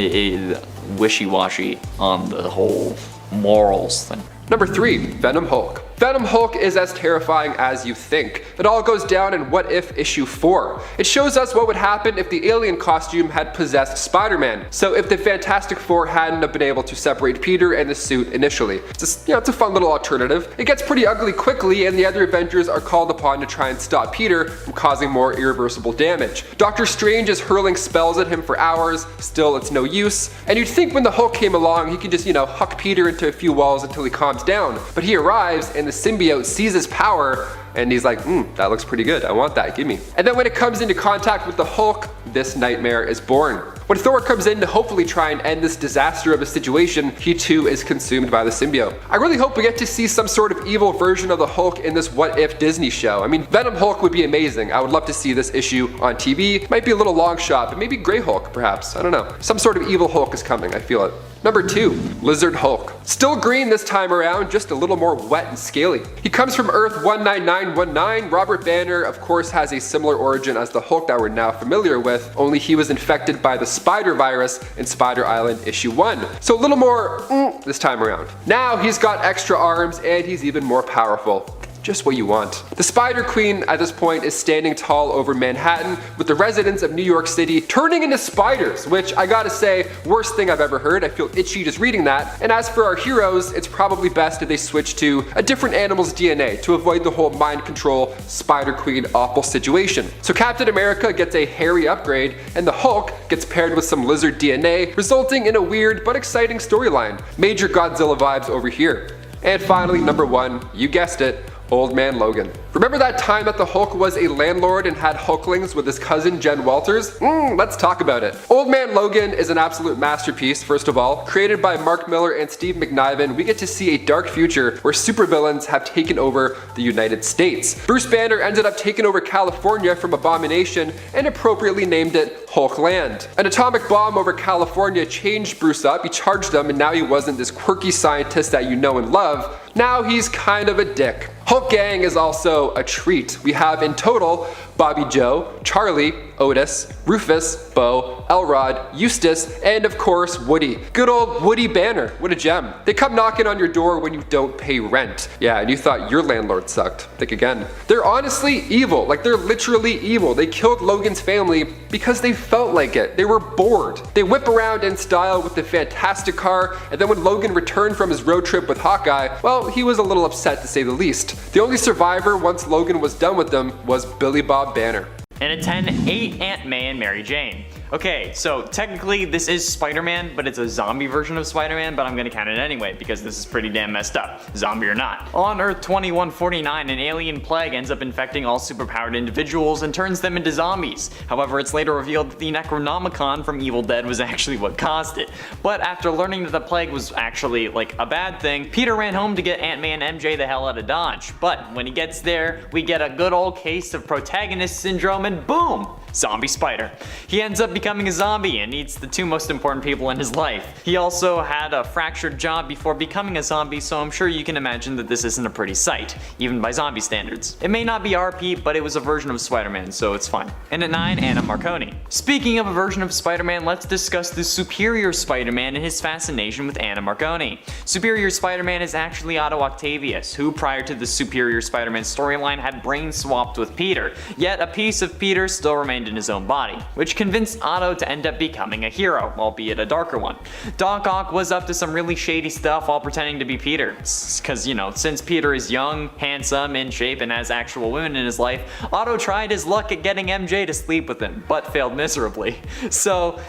Speaker 2: on the whole morals thing.
Speaker 6: Number 3, Venom Hulk. Venom Hulk is as terrifying as you think. It all goes down in What If issue 4. It shows us what would happen if the alien costume had possessed Spider-Man. So if the Fantastic Four hadn't have been able to separate Peter and the suit initially. It's a fun little alternative. It gets pretty ugly quickly, and the other Avengers are called upon to try and stop Peter from causing more irreversible damage. Doctor Strange is hurling spells at him for hours, still it's no use. And you'd think when the Hulk came along, he could just, huck Peter into a few walls until he calms down. But he arrives, and the symbiote sees his power, and he's like, that looks pretty good. I want that, gimme. And then when it comes into contact with the Hulk, this nightmare is born. When Thor comes in to hopefully try and end this disaster of a situation, he too is consumed by the symbiote. I really hope we get to see some sort of evil version of the Hulk in this What If Disney show. I mean, Venom Hulk would be amazing. I would love to see this issue on TV. Might be a little long shot, but maybe Grey Hulk, perhaps. I don't know. Some sort of evil Hulk is coming, I feel it. Number 2, Lizard Hulk. Still green this time around, just a little more wet and scaly. He comes from Earth 19919. Robert Banner, of course, has a similar origin as the Hulk that we're now familiar with, only he was infected by the Spider Virus in Spider Island issue 1. So a little more this time around. Now he's got extra arms and he's even more powerful. Just what you want. The Spider Queen at this point is standing tall over Manhattan, with the residents of New York City turning into spiders, which I gotta say, worst thing I've ever heard. I feel itchy just reading that. And as for our heroes, it's probably best if they switch to a different animal's DNA to avoid the whole mind control Spider Queen awful situation. So Captain America gets a hairy upgrade, and the Hulk gets paired with some lizard DNA, resulting in a weird but exciting storyline. Major Godzilla vibes over here. And finally, number 1, you guessed it, Old Man Logan. Remember that time that the Hulk was a landlord and had Hulklings with his cousin Jen Walters? Let's talk about it. Old Man Logan is an absolute masterpiece, first of all. Created by Mark Miller and Steve McNiven, we get to see a dark future where supervillains have taken over the United States. Bruce Banner ended up taking over California from Abomination and appropriately named it Hulkland. An atomic bomb over California changed Bruce up, he charged him, and now he wasn't this quirky scientist that you know and love. Now he's kind of a dick. Hulk Gang is also a treat. We have in total Bobby Joe, Charlie, Otis, Rufus, Bo, Elrod, Eustace, and of course Woody. Good old Woody Banner, what a gem. They come knocking on your door when you don't pay rent. Yeah, and you thought your landlord sucked. Think again. They're honestly evil, like they're literally evil. They killed Logan's family because they felt like it. They were bored. They whip around in style with the Fantastic Car, and then when Logan returned from his road trip with Hawkeye, well, he was a little upset to say the least. The only survivor once Logan was done with them was Billy Bob Banner.
Speaker 2: And at 10, 8 Aunt May and Mary Jane. Okay, so technically this is Spider-Man, but it's a zombie version of Spider-Man, but I'm gonna count it anyway because this is pretty damn messed up, zombie or not. On Earth 2149, an alien plague ends up infecting all superpowered individuals and turns them into zombies. However, it's later revealed that the Necronomicon from Evil Dead was actually what caused it. But after learning that the plague was actually like a bad thing, Peter ran home to get Aunt May and MJ the hell out of Dodge. But when he gets there, we get a good old case of protagonist syndrome and boom! Zombie Spider. He ends up becoming a zombie and eats the 2 most important people in his life. He also had a fractured jaw before becoming a zombie, so I'm sure you can imagine that this isn't a pretty sight, even by zombie standards. It may not be RP, but it was a version of Spider-Man, so it's fine. And at 9, Anna Marconi. Speaking of a version of Spider-Man, let's discuss the Superior Spider-Man and his fascination with Anna Marconi. Superior Spider-Man is actually Otto Octavius, who prior to the Superior Spider-Man storyline had brain swapped with Peter, yet a piece of Peter still remained in his own body, which convinced Otto to end up becoming a hero, albeit a darker one. Doc Ock was up to some really shady stuff while pretending to be Peter, cause since Peter is young, handsome, in shape, and has actual women in his life, Otto tried his luck at getting MJ to sleep with him, but failed miserably. So,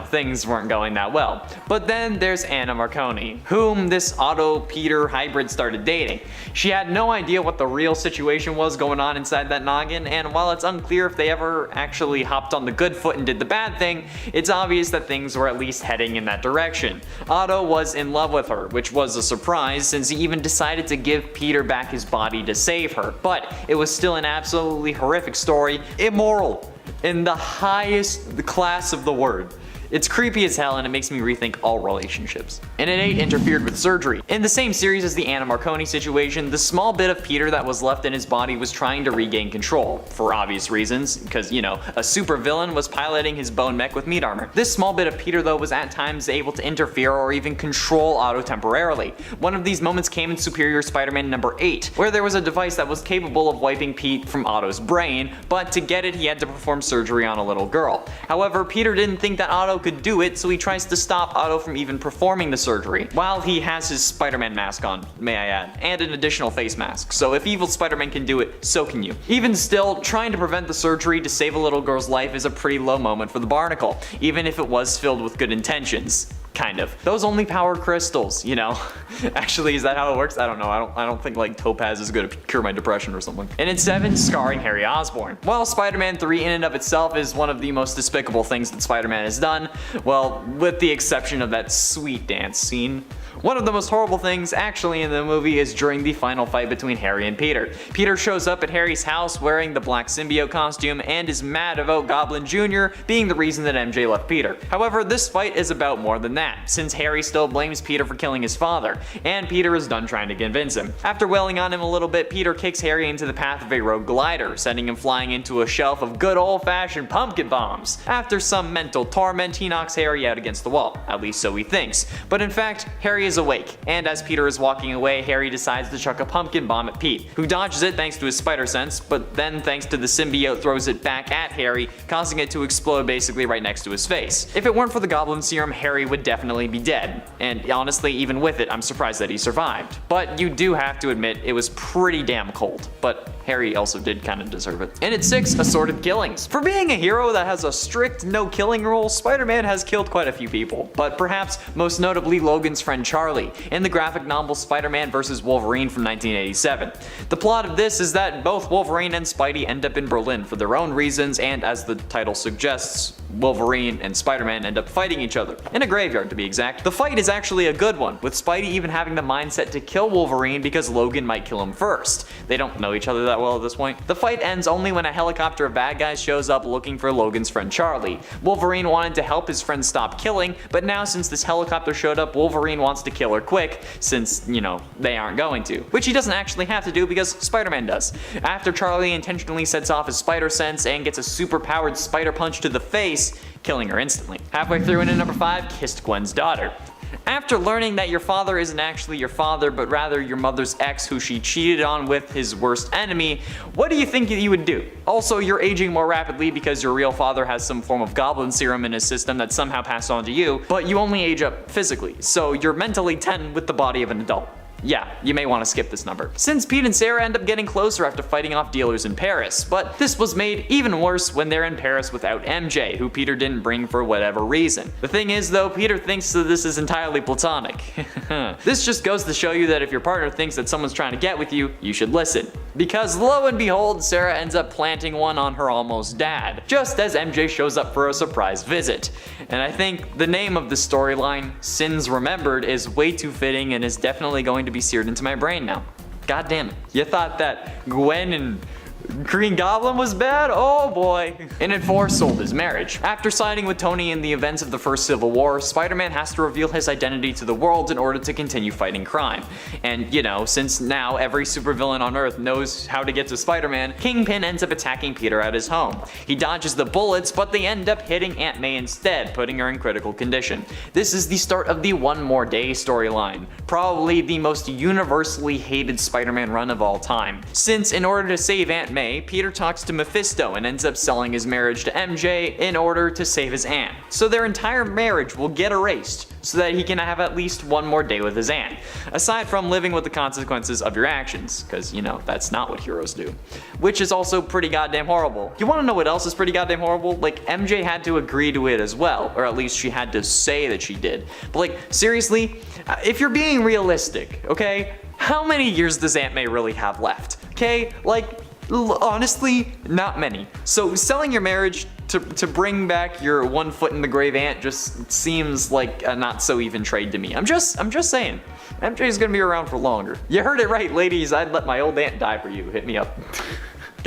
Speaker 2: things weren't going that well. But then there's Anna Marconi, whom this Otto-Peter hybrid started dating. She had no idea what the real situation was going on inside that noggin, and while it's unclear if they ever actually hopped on the good foot and did the bad thing, it's obvious that things were at least heading in that direction. Otto was in love with her, which was a surprise since he even decided to give Peter back his body to save her. But it was still an absolutely horrific story, immoral, in the highest class of the word. It's creepy as hell and it makes me rethink all relationships. And it ain't interfered with surgery. In the same series as the Anna Marconi situation, the small bit of Peter that was left in his body was trying to regain control, for obvious reasons, because, you know, a super villain was piloting his bone mech with meat armor. This small bit of Peter though was at times able to interfere or even control Otto temporarily. One of these moments came in Superior Spider-Man number 8, where there was a device that was capable of wiping Pete from Otto's brain, but to get it he had to perform surgery on a little girl. However, Peter didn't think that Otto could do it, so he tries to stop Otto from even performing the surgery, while he has his Spider-Man mask on, may I add, and an additional face mask. So if evil Spider-Man can do it, so can you. Even still, trying to prevent the surgery to save a little girl's life is a pretty low moment for the Barnacle, even if it was filled with good intentions. Kind of. Those only power crystals, you know. Actually, is that how it works? I don't know. I don't think like Topaz is gonna cure my depression or something. And in 7, scarring Harry Osborn. While Spider-Man 3 in and of itself is one of the most despicable things that Spider-Man has done, well, with the exception of that sweet dance scene, one of the most horrible things actually in the movie is during the final fight between Harry and Peter. Peter shows up at Harry's house wearing the black symbiote costume and is mad about Goblin Jr. being the reason that MJ left Peter. However, this fight is about more than that, since Harry still blames Peter for killing his father, and Peter is done trying to convince him. After wailing on him a little bit, Peter kicks Harry into the path of a rogue glider, sending him flying into a shelf of good old-fashioned pumpkin bombs. After some mental torment, he knocks Harry out against the wall, at least so he thinks. But in fact, Harry is awake, and as Peter is walking away, Harry decides to chuck a pumpkin bomb at Pete, who dodges it thanks to his spider sense, but then thanks to the symbiote throws it back at Harry, causing it to explode basically right next to his face. If it weren't for the Goblin Serum, Harry would definitely be dead, and honestly, even with it, I'm surprised that he survived. But you do have to admit, it was pretty damn cold, but Harry also did kind of deserve it. And at 6, assorted killings. For being a hero that has a strict no-killing rule, Spider-Man has killed quite a few people, but perhaps most notably Logan's friend Charlie, in the graphic novel Spider-Man vs. Wolverine from 1987. The plot of this is that both Wolverine and Spidey end up in Berlin for their own reasons, and as the title suggests, Wolverine and Spider-Man end up fighting each other, in a graveyard to be exact. The fight is actually a good one, with Spidey even having the mindset to kill Wolverine because Logan might kill him first. They don't know each other that well at this point. The fight ends only when a helicopter of bad guys shows up looking for Logan's friend Charlie. Wolverine wanted to help his friend stop killing, but now since this helicopter showed up, Wolverine wants to kill her quick, since, you know, they aren't going to. Which he doesn't actually have to do because Spider-Man does. After Charlie intentionally sets off his spider sense and gets a super powered spider punch to the face, killing her instantly. Halfway through into number 5, kissed Gwen's daughter. After learning that your father isn't actually your father, but rather your mother's ex who she cheated on with his worst enemy, what do you think you would do? Also, you're aging more rapidly because your real father has some form of goblin serum in his system that somehow passed on to you, but you only age up physically, so you're mentally 10 with the body of an adult. Yeah, you may want to skip this number. Since Pete and Sarah end up getting closer after fighting off dealers in Paris, but this was made even worse when they're in Paris without MJ, who Peter didn't bring for whatever reason. The thing is though, Peter thinks that this is entirely platonic. This just goes to show you that if your partner thinks that someone's trying to get with you, you should listen. Because lo and behold, Sarah ends up planting one on her almost dad, just as MJ shows up for a surprise visit. And I think the name of the storyline, Sins Remembered, is way too fitting and is definitely going to be seared into my brain now. God damn it. You thought that Gwen and Green Goblin was bad? Oh boy. And in 4, sold his marriage. After siding with Tony in the events of the first Civil War, Spider-Man has to reveal his identity to the world in order to continue fighting crime. And you know, since now every supervillain on Earth knows how to get to Spider-Man, Kingpin ends up attacking Peter at his home. He dodges the bullets, but they end up hitting Aunt May instead, putting her in critical condition. This is the start of the One More Day storyline, probably the most universally hated Spider-Man run of all time. Since in order to save Aunt May, Peter talks to Mephisto and ends up selling his marriage to MJ in order to save his aunt. So their entire marriage will get erased so that he can have at least one more day with his aunt. Aside from living with the consequences of your actions, because you know, that's not what heroes do. Which is also pretty goddamn horrible. You wanna know what else is pretty goddamn horrible? Like, MJ had to agree to it as well, or at least she had to say that she did. But like, seriously, if you're being realistic, okay? How many years does Aunt May really have left? Okay, like, honestly, not many. So selling your marriage to bring back your one foot in the grave aunt just seems like a not so even trade to me. I'm just saying. MJ's gonna be around for longer. You heard it right, ladies. I'd let my old aunt die for you. Hit me up.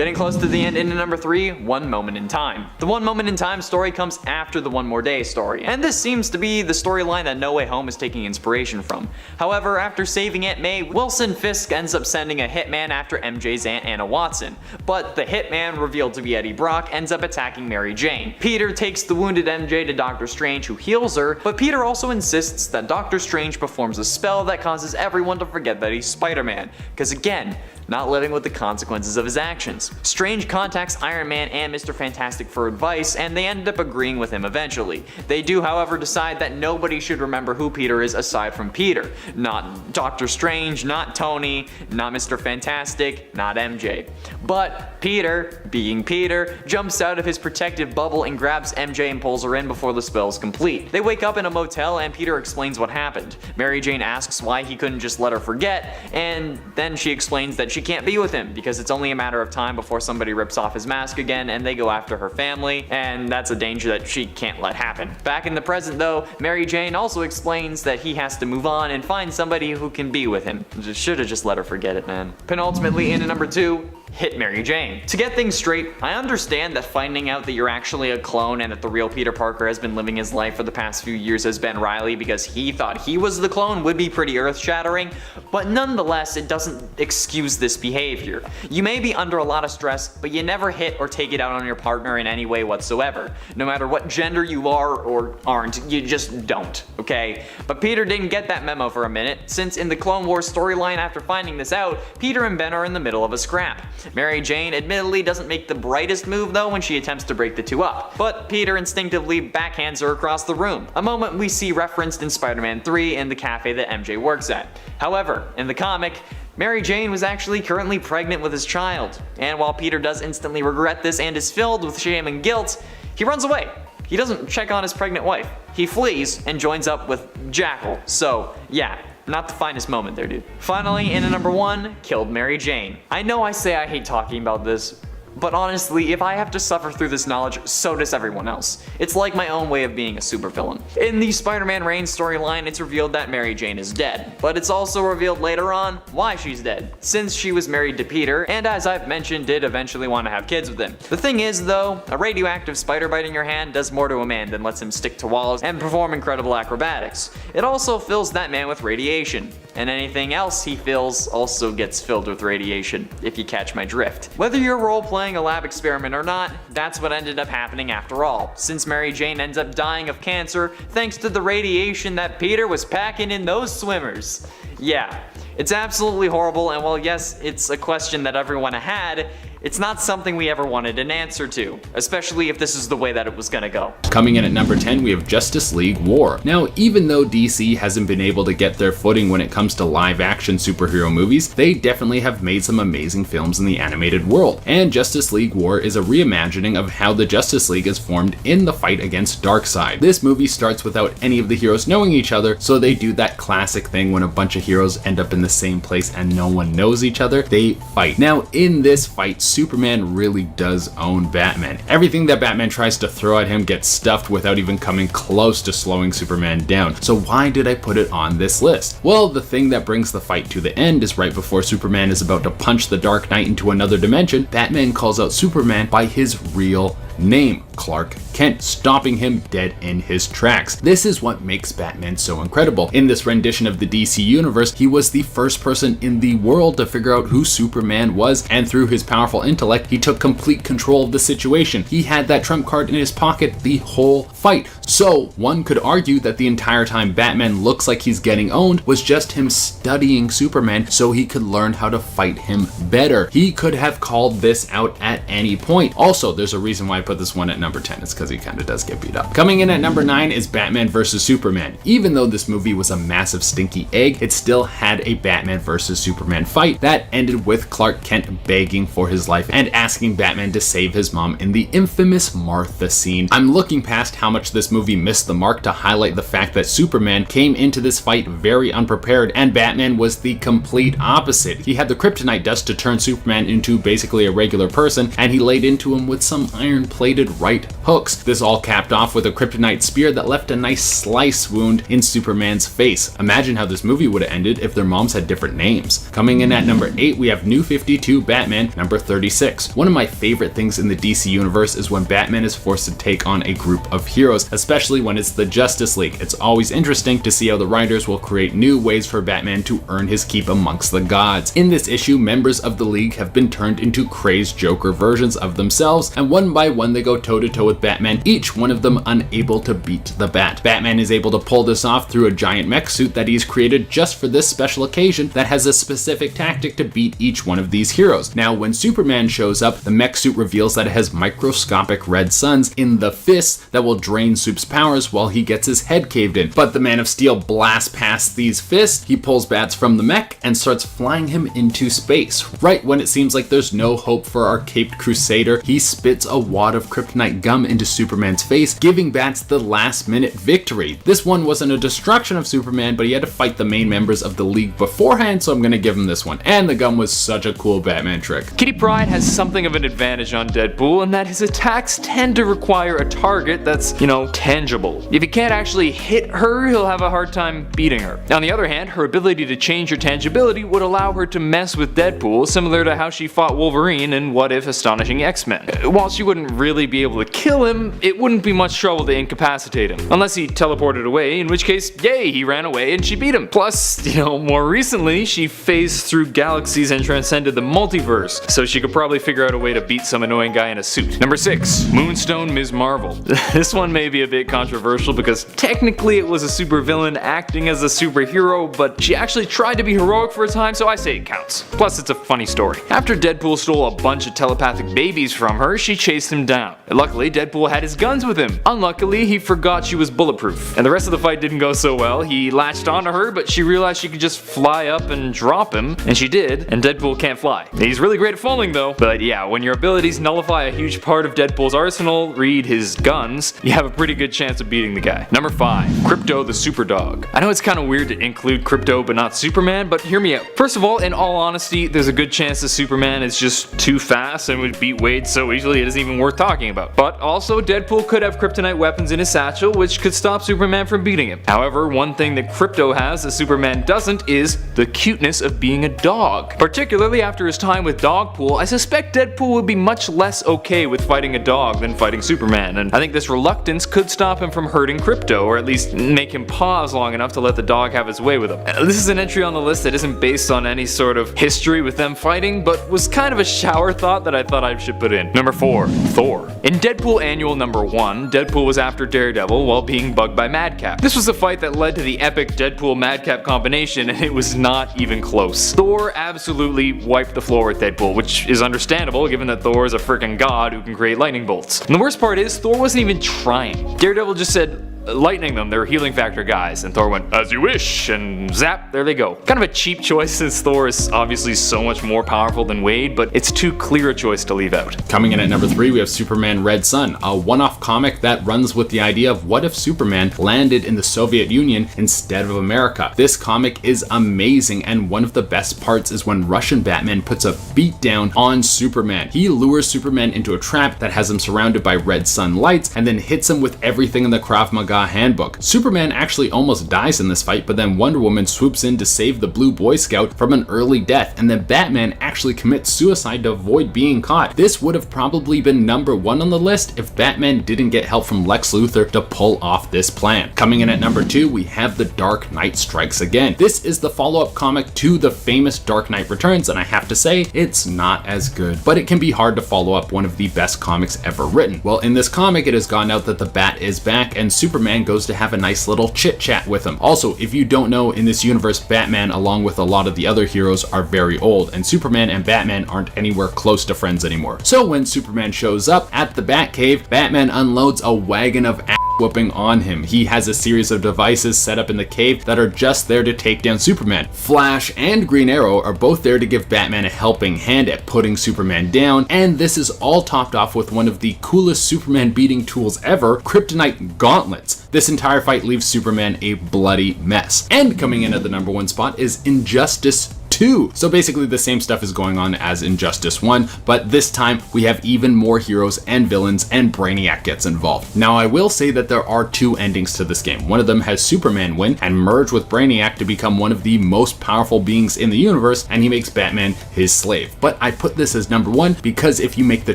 Speaker 2: Getting close to the end into number 3, One Moment in Time. The One Moment in Time story comes after the One More Day story, and this seems to be the storyline that No Way Home is taking inspiration from. However, after saving Aunt May, Wilson Fisk ends up sending a hitman after MJ's Aunt Anna Watson, but the hitman, revealed to be Eddie Brock, ends up attacking Mary Jane. Peter takes the wounded MJ to Doctor Strange, who heals her, but Peter also insists that Doctor Strange performs a spell that causes everyone to forget that he's Spider-Man, because again, not living with the consequences of his actions. Strange contacts Iron Man and Mr. Fantastic for advice, and they end up agreeing with him eventually. They do, however, decide that nobody should remember who Peter is aside from Peter. Not Doctor Strange, not Tony, not Mr. Fantastic, not MJ. But Peter, being Peter, jumps out of his protective bubble and grabs MJ and pulls her in before the spell's complete. They wake up in a motel and Peter explains what happened. Mary Jane asks why he couldn't just let her forget, and then she explains that she can't be with him because it's only a matter of time before somebody rips off his mask again and they go after her family, and that's a danger that she can't let happen. Back in the present though, Mary Jane also explains that he has to move on and find somebody who can be with him. Should've just let her forget it, man. Penultimately, into number 2, Hit Mary Jane. To get things straight, I understand that finding out that you're actually a clone and that the real Peter Parker has been living his life for the past few years as Ben Reilly because he thought he was the clone would be pretty earth-shattering, but nonetheless, it doesn't excuse this behavior. You may be under a lot of stress, but you never hit or take it out on your partner in any way whatsoever. No matter what gender you are or aren't, you just don't, okay? But Peter didn't get that memo for a minute, since in the Clone Wars storyline after finding this out, Peter and Ben are in the middle of a scrap. Mary Jane admittedly doesn't make the brightest move though when she attempts to break the two up, but Peter instinctively backhands her across the room, a moment we see referenced in Spider-Man 3 in the cafe that MJ works at. However, in the comic, Mary Jane was actually currently pregnant with his child, and while Peter does instantly regret this and is filled with shame and guilt, he runs away. He doesn't check on his pregnant wife. He flees and joins up with Jackal, so yeah. Not the finest moment there, dude. Finally, in at number 1, Killed Mary Jane. I know I say I hate talking about this, but honestly, if I have to suffer through this knowledge, so does everyone else. It's like my own way of being a supervillain. In the Spider-Man Reigns storyline, it's revealed that Mary Jane is dead, but it's also revealed later on why she's dead, since she was married to Peter, and as I've mentioned, did eventually want to have kids with him. The thing is though, a radioactive spider bite in your hand does more to a man than lets him stick to walls and perform incredible acrobatics. It also fills that man with radiation, and anything else he feels also gets filled with radiation, if you catch my drift. Whether you're role-playing a lab experiment or not, that's what ended up happening after all, since Mary Jane ends up dying of cancer thanks to the radiation that Peter was packing in those swimmers. Yeah, it's absolutely horrible, and while yes, it's a question that everyone had, it's not something we ever wanted an answer to, especially if this is the way that it was gonna go.
Speaker 8: Coming in at number 10, we have Justice League War. Now, even though DC hasn't been able to get their footing when it comes to live-action superhero movies, they definitely have made some amazing films in the animated world. And Justice League War is a reimagining of how the Justice League is formed in the fight against Darkseid. This movie starts without any of the heroes knowing each other, so they do that classic thing when a bunch of heroes end up in the same place and no one knows each other. They fight. Now, in this fight, Superman really does own Batman. Everything that Batman tries to throw at him gets stuffed without even coming close to slowing Superman down. So why did I put it on this list? Well, the thing that brings the fight to the end is right before Superman is about to punch the Dark Knight into another dimension, Batman calls out Superman by his real name, Clark Kent, stopping him dead in his tracks. This is what makes Batman so incredible. In this rendition of the DC universe, he was the first person in the world to figure out who Superman was, and through his powerful intellect, he took complete control of the situation. He had that trump card in his pocket the whole fight. So one could argue that the entire time Batman looks like he's getting owned was just him studying Superman so he could learn how to fight him better. He could have called this out at any point. Also, there's a reason why I put this one at number 10. It's because he kind of does get beat up. Coming in at number 9 is Batman vs. Superman. Even though this movie was a massive stinky egg, it still had a Batman vs. Superman fight that ended with Clark Kent begging for his life and asking Batman to save his mom in the infamous Martha scene. I'm looking past how much this movie missed the mark to highlight the fact that Superman came into this fight very unprepared, and Batman was the complete opposite. He had the kryptonite dust to turn Superman into basically a regular person, and he laid into him with some iron plated right hooks. This all capped off with a kryptonite spear that left a nice slice wound in Superman's face. Imagine how this movie would have ended if their moms had different names. Coming in at number 8, we have New 52 Batman number 36. One of my favorite things in the DC universe is when Batman is forced to take on a group of heroes, especially when it's the Justice League. It's always interesting to see how the writers will create new ways for Batman to earn his keep amongst the gods. In this issue, members of the League have been turned into crazed Joker versions of themselves, and one by one they go toe-to-toe with Batman, each one of them unable to beat the Bat. Batman is able to pull this off through a giant mech suit that he's created just for this special occasion that has a specific tactic to beat each one of these heroes. Now, when Superman shows up, the mech suit reveals that it has microscopic red suns in the fists that will drain Soup's powers while he gets his head caved in. But the Man of Steel blasts past these fists, he pulls Bats from the mech and starts flying him into space. Right when it seems like there's no hope for our caped crusader, he spits a wad of kryptonite gum into Superman's face, giving Bats the last minute victory. This one wasn't a destruction of Superman, but he had to fight the main members of the League beforehand, so I'm gonna give him this one. And the gum was such a cool Batman trick.
Speaker 3: Kitty Pryde has something of an advantage on Deadpool in that his attacks tend to require a target that's, tangible. If he can't actually hit her, he'll have a hard time beating her. On the other hand, her ability to change her tangibility would allow her to mess with Deadpool, similar to how she fought Wolverine in What If Astonishing X-Men. While she wouldn't really be able to kill him, it wouldn't be much trouble to incapacitate him. Unless he teleported away, in which case, yay, he ran away and she beat him. Plus, more recently, she phased through galaxies and transcended the multiverse, so she could probably figure out a way to beat some annoying guy in a suit. Number 6, Moonstone Ms. Marvel. This one may be a bit controversial because technically it was a supervillain acting as a superhero, but she actually tried to be heroic for a time, so I say it counts. Plus, it's a funny story. After Deadpool stole a bunch of telepathic babies from her, she chased him down. Luckily, Deadpool had his guns with him. Unluckily, he forgot she was bulletproof. And the rest of the fight didn't go so well. He latched onto her, but she realized she could just fly up and drop him, and she did, and Deadpool can't fly. He's really great at falling though, but yeah, when your abilities nullify a huge part of Deadpool's arsenal, read his guns, you have a pretty good chance of beating the guy. Number 5, Krypto the Superdog. I know it's kind of weird to include Krypto but not Superman, but hear me out. First of all, in all honesty, there's a good chance that Superman is just too fast and would beat Wade so easily it isn't even worth talking about. But also, Deadpool could have kryptonite weapons in his satchel, which could stop Superman from beating him. However, one thing that Krypto has that Superman doesn't is the cuteness of being a dog. Particularly after his time with Dogpool, I suspect Deadpool would be much less okay with fighting a dog than fighting Superman, and I think this reluctance could stop him from hurting Krypto, or at least make him pause long enough to let the dog have his way with him. This is an entry on the list that isn't based on any sort of history with them fighting, but was kind of a shower thought that I thought I should put in. Number 4, Thor. In Deadpool Annual number 1, Deadpool was after Daredevil while being bugged by Madcap. This was a fight that led to the epic Deadpool-Madcap combination, and it was not even close. Thor absolutely wiped the floor with Deadpool, which is understandable given that Thor is a freaking god who can create lightning bolts. And the worst part is, Thor wasn't even trying. Daredevil just said, lightning them, they're healing factor guys, and Thor went, as you wish, and zap, there they go. Kind of a cheap choice since Thor is obviously so much more powerful than Wade, but it's too clear a choice to leave out.
Speaker 8: Coming in at number 3, we have Superman Red Sun, a one-off comic that runs with the idea of what if Superman landed in the Soviet Union instead of America. This comic is amazing, and one of the best parts is when Russian Batman puts a beat down on Superman. He lures Superman into a trap that has him surrounded by red sun lights, and then hits him with everything in the Krav Maga handbook. Superman actually almost dies in this fight, but then Wonder Woman swoops in to save the Blue Boy Scout from an early death, and then Batman actually commits suicide to avoid being caught. This would have probably been number 1 on the list if Batman didn't get help from Lex Luthor to pull off this plan. Coming in at number 2, we have The Dark Knight Strikes Again. This is the follow-up comic to the famous Dark Knight Returns, and I have to say, it's not as good, but it can be hard to follow up one of the best comics ever written. Well, in this comic, it has gone out that the Bat is back, and Superman goes to have a nice little chit-chat with him. Also, if you don't know, in this universe, Batman, along with a lot of the other heroes, are very old, and Superman and Batman aren't anywhere close to friends anymore. So when Superman shows up at the Batcave, Batman unloads a wagon of whooping on him. He has a series of devices set up in the cave that are just there to take down Superman. Flash and Green Arrow are both there to give Batman a helping hand at putting Superman down, and this is all topped off with one of the coolest Superman beating tools ever, Kryptonite Gauntlets. This entire fight leaves Superman a bloody mess. And coming in at the number 1 spot is Injustice 2. 2. So basically the same stuff is going on as Injustice 1, but this time we have even more heroes and villains, and Brainiac gets involved. Now I will say that there are 2 endings to this game. One of them has Superman win and merge with Brainiac to become one of the most powerful beings in the universe, and he makes Batman his slave. But I put this as number 1 because if you make the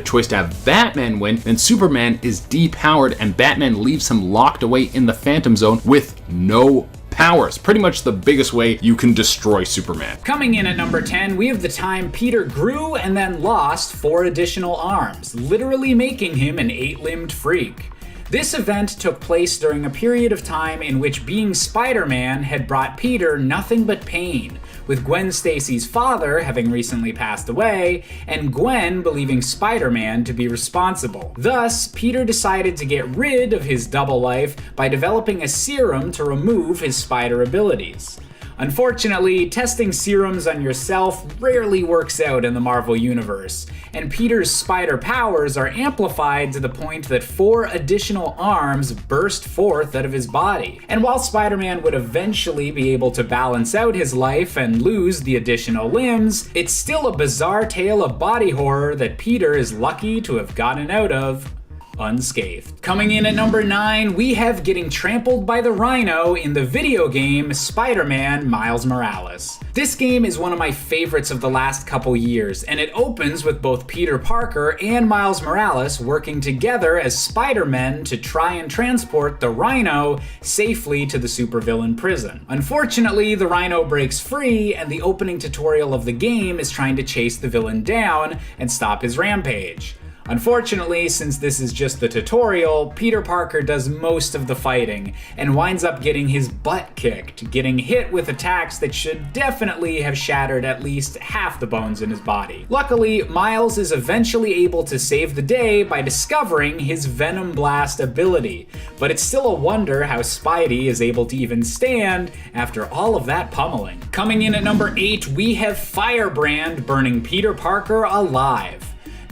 Speaker 8: choice to have Batman win, then Superman is depowered and Batman leaves him locked away in the Phantom Zone with no powers. Pretty much the biggest way you can destroy Superman.
Speaker 7: Coming in at number 10, we have the time Peter grew and then lost 4 additional arms, literally making him an 8-limbed freak. This event took place during a period of time in which being Spider-Man had brought Peter nothing but pain, with Gwen Stacy's father having recently passed away, and Gwen believing Spider-Man to be responsible. Thus, Peter decided to get rid of his double life by developing a serum to remove his spider abilities. Unfortunately, testing serums on yourself rarely works out in the Marvel Universe, and Peter's spider powers are amplified to the point that 4 additional arms burst forth out of his body. And while Spider-Man would eventually be able to balance out his life and lose the additional limbs, it's still a bizarre tale of body horror that Peter is lucky to have gotten out of unscathed. Coming in at number 9, we have getting trampled by the Rhino in the video game Spider-Man Miles Morales. This game is one of my favorites of the last couple years, and it opens with both Peter Parker and Miles Morales working together as Spider-Men to try and transport the Rhino safely to the supervillain prison. Unfortunately, the Rhino breaks free, and the opening tutorial of the game is trying to chase the villain down and stop his rampage. Unfortunately, since this is just the tutorial, Peter Parker does most of the fighting and winds up getting his butt kicked, getting hit with attacks that should definitely have shattered at least half the bones in his body. Luckily, Miles is eventually able to save the day by discovering his Venom Blast ability, but it's still a wonder how Spidey is able to even stand after all of that pummeling. Coming in at number 8, we have Firebrand burning Peter Parker alive.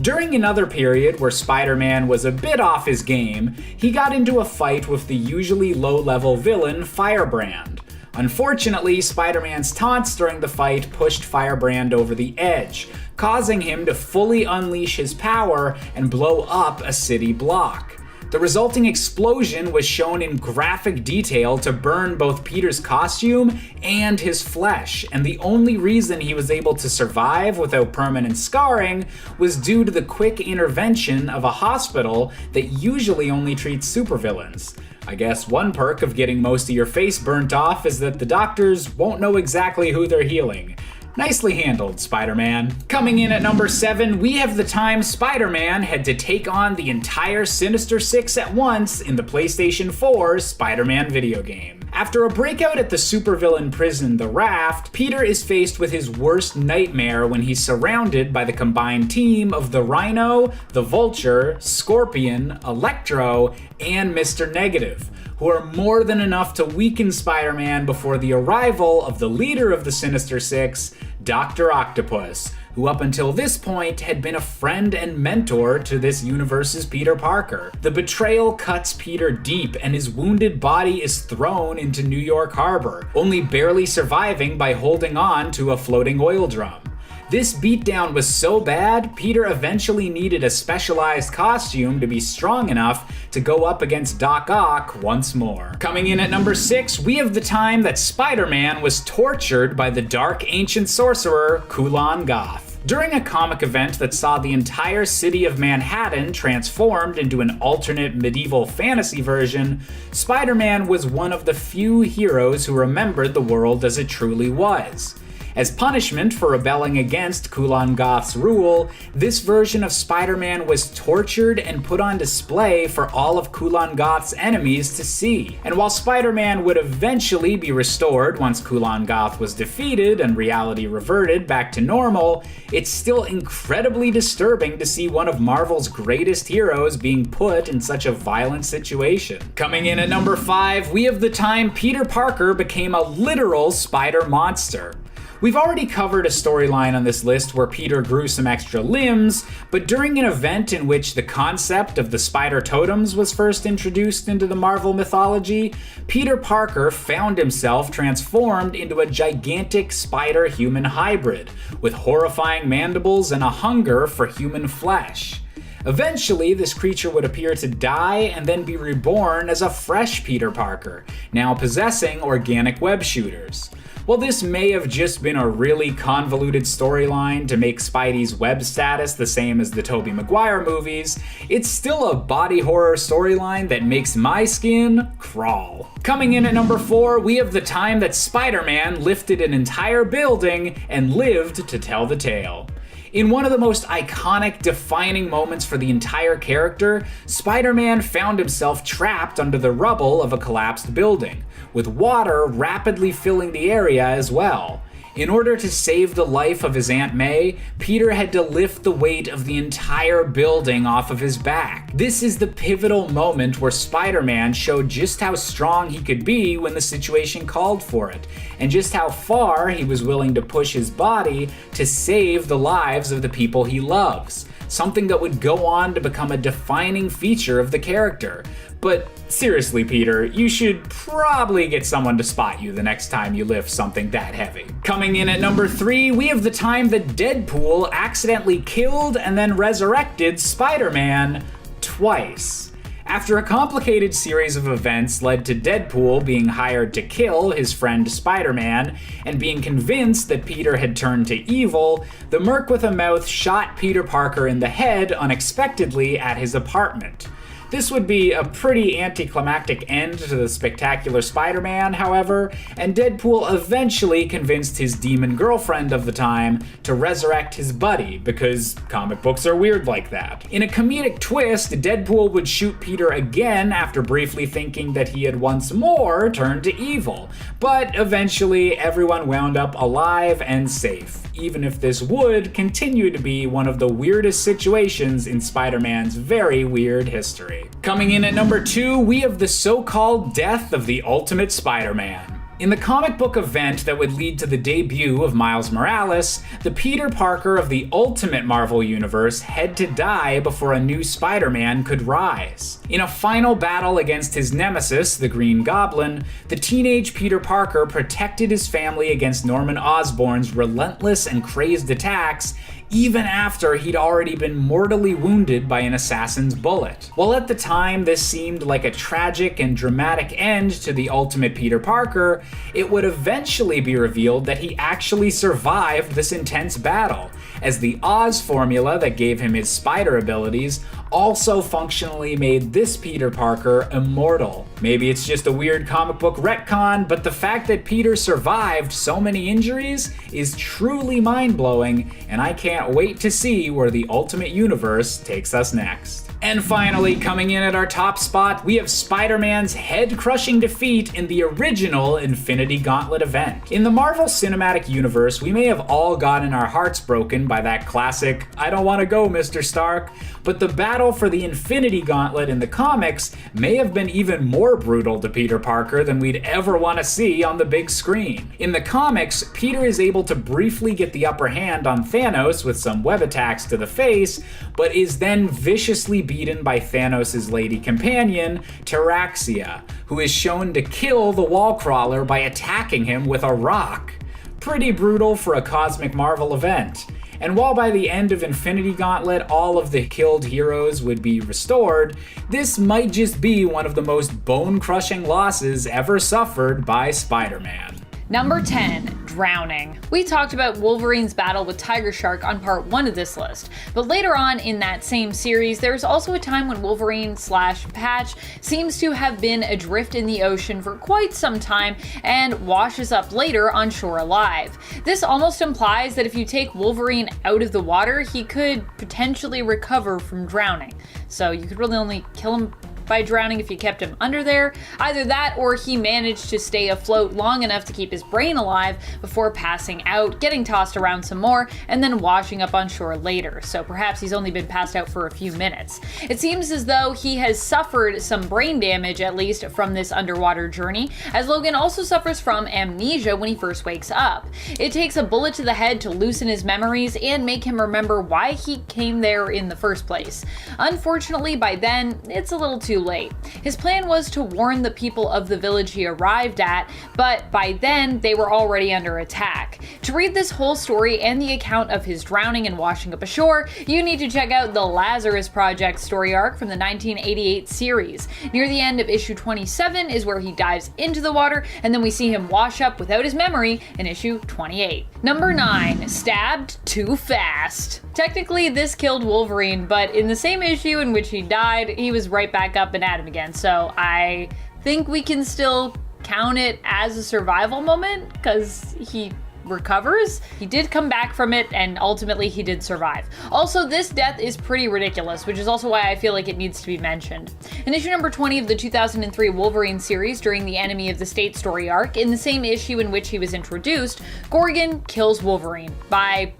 Speaker 7: During another period where Spider-Man was a bit off his game, he got into a fight with the usually low-level villain Firebrand. Unfortunately, Spider-Man's taunts during the fight pushed Firebrand over the edge, causing him to fully unleash his power and blow up a city block. The resulting explosion was shown in graphic detail to burn both Peter's costume and his flesh, and the only reason he was able to survive without permanent scarring was due to the quick intervention of a hospital that usually only treats supervillains. I guess one perk of getting most of your face burnt off is that the doctors won't know exactly who they're healing. Nicely handled, Spider-Man. Coming in at number 7, we have the time Spider-Man had to take on the entire Sinister Six at once in the PlayStation 4 Spider-Man video game. After a breakout at the supervillain prison, The Raft, Peter is faced with his worst nightmare when he's surrounded by the combined team of the Rhino, the Vulture, Scorpion, Electro, and Mr. Negative, who are more than enough to weaken Spider-Man before the arrival of the leader of the Sinister Six, Dr. Octopus, who up until this point had been a friend and mentor to this universe's Peter Parker. The betrayal cuts Peter deep, and his wounded body is thrown into New York Harbor, only barely surviving by holding on to a floating oil drum. This beatdown was so bad, Peter eventually needed a specialized costume to be strong enough to go up against Doc Ock once more. Coming in at number 6, we have the time that Spider-Man was tortured by the dark ancient sorcerer Kulan Gath. During a comic event that saw the entire city of Manhattan transformed into an alternate medieval fantasy version, Spider-Man was one of the few heroes who remembered the world as it truly was. As punishment for rebelling against Kulan Gath's rule, this version of Spider-Man was tortured and put on display for all of Kulan Gath's enemies to see. And while Spider-Man would eventually be restored once Kulan Gath was defeated and reality reverted back to normal, it's still incredibly disturbing to see one of Marvel's greatest heroes being put in such a violent situation. Coming in at number 5, we have the time Peter Parker became a literal spider monster. We've already covered a storyline on this list where Peter grew some extra limbs, but during an event in which the concept of the spider totems was first introduced into the Marvel mythology, Peter Parker found himself transformed into a gigantic spider-human hybrid, with horrifying mandibles and a hunger for human flesh. Eventually, this creature would appear to die and then be reborn as a fresh Peter Parker, now possessing organic web shooters. While this may have just been a really convoluted storyline to make Spidey's web status the same as the Tobey Maguire movies, it's still a body horror storyline that makes my skin crawl. Coming in at number 4, we have the time that Spider-Man lifted an entire building and lived to tell the tale. In one of the most iconic, defining moments for the entire character, Spider-Man found himself trapped under the rubble of a collapsed building, with water rapidly filling the area as well. In order to save the life of his Aunt May, Peter had to lift the weight of the entire building off of his back. This is the pivotal moment where Spider-Man showed just how strong he could be when the situation called for it, and just how far he was willing to push his body to save the lives of the people he loves. Something that would go on to become a defining feature of the character. But seriously, Peter, you should probably get someone to spot you the next time you lift something that heavy. Coming in at number 3, we have the time that Deadpool accidentally killed and then resurrected Spider-Man twice. After a complicated series of events led to Deadpool being hired to kill his friend Spider-Man and being convinced that Peter had turned to evil, the Merc with a Mouth shot Peter Parker in the head unexpectedly at his apartment. This would be a pretty anticlimactic end to the Spectacular Spider-Man, however, and Deadpool eventually convinced his demon girlfriend of the time to resurrect his buddy, because comic books are weird like that. In a comedic twist, Deadpool would shoot Peter again after briefly thinking that he had once more turned to evil, but eventually everyone wound up alive and safe, even if this would continue to be one of the weirdest situations in Spider-Man's very weird history. Coming in at number 2, we have the so-called death of the Ultimate Spider-Man. In the comic book event that would lead to the debut of Miles Morales, the Peter Parker of the Ultimate Marvel Universe had to die before a new Spider-Man could rise. In a final battle against his nemesis, the Green Goblin, the teenage Peter Parker protected his family against Norman Osborn's relentless and crazed attacks, even after he'd already been mortally wounded by an assassin's bullet. While at the time this seemed like a tragic and dramatic end to the Ultimate Peter Parker, it would eventually be revealed that he actually survived this intense battle, as the Oz formula that gave him his spider abilities also functionally made this Peter Parker immortal. Maybe it's just a weird comic book retcon, but the fact that Peter survived so many injuries is truly mind-blowing, and I can't wait to see where the Ultimate Universe takes us next. And finally, coming in at our top spot, we have Spider-Man's head-crushing defeat in the original Infinity Gauntlet event. In the Marvel Cinematic Universe, we may have all gotten our hearts broken by that classic, "I don't want to go, Mr. Stark," but the battle for the Infinity Gauntlet in the comics may have been even more brutal to Peter Parker than we'd ever want to see on the big screen. In the comics, Peter is able to briefly get the upper hand on Thanos with some web attacks to the face, but is then viciously beaten by Thanos' lady companion, Terraxia, who is shown to kill the wall crawler by attacking him with a rock. Pretty brutal for a Cosmic Marvel event. And while by the end of Infinity Gauntlet all of the killed heroes would be restored, this might just be one of the most bone-crushing losses ever suffered by Spider-Man.
Speaker 1: Number 10, drowning. We talked about Wolverine's battle with Tiger Shark on part 1 of this list, but later on in that same series, there's also a time when Wolverine/Patch seems to have been adrift in the ocean for quite some time and washes up later on shore alive. This almost implies that if you take Wolverine out of the water, he could potentially recover from drowning. So you could really only kill him by drowning if you kept him under there. Either that or he managed to stay afloat long enough to keep his brain alive before passing out, getting tossed around some more, and then washing up on shore later. So perhaps he's only been passed out for a few minutes. It seems as though he has suffered some brain damage, at least from this underwater journey, as Logan also suffers from amnesia when he first wakes up. It takes a bullet to the head to loosen his memories and make him remember why he came there in the first place. Unfortunately, by then, it's a little too late. His plan was to warn the people of the village he arrived at, but by then, they were already under attack. To read this whole story and the account of his drowning and washing up ashore, you need to check out the Lazarus Project story arc from the 1988 series. Near the end of issue 27 is where he dives into the water, and then we see him wash up without his memory in issue 28. Number 9, stabbed too fast. Technically, this killed Wolverine, but in the same issue in which he died, he was right back up and at him again, so I think we can still count it as a survival moment, because he recovers. He did come back from it, and ultimately he did survive. Also, this death is pretty ridiculous, which is also why I feel like it needs to be mentioned. In issue number 20 of the 2003 Wolverine series, during the Enemy of the State story arc, in the same issue in which he was introduced, Gorgon kills Wolverine by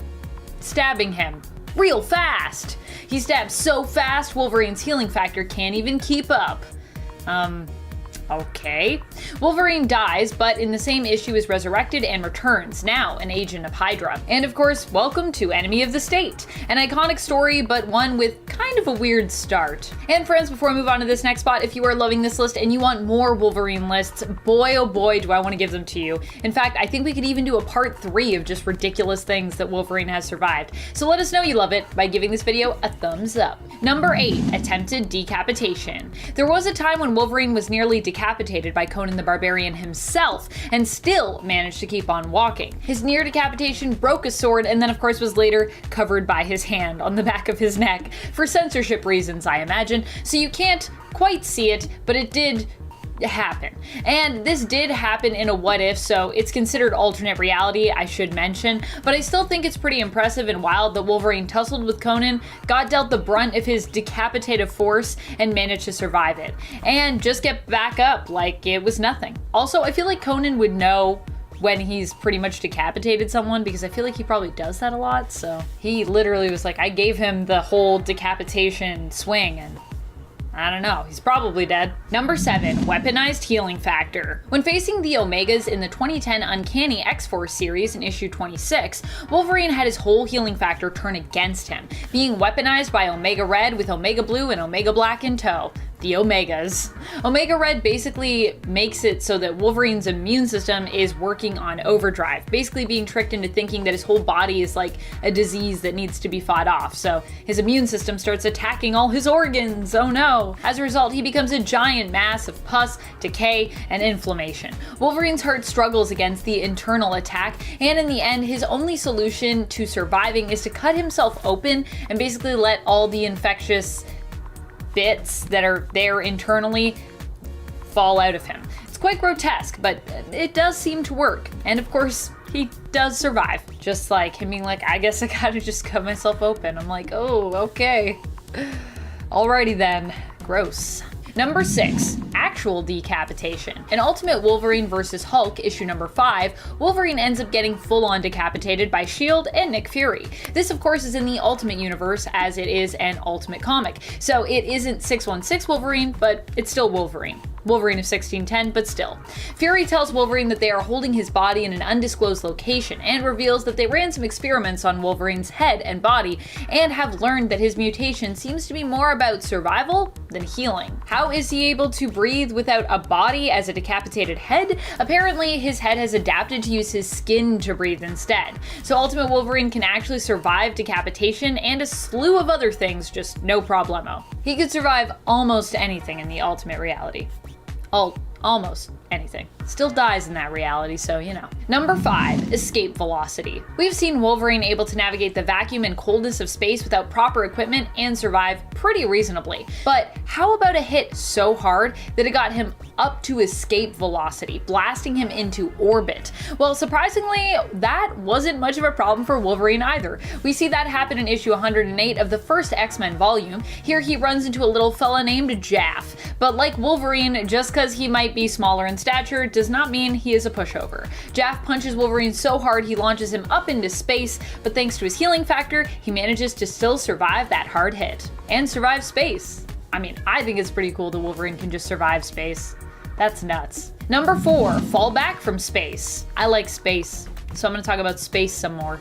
Speaker 1: stabbing him real fast. He stabs so fast, Wolverine's healing factor can't even keep up. Okay. Wolverine dies, but in the same issue is resurrected and returns, now an agent of Hydra. And of course, welcome to Enemy of the State, an iconic story, but one with kind of a weird start. And friends, before I move on to this next spot, if you are loving this list and you want more Wolverine lists, boy oh boy do I want to give them to you. In fact, I think we could even do a part 3 of just ridiculous things that Wolverine has survived. So let us know you love it by giving this video a thumbs up. Number 8, attempted decapitation. There was a time when Wolverine was nearly decapitated by Conan the Barbarian himself, and still managed to keep on walking. His near decapitation broke a sword, and then of course was later covered by his hand on the back of his neck, for censorship reasons I imagine, so you can't quite see it, but it did happen. And this did happen in a what if, so it's considered alternate reality, I should mention, but I still think it's pretty impressive and wild that Wolverine tussled with Conan, got dealt the brunt of his decapitative force, and managed to survive it, and just get back up like it was nothing. Also, I feel like Conan would know when he's pretty much decapitated someone, because I feel like he probably does that a lot, so he literally was like, I gave him the whole decapitation swing, and I don't know, he's probably dead. Number 7, weaponized healing factor. When facing the Omegas in the 2010 Uncanny X-Force series in issue 26, Wolverine had his whole healing factor turn against him, being weaponized by Omega Red with Omega Blue and Omega Black in tow. The Omegas. Omega Red basically makes it so that Wolverine's immune system is working on overdrive, basically being tricked into thinking that his whole body is like a disease that needs to be fought off, so his immune system starts attacking all his organs, oh no. As a result, he becomes a giant mass of pus, decay, and inflammation. Wolverine's heart struggles against the internal attack, and in the end, his only solution to surviving is to cut himself open and basically let all the infectious bits that are there internally fall out of him. It's quite grotesque, but it does seem to work. And of course, he does survive. Just like him being like, I guess I gotta just cut myself open. I'm like, oh, okay. Alrighty then. Gross. Number 6, actual decapitation. In Ultimate Wolverine vs. Hulk, issue number 5, Wolverine ends up getting full-on decapitated by S.H.I.E.L.D. and Nick Fury. This, of course, is in the Ultimate Universe, as it is an Ultimate comic. So it isn't 616 Wolverine, but it's still Wolverine. Wolverine of 1610, but still. Fury tells Wolverine that they are holding his body in an undisclosed location, and reveals that they ran some experiments on Wolverine's head and body, and have learned that his mutation seems to be more about survival than healing. How is he able to breathe without a body as a decapitated head? Apparently, his head has adapted to use his skin to breathe instead. So Ultimate Wolverine can actually survive decapitation and a slew of other things, just no problemo. He could survive almost anything in the Ultimate reality. Almost. anything. Still dies in that reality, so you know. Number 5, escape velocity. We've seen Wolverine able to navigate the vacuum and coldness of space without proper equipment and survive pretty reasonably. But how about a hit so hard that it got him up to escape velocity, blasting him into orbit? Well, surprisingly, that wasn't much of a problem for Wolverine either. We see that happen in issue 108 of the first X-Men volume. Here he runs into a little fella named Jaff. But like Wolverine, just because he might be smaller in stature does not mean he is a pushover. Jaff punches Wolverine so hard he launches him up into space, but thanks to his healing factor, he manages to still survive that hard hit. And survive space. I mean, I think it's pretty cool that Wolverine can just survive space. That's nuts. Number 4, fall back from space. I like space, so I'm gonna talk about space some more.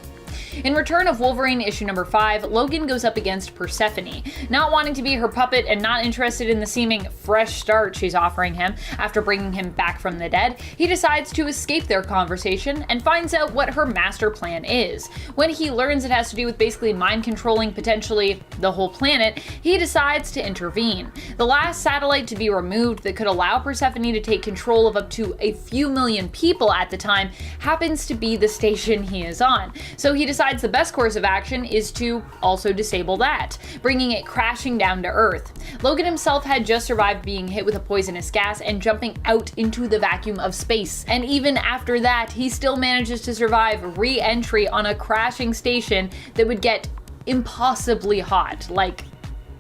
Speaker 1: In Return of Wolverine issue number 5, Logan goes up against Persephone. Not wanting to be her puppet and not interested in the seeming fresh start she's offering him after bringing him back from the dead, he decides to escape their conversation and finds out what her master plan is. When he learns it has to do with basically mind controlling potentially the whole planet, he decides to intervene. The last satellite to be removed that could allow Persephone to take control of up to a few million people at the time happens to be the station he is on. So he decides the best course of action is to also disable that, bringing it crashing down to Earth. Logan himself had just survived being hit with a poisonous gas and jumping out into the vacuum of space. And even after that, he still manages to survive re-entry on a crashing station that would get impossibly hot, like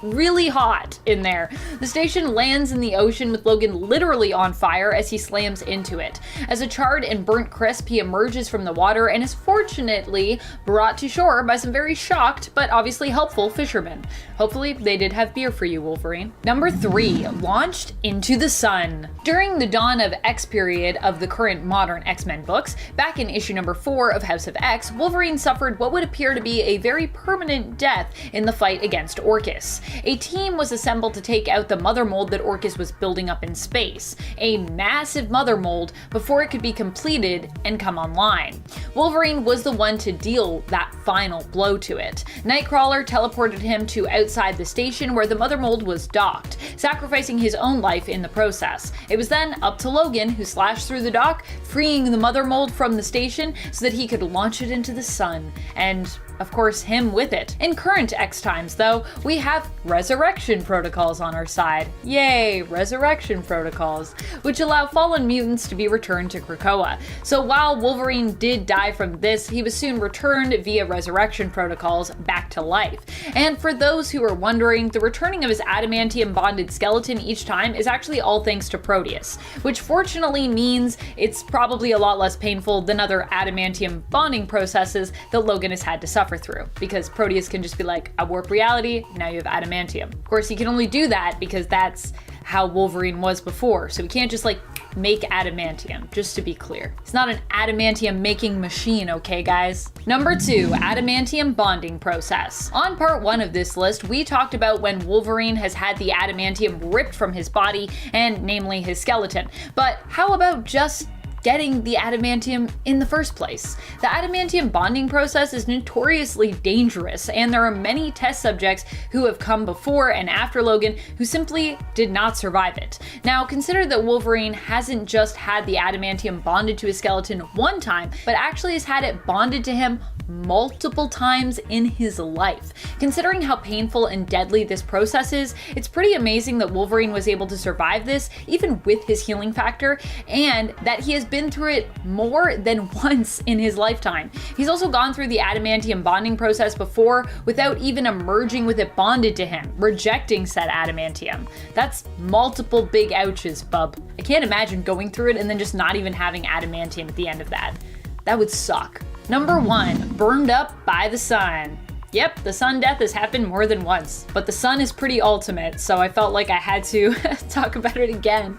Speaker 1: really hot in there. The station lands in the ocean with Logan literally on fire as he slams into it. As a charred and burnt crisp, he emerges from the water and is fortunately brought to shore by some very shocked but obviously helpful fishermen. Hopefully they did have beer for you, Wolverine. Number 3, launched into the sun. During the dawn of X period of the current modern X-Men books, back in issue number 4 of House of X, Wolverine suffered what would appear to be a very permanent death in the fight against Orchis. A team was assembled to take out the mother mold that Orchis was building up in space, a massive mother mold, before it could be completed and come online. Wolverine was the one to deal that final blow to it. Nightcrawler teleported him to outside the station where the mother mold was docked, sacrificing his own life in the process. It was then up to Logan, who slashed through the dock, freeing the mother mold from the station so that he could launch it into the sun, and of course him with it. In current X times though, we have resurrection protocols on our side. Yay, resurrection protocols, which allow fallen mutants to be returned to Krakoa. So while Wolverine did die from this, he was soon returned via resurrection protocols back to life. And for those who are wondering, the returning of his adamantium bonded skeleton each time is actually all thanks to Proteus, which fortunately means it's probably a lot less painful than other adamantium bonding processes that Logan has had to suffer through, because Proteus can just be like, I warp reality, now you have adamantium. Of course, he can only do that because that's how Wolverine was before, so he can't just like make adamantium, just to be clear. It's not an adamantium making machine, okay guys? Number 2, adamantium bonding process. On part 1 of this list, we talked about when Wolverine has had the adamantium ripped from his body, and namely his skeleton. But how about just getting the adamantium in the first place? The adamantium bonding process is notoriously dangerous, and there are many test subjects who have come before and after Logan who simply did not survive it. Now, consider that Wolverine hasn't just had the adamantium bonded to his skeleton one time, but actually has had it bonded to him multiple times in his life. Considering how painful and deadly this process is, it's pretty amazing that Wolverine was able to survive this, even with his healing factor, and that he has been through it more than once in his lifetime. He's also gone through the adamantium bonding process before without even emerging with it bonded to him, rejecting said adamantium. That's multiple big ouches, bub. I can't imagine going through it and then just not even having adamantium at the end of that. That would suck. Number 1, burned up by the sun. Yep, the sun death has happened more than once, but the sun is pretty ultimate, so I felt like I had to talk about it again.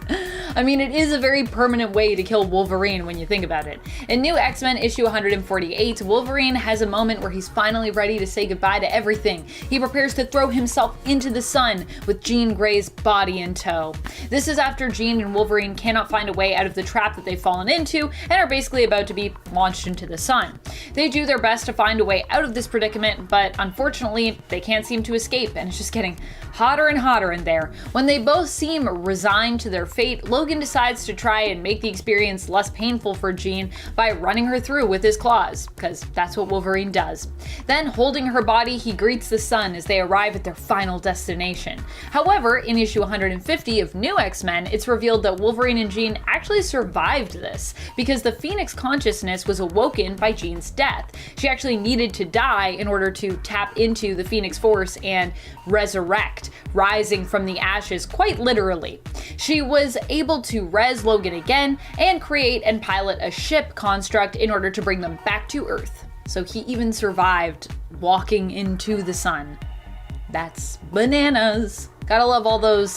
Speaker 1: I mean, it is a very permanent way to kill Wolverine when you think about it. In New X-Men issue 148, Wolverine has a moment where he's finally ready to say goodbye to everything. He prepares to throw himself into the sun with Jean Grey's body in tow. This is after Jean and Wolverine cannot find a way out of the trap that they've fallen into and are basically about to be launched into the sun. They do their best to find a way out of this predicament, but unfortunately, they can't seem to escape, and it's just getting hotter and hotter in there. When they both seem resigned to their fate, Logan Logan decides to try and make the experience less painful for Jean by running her through with his claws, because that's what Wolverine does. Then, holding her body, he greets the Sun as they arrive at their final destination. However, in issue 150 of New X-Men, it's revealed that Wolverine and Jean actually survived this, because the Phoenix consciousness was awoken by Jean's death. She actually needed to die in order to tap into the Phoenix Force and resurrect, rising from the ashes quite literally. She was able to res Logan again and create and pilot a ship construct in order to bring them back to Earth. So he even survived walking into the sun. That's bananas. Gotta love all those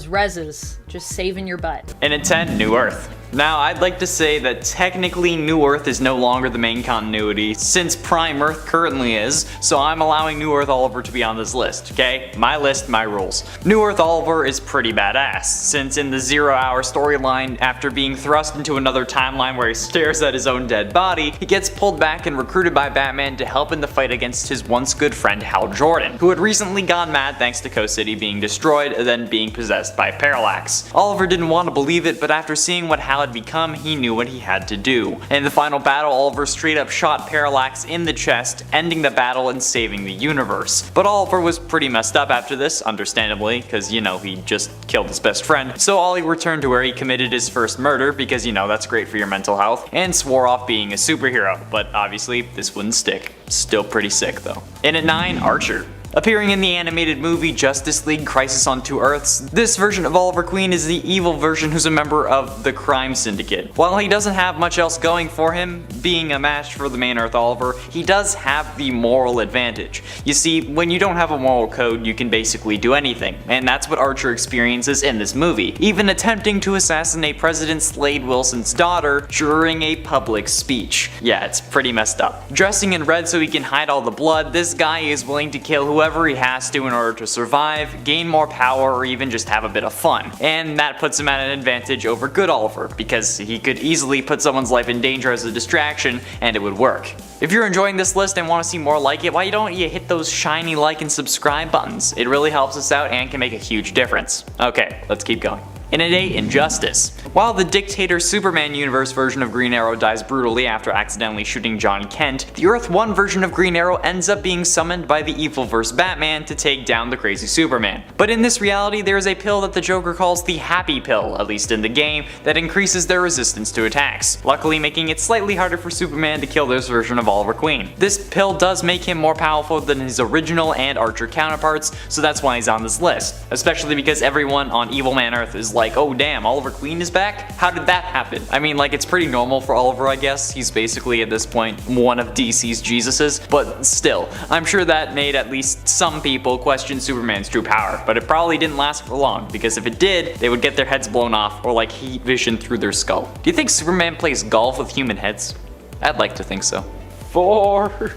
Speaker 1: reses just saving your butt.
Speaker 2: And at 10, New Earth. Now, I'd like to say that technically New Earth is no longer the main continuity, since Prime Earth currently is, so I'm allowing New Earth Oliver to be on this list, okay? My list, my rules. New Earth Oliver is pretty badass, since in the 0 Hour storyline, after being thrust into another timeline where he stares at his own dead body, he gets pulled back and recruited by Batman to help in the fight against his once good friend Hal Jordan, who had recently gone mad thanks to Coast City being destroyed and then being possessed by Parallax. Oliver didn't want to believe it, but after seeing what Hal had become, he knew what he had to do. In the final battle, Oliver straight up shot Parallax in the chest, ending the battle and saving the universe. But Oliver was pretty messed up after this, understandably, because you know, he just killed his best friend. So Ollie returned to where he committed his first murder, because you know, that's great for your mental health, and swore off being a superhero, but obviously this wouldn't stick. Still pretty sick though. And at 9, Archer. Appearing in the animated movie Justice League Crisis on Two Earths, this version of Oliver Queen is the evil version who's a member of the crime syndicate. While he doesn't have much else going for him, being a match for the main Earth Oliver, he does have the moral advantage. You see, when you don't have a moral code, you can basically do anything, and that's what Archer experiences in this movie, even attempting to assassinate President Slade Wilson's daughter during a public speech. Yeah, it's pretty messed up. Dressing in red so he can hide all the blood, this guy is willing to kill whoever he has to in order to survive, gain more power, or even just have a bit of fun. And that puts him at an advantage over good Oliver, because he could easily put someone's life in danger as a distraction, and it would work. If you're enjoying this list and want to see more like it, why don't you hit those shiny like and subscribe buttons? It really helps us out and can make a huge difference. Okay, let's keep going. In at 8, Injustice. While the Dictator Superman universe version of Green Arrow dies brutally after accidentally shooting John Kent, the Earth 1 version of Green Arrow ends up being summoned by the Evilverse Batman to take down the crazy Superman. But in this reality, there is a pill that the Joker calls the Happy Pill, at least in the game, that increases their resistance to attacks, luckily making it slightly harder for Superman to kill this version of Oliver Queen. This pill does make him more powerful than his original and Archer counterparts, so that's why he's on this list, especially because everyone on Evil Man Earth is like, oh damn, Oliver Queen is back? How did that happen? I mean, like, it's pretty normal for Oliver, I guess. He's basically at this point one of DC's Jesuses, but still, I'm sure that made at least some people question Superman's true power, but it probably didn't last for long, because if it did, they would get their heads blown off or like heat vision through their skull. Do you think Superman plays golf with human heads? I'd like to think so. 4.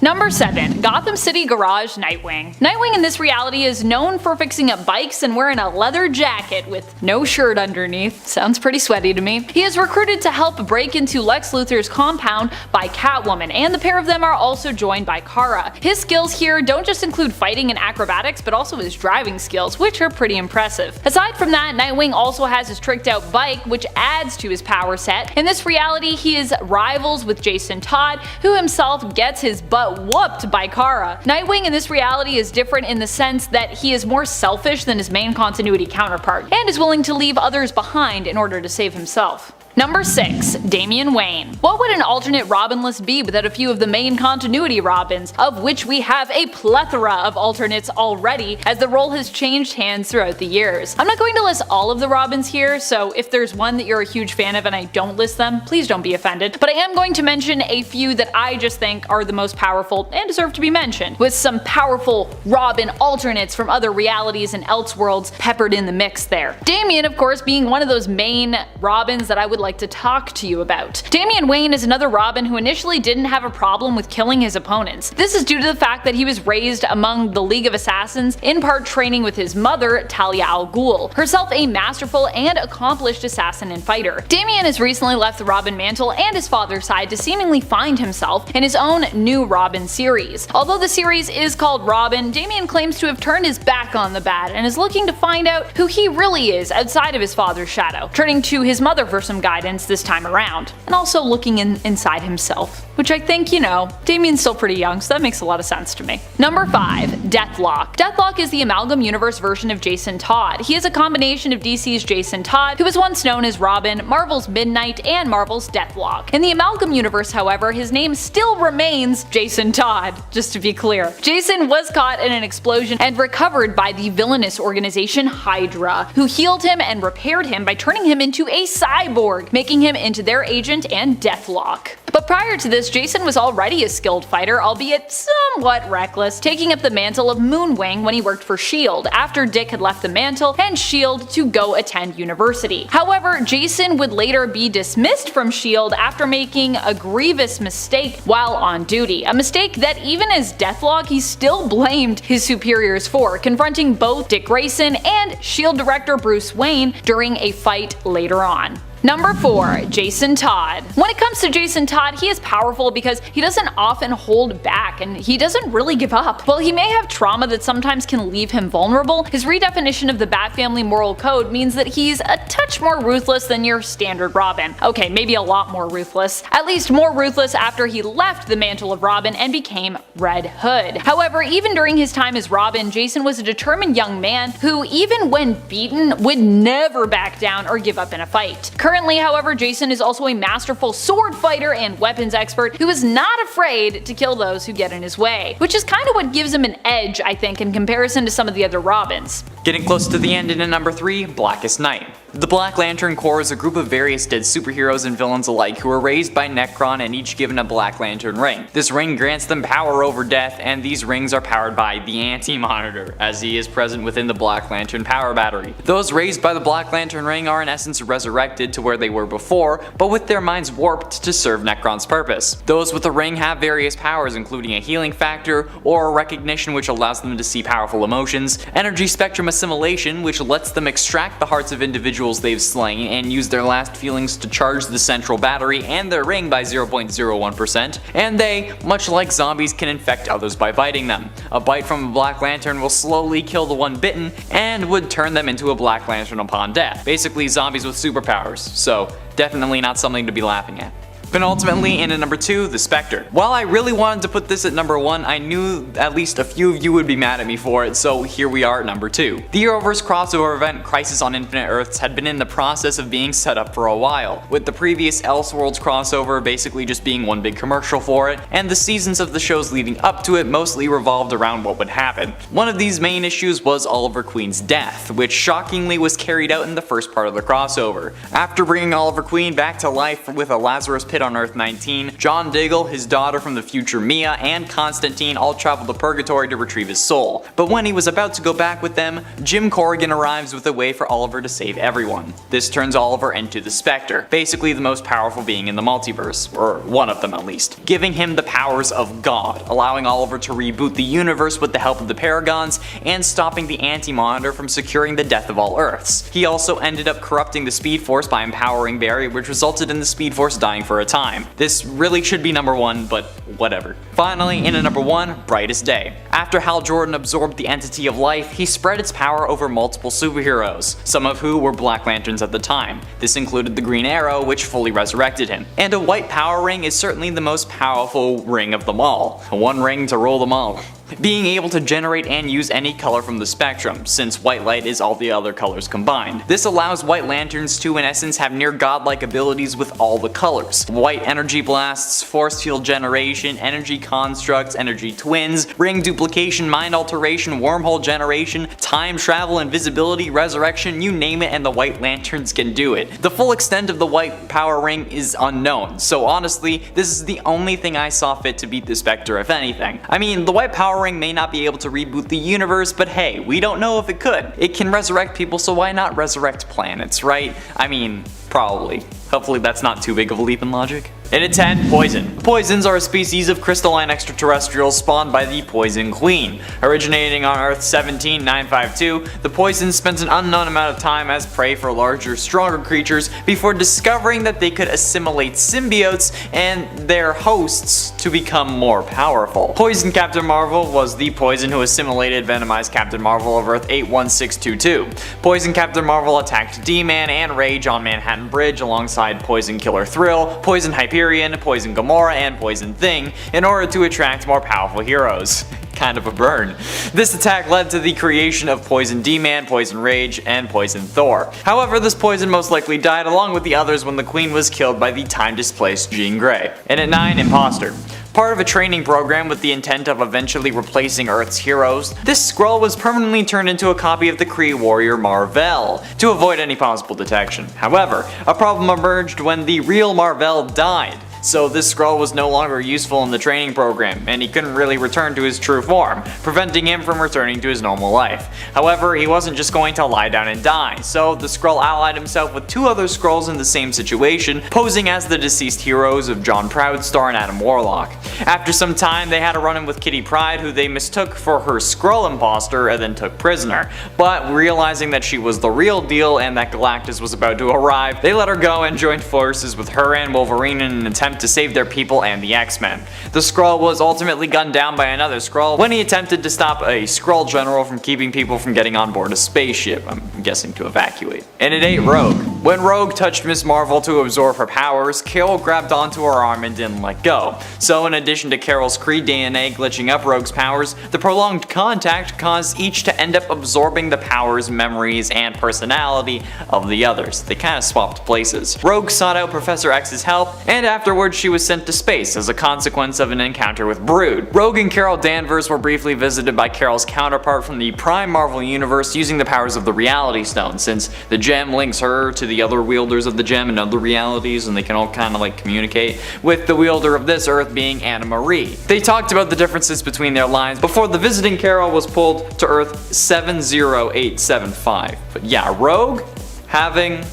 Speaker 1: Number 7, Gotham City Garage Nightwing. Nightwing in this reality is known for fixing up bikes and wearing a leather jacket with no shirt underneath. Sounds pretty sweaty to me. He is recruited to help break into Lex Luthor's compound by Catwoman, and the pair of them are also joined by Kara. His skills here don't just include fighting and acrobatics, but also his driving skills, which are pretty impressive. Aside from that, Nightwing also has his tricked out bike, which adds to his power set. In this reality, he is rivals with Jason Todd, who himself gets his butt whooped by Kara. Nightwing in this reality is different in the sense that he is more selfish than his main continuity counterpart, and is willing to leave others behind in order to save himself. Number 6, Damian Wayne. What would an alternate Robin list be without a few of the main continuity Robins, of which we have a plethora of alternates already, as the role has changed hands throughout the years. I'm not going to list all of the Robins here, so if there's one that you're a huge fan of and I don't list them, please don't be offended, but I am going to mention a few that I just think are the most powerful and deserve to be mentioned, with some powerful Robin alternates from other realities and Elseworlds peppered in the mix there. Damian, of course, being one of those main Robins that I would like like to talk to you about. Damian Wayne is another Robin who initially didn't have a problem with killing his opponents. This is due to the fact that he was raised among the League of Assassins, in part training with his mother, Talia al Ghul, herself a masterful and accomplished assassin and fighter. Damian has recently left the Robin mantle and his father's side to seemingly find himself in his own new Robin series. Although the series is called Robin, Damian claims to have turned his back on the Bat and is looking to find out who he really is outside of his father's shadow, turning to his mother for some guidance this time around, and also looking inside himself. Which I think, Damian's still pretty young, so that makes a lot of sense to me. Number 5. Deathlock. Deathlock is the Amalgam Universe version of Jason Todd. He is a combination of DC's Jason Todd, who was once known as Robin, Marvel's Midnight, and Marvel's Deathlock. In the Amalgam Universe, however, his name still remains Jason Todd, just to be clear. Jason was caught in an explosion and recovered by the villainous organization Hydra, who healed him and repaired him by turning him into a cyborg, making him into their agent and Deathlock. But prior to this, Jason was already a skilled fighter, albeit somewhat reckless, taking up the mantle of Moonwing when he worked for S.H.I.E.L.D. after Dick had left the mantle and S.H.I.E.L.D. to go attend university. However, Jason would later be dismissed from S.H.I.E.L.D. after making a grievous mistake while on duty, a mistake that even as Deathlock he still blamed his superiors for, confronting both Dick Grayson and S.H.I.E.L.D. director Bruce Wayne during a fight later on. Number 4. Jason Todd. When it comes to Jason Todd, he is powerful because he doesn't often hold back and he doesn't really give up. While he may have trauma that sometimes can leave him vulnerable, his redefinition of the Bat Family moral code means that he's a touch more ruthless than your standard Robin. Okay, maybe a lot more ruthless. At least more ruthless after he left the mantle of Robin and became Red Hood. However, even during his time as Robin, Jason was a determined young man who, even when beaten, would never back down or give up in a fight. Currently, however, Jason is also a masterful sword fighter and weapons expert who is not afraid to kill those who get in his way, which is kind of what gives him an edge, I think, in comparison to some of the other Robins.
Speaker 2: Getting close to the end, and at number 3, Blackest Night. The Black Lantern Corps is a group of various dead superheroes and villains alike who are raised by Nekron and each given a Black Lantern ring. This ring grants them power over death, and these rings are powered by the Anti-Monitor, as he is present within the Black Lantern power battery. Those raised by the Black Lantern ring are in essence resurrected to where they were before, but with their minds warped to serve Nekron's purpose. Those with the ring have various powers, including a healing factor, aura recognition, which allows them to see powerful emotions, energy spectrum assimilation, which lets them extract the hearts of individuals they've slain and use their last feelings to charge the central battery and their ring by 0.01%, and they, much like zombies, can infect others by biting them. A bite from a Black Lantern will slowly kill the one bitten and would turn them into a Black Lantern upon death. Basically zombies with superpowers, so definitely not something to be laughing at. Penultimately, in at number 2, the Spectre. While I really wanted to put this at number 1, I knew at least a few of you would be mad at me for it, so here we are at number 2. The Arrowverse crossover event Crisis on Infinite Earths had been in the process of being set up for a while, with the previous Elseworlds crossover basically just being one big commercial for it, and the seasons of the shows leading up to it mostly revolved around what would happen. One of these main issues was Oliver Queen's death, which shockingly was carried out in the first part of the crossover. After bringing Oliver Queen back to life with a Lazarus Pit on Earth 19, John Diggle, his daughter from the future Mia, and Constantine all travel to Purgatory to retrieve his soul. But when he was about to go back with them, Jim Corrigan arrives with a way for Oliver to save everyone. This turns Oliver into the Spectre, basically the most powerful being in the multiverse, or one of them at least, giving him the powers of God, allowing Oliver to reboot the universe with the help of the Paragons, and stopping the Anti-Monitor from securing the death of all Earths. He also ended up corrupting the Speed Force by empowering Barry, which resulted in the Speed Force dying for a time. This really should be number 1, but whatever. Finally, in at number 1, Brightest Day. After Hal Jordan absorbed the entity of life, he spread its power over multiple superheroes, some of who were Black Lanterns at the time. This included the Green Arrow, which fully resurrected him. And a white power ring is certainly the most powerful ring of them all. One ring to rule them all. Being able to generate and use any color from the spectrum, since white light is all the other colors combined. This allows White Lanterns to in essence have near godlike abilities with all the colors. White energy blasts, force field generation, energy constructs, energy twins, ring duplication, mind alteration, wormhole generation, time travel, invisibility, resurrection, you name it and the White Lanterns can do it. The full extent of the white power ring is unknown, so honestly, this is the only thing I saw fit to beat the Spectre if anything. I mean, the white power ring may not be able to reboot the universe, but hey, we don't know if it could. It can resurrect people, so why not resurrect planets, right? I mean, probably. Hopefully that's not too big of a leap in logic. And at 10, Poison. Poisons are a species of crystalline extraterrestrials spawned by the Poison Queen. Originating on Earth 17952, the Poisons spent an unknown amount of time as prey for larger, stronger creatures before discovering that they could assimilate symbiotes and their hosts to become more powerful. Poison Captain Marvel was the Poison who assimilated venomized Captain Marvel of Earth 81622. Poison Captain Marvel attacked D-Man and Rage on Manhattan Bridge alongside Poison Killer Thrill, Poison Hyperion, Poison Gamora, and Poison Thing in order to attract more powerful heroes. Kind of a burn. This attack led to the creation of Poison D-Man, Poison Rage, and Poison Thor. However, this poison most likely died along with the others when the Queen was killed by the time-displaced Jean Grey. And at 9, Imposter. Part of a training program with the intent of eventually replacing Earth's heroes, this Skrull was permanently turned into a copy of the Kree warrior Mar-Vell, to avoid any possible detection. However, a problem emerged when the real Mar-Vell died. So this Skrull was no longer useful in the training program, and he couldn't really return to his true form, preventing him from returning to his normal life. However, he wasn't just going to lie down and die, so the Skrull allied himself with 2 other Skrulls in the same situation, posing as the deceased heroes of John Proudstar and Adam Warlock. After some time, they had a run-in with Kitty Pryde, who they mistook for her Skrull imposter and then took prisoner. But realizing that she was the real deal and that Galactus was about to arrive, they let her go and joined forces with her and Wolverine in an attempt to save their people and the X-Men. The Skrull was ultimately gunned down by another Skrull when he attempted to stop a Skrull general from keeping people from getting on board a spaceship, I'm guessing to evacuate. And at 8, Rogue. When Rogue touched Ms. Marvel to absorb her powers, Carol grabbed onto her arm and didn't let go. So in addition to Carol's Kree DNA glitching up Rogue's powers, the prolonged contact caused each to end up absorbing the powers, memories, and personality of the others. They kind of swapped places. Rogue sought out Professor X's help, and afterwards she was sent to space as a consequence of an encounter with Brood. Rogue and Carol Danvers were briefly visited by Carol's counterpart from the Prime Marvel universe using the powers of the Reality Stone, since the gem links her to the other wielders of the gem in other realities, and they can all kind of like communicate, with the wielder of this Earth being Anna Marie. They talked about the differences between their lines before the visiting Carol was pulled to Earth 70875. But yeah, Rogue having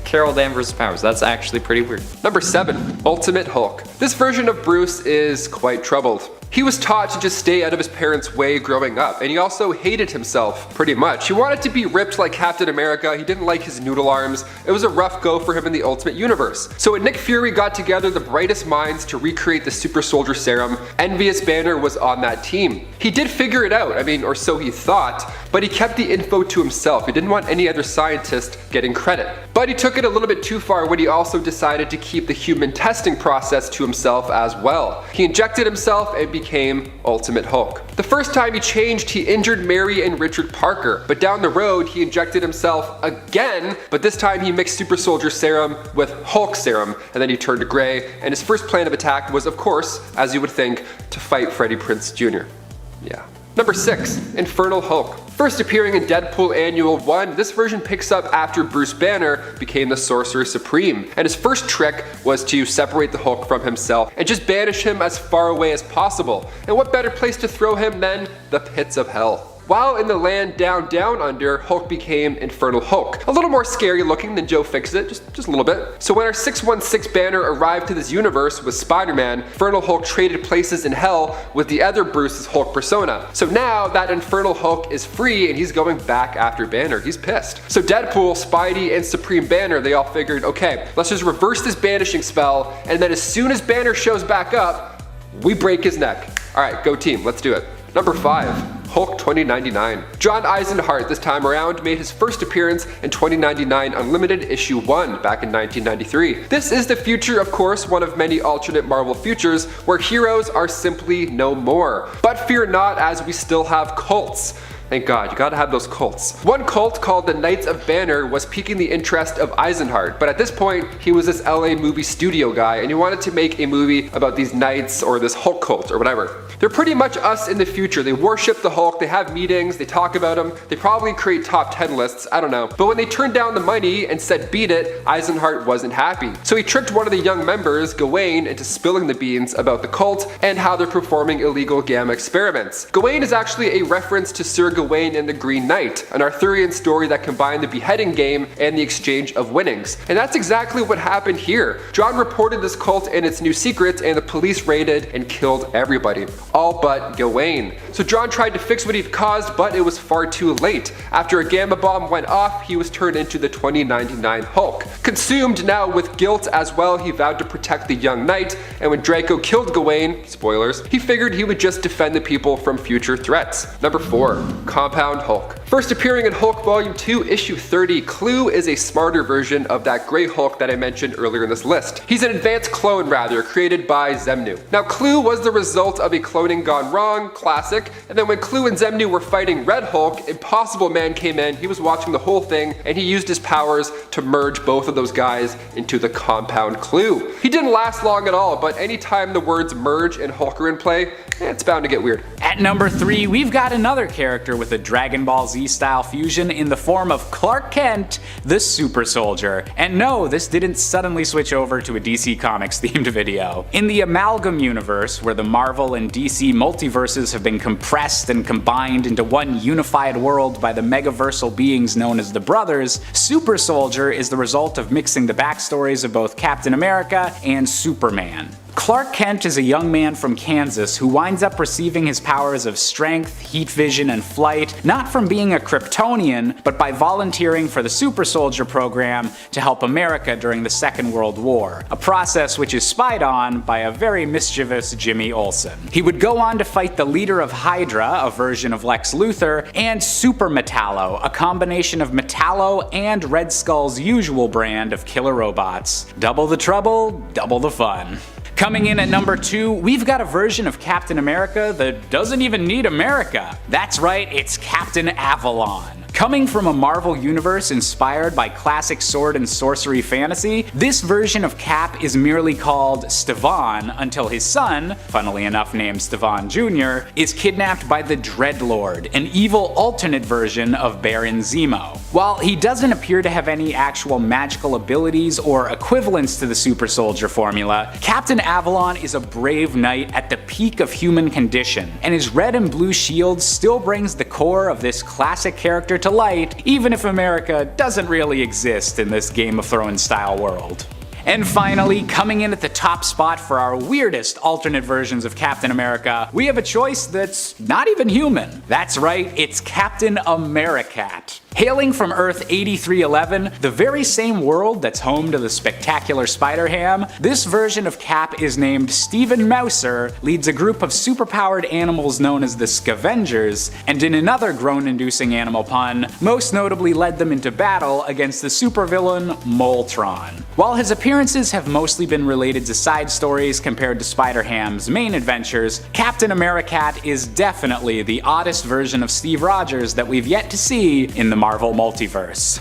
Speaker 2: Carol Danvers' powers. That's actually pretty weird.
Speaker 6: Number 7, Ultimate Hulk. This version of Bruce is quite troubled. He was taught to just stay out of his parents' way growing up, and he also hated himself pretty much. He wanted to be ripped like Captain America, he didn't like his noodle arms, it was a rough go for him in the Ultimate Universe. So when Nick Fury got together the brightest minds to recreate the Super Soldier Serum, Envious Banner was on that team. He did figure it out, or so he thought, but he kept the info to himself. He didn't want any other scientist getting credit. But he took it a little bit too far when he also decided to keep the human testing process to himself as well. He injected himself and became Ultimate Hulk. The first time he changed, he injured Mary and Richard Parker, but down the road he injected himself again, but this time he mixed Super Soldier Serum with Hulk Serum, and then he turned gray, and his first plan of attack was, of course, as you would think, to fight Freddie Prinze Jr. Yeah. Number 6, Infernal Hulk. First appearing in Deadpool Annual 1, this version picks up after Bruce Banner became the Sorcerer Supreme, and his first trick was to separate the Hulk from himself and just banish him as far away as possible. And what better place to throw him than the pits of hell? While in the land down under, Hulk became Infernal Hulk. A little more scary looking than Joe Fixit, just a little bit. So when our 616 banner arrived to this universe with Spider-Man, Infernal Hulk traded places in hell with the other Bruce's Hulk persona. So now that Infernal Hulk is free and he's going back after Banner, he's pissed. So Deadpool, Spidey, and Supreme Banner, they all figured, okay, let's just reverse this banishing spell, and then as soon as Banner shows back up, we break his neck. Alright, go team, let's do it. Number 5. Hulk 2099. John Eisenhart this time around made his first appearance in 2099 Unlimited issue 1 back in 1993. This is the future, of course, one of many alternate Marvel futures where heroes are simply no more. But fear not, as we still have cults. Thank God, you gotta have those cults. One cult called the Knights of Banner was piquing the interest of Eisenhart, but at this point, he was this LA movie studio guy and he wanted to make a movie about these knights or this Hulk cult or whatever. They're pretty much us in the future. They worship the Hulk, they have meetings, they talk about him, they probably create top 10 lists, I don't know. But when they turned down the money and said beat it, Eisenhart wasn't happy. So he tricked one of the young members, Gawain, into spilling the beans about the cult and how they're performing illegal gamma experiments. Gawain is actually a reference to Sir Gawain and the Green Knight, an Arthurian story that combined the beheading game and the exchange of winnings. And that's exactly what happened here. Jon reported this cult and its new secrets, and the police raided and killed everybody, all but Gawain. So Jon tried to fix what he'd caused, but it was far too late. After a gamma bomb went off, he was turned into the 2099 Hulk. Consumed now with guilt as well, he vowed to protect the young knight, and when Draco killed Gawain, spoilers, he figured he would just defend the people from future threats. Number 4. Compound Hulk. First appearing in Hulk Volume 2, Issue 30, Clu is a smarter version of that Grey Hulk that I mentioned earlier in this list. He's an advanced clone, rather, created by Xemnu. Now, Clu was the result of a cloning gone wrong, classic, and then when Clu and Xemnu were fighting Red Hulk, Impossible Man came in, he was watching the whole thing, and he used his powers to merge both of those guys into the compound Clu. He didn't last long at all, but anytime the words merge and Hulk are in play, it's bound to get weird.
Speaker 7: At number 3, we've got another character with a Dragon Ball Z style fusion in the form of Clark Kent, the Super Soldier. And no, this didn't suddenly switch over to a DC Comics themed video. In the Amalgam universe, where the Marvel and DC multiverses have been compressed and combined into one unified world by the megaversal beings known as the Brothers, Super Soldier is the result of mixing the backstories of both Captain America and Superman. Clark Kent is a young man from Kansas who winds up receiving his powers of strength, heat vision, and flight not from being a Kryptonian, but by volunteering for the Super Soldier program to help America during the Second World War, a process which is spied on by a very mischievous Jimmy Olsen. He would go on to fight the leader of Hydra, a version of Lex Luthor, and Super Metallo, a combination of Metallo and Red Skull's usual brand of killer robots. Double the trouble, double the fun. Coming in at number 2, we've got a version of Captain America that doesn't even need America. That's right, it's Captain Avalon. Coming from a Marvel universe inspired by classic sword and sorcery fantasy, this version of Cap is merely called Stevan until his son, funnily enough named Stevan Jr., is kidnapped by the Dreadlord, an evil alternate version of Baron Zemo. While he doesn't appear to have any actual magical abilities or equivalents to the Super Soldier formula, Captain Avalon is a brave knight at the peak of human condition, and his red and blue shield still brings the core of this classic character to light, even if America doesn't really exist in this Game of Thrones style world. And finally, coming in at the top spot for our weirdest alternate versions of Captain America, we have a choice that's not even human. That's right, it's Captain Americat. Hailing from Earth 8311, the very same world that's home to the spectacular Spider-Ham, this version of Cap is named Stephen Mouser, leads a group of superpowered animals known as the Scavengers, and in another groan-inducing animal pun, most notably led them into battle against the supervillain Moltron. While his appearances have mostly been related to side stories compared to Spider-Ham's main adventures, Captain Americat is definitely the oddest version of Steve Rogers that we've yet to see in the Marvel multiverse.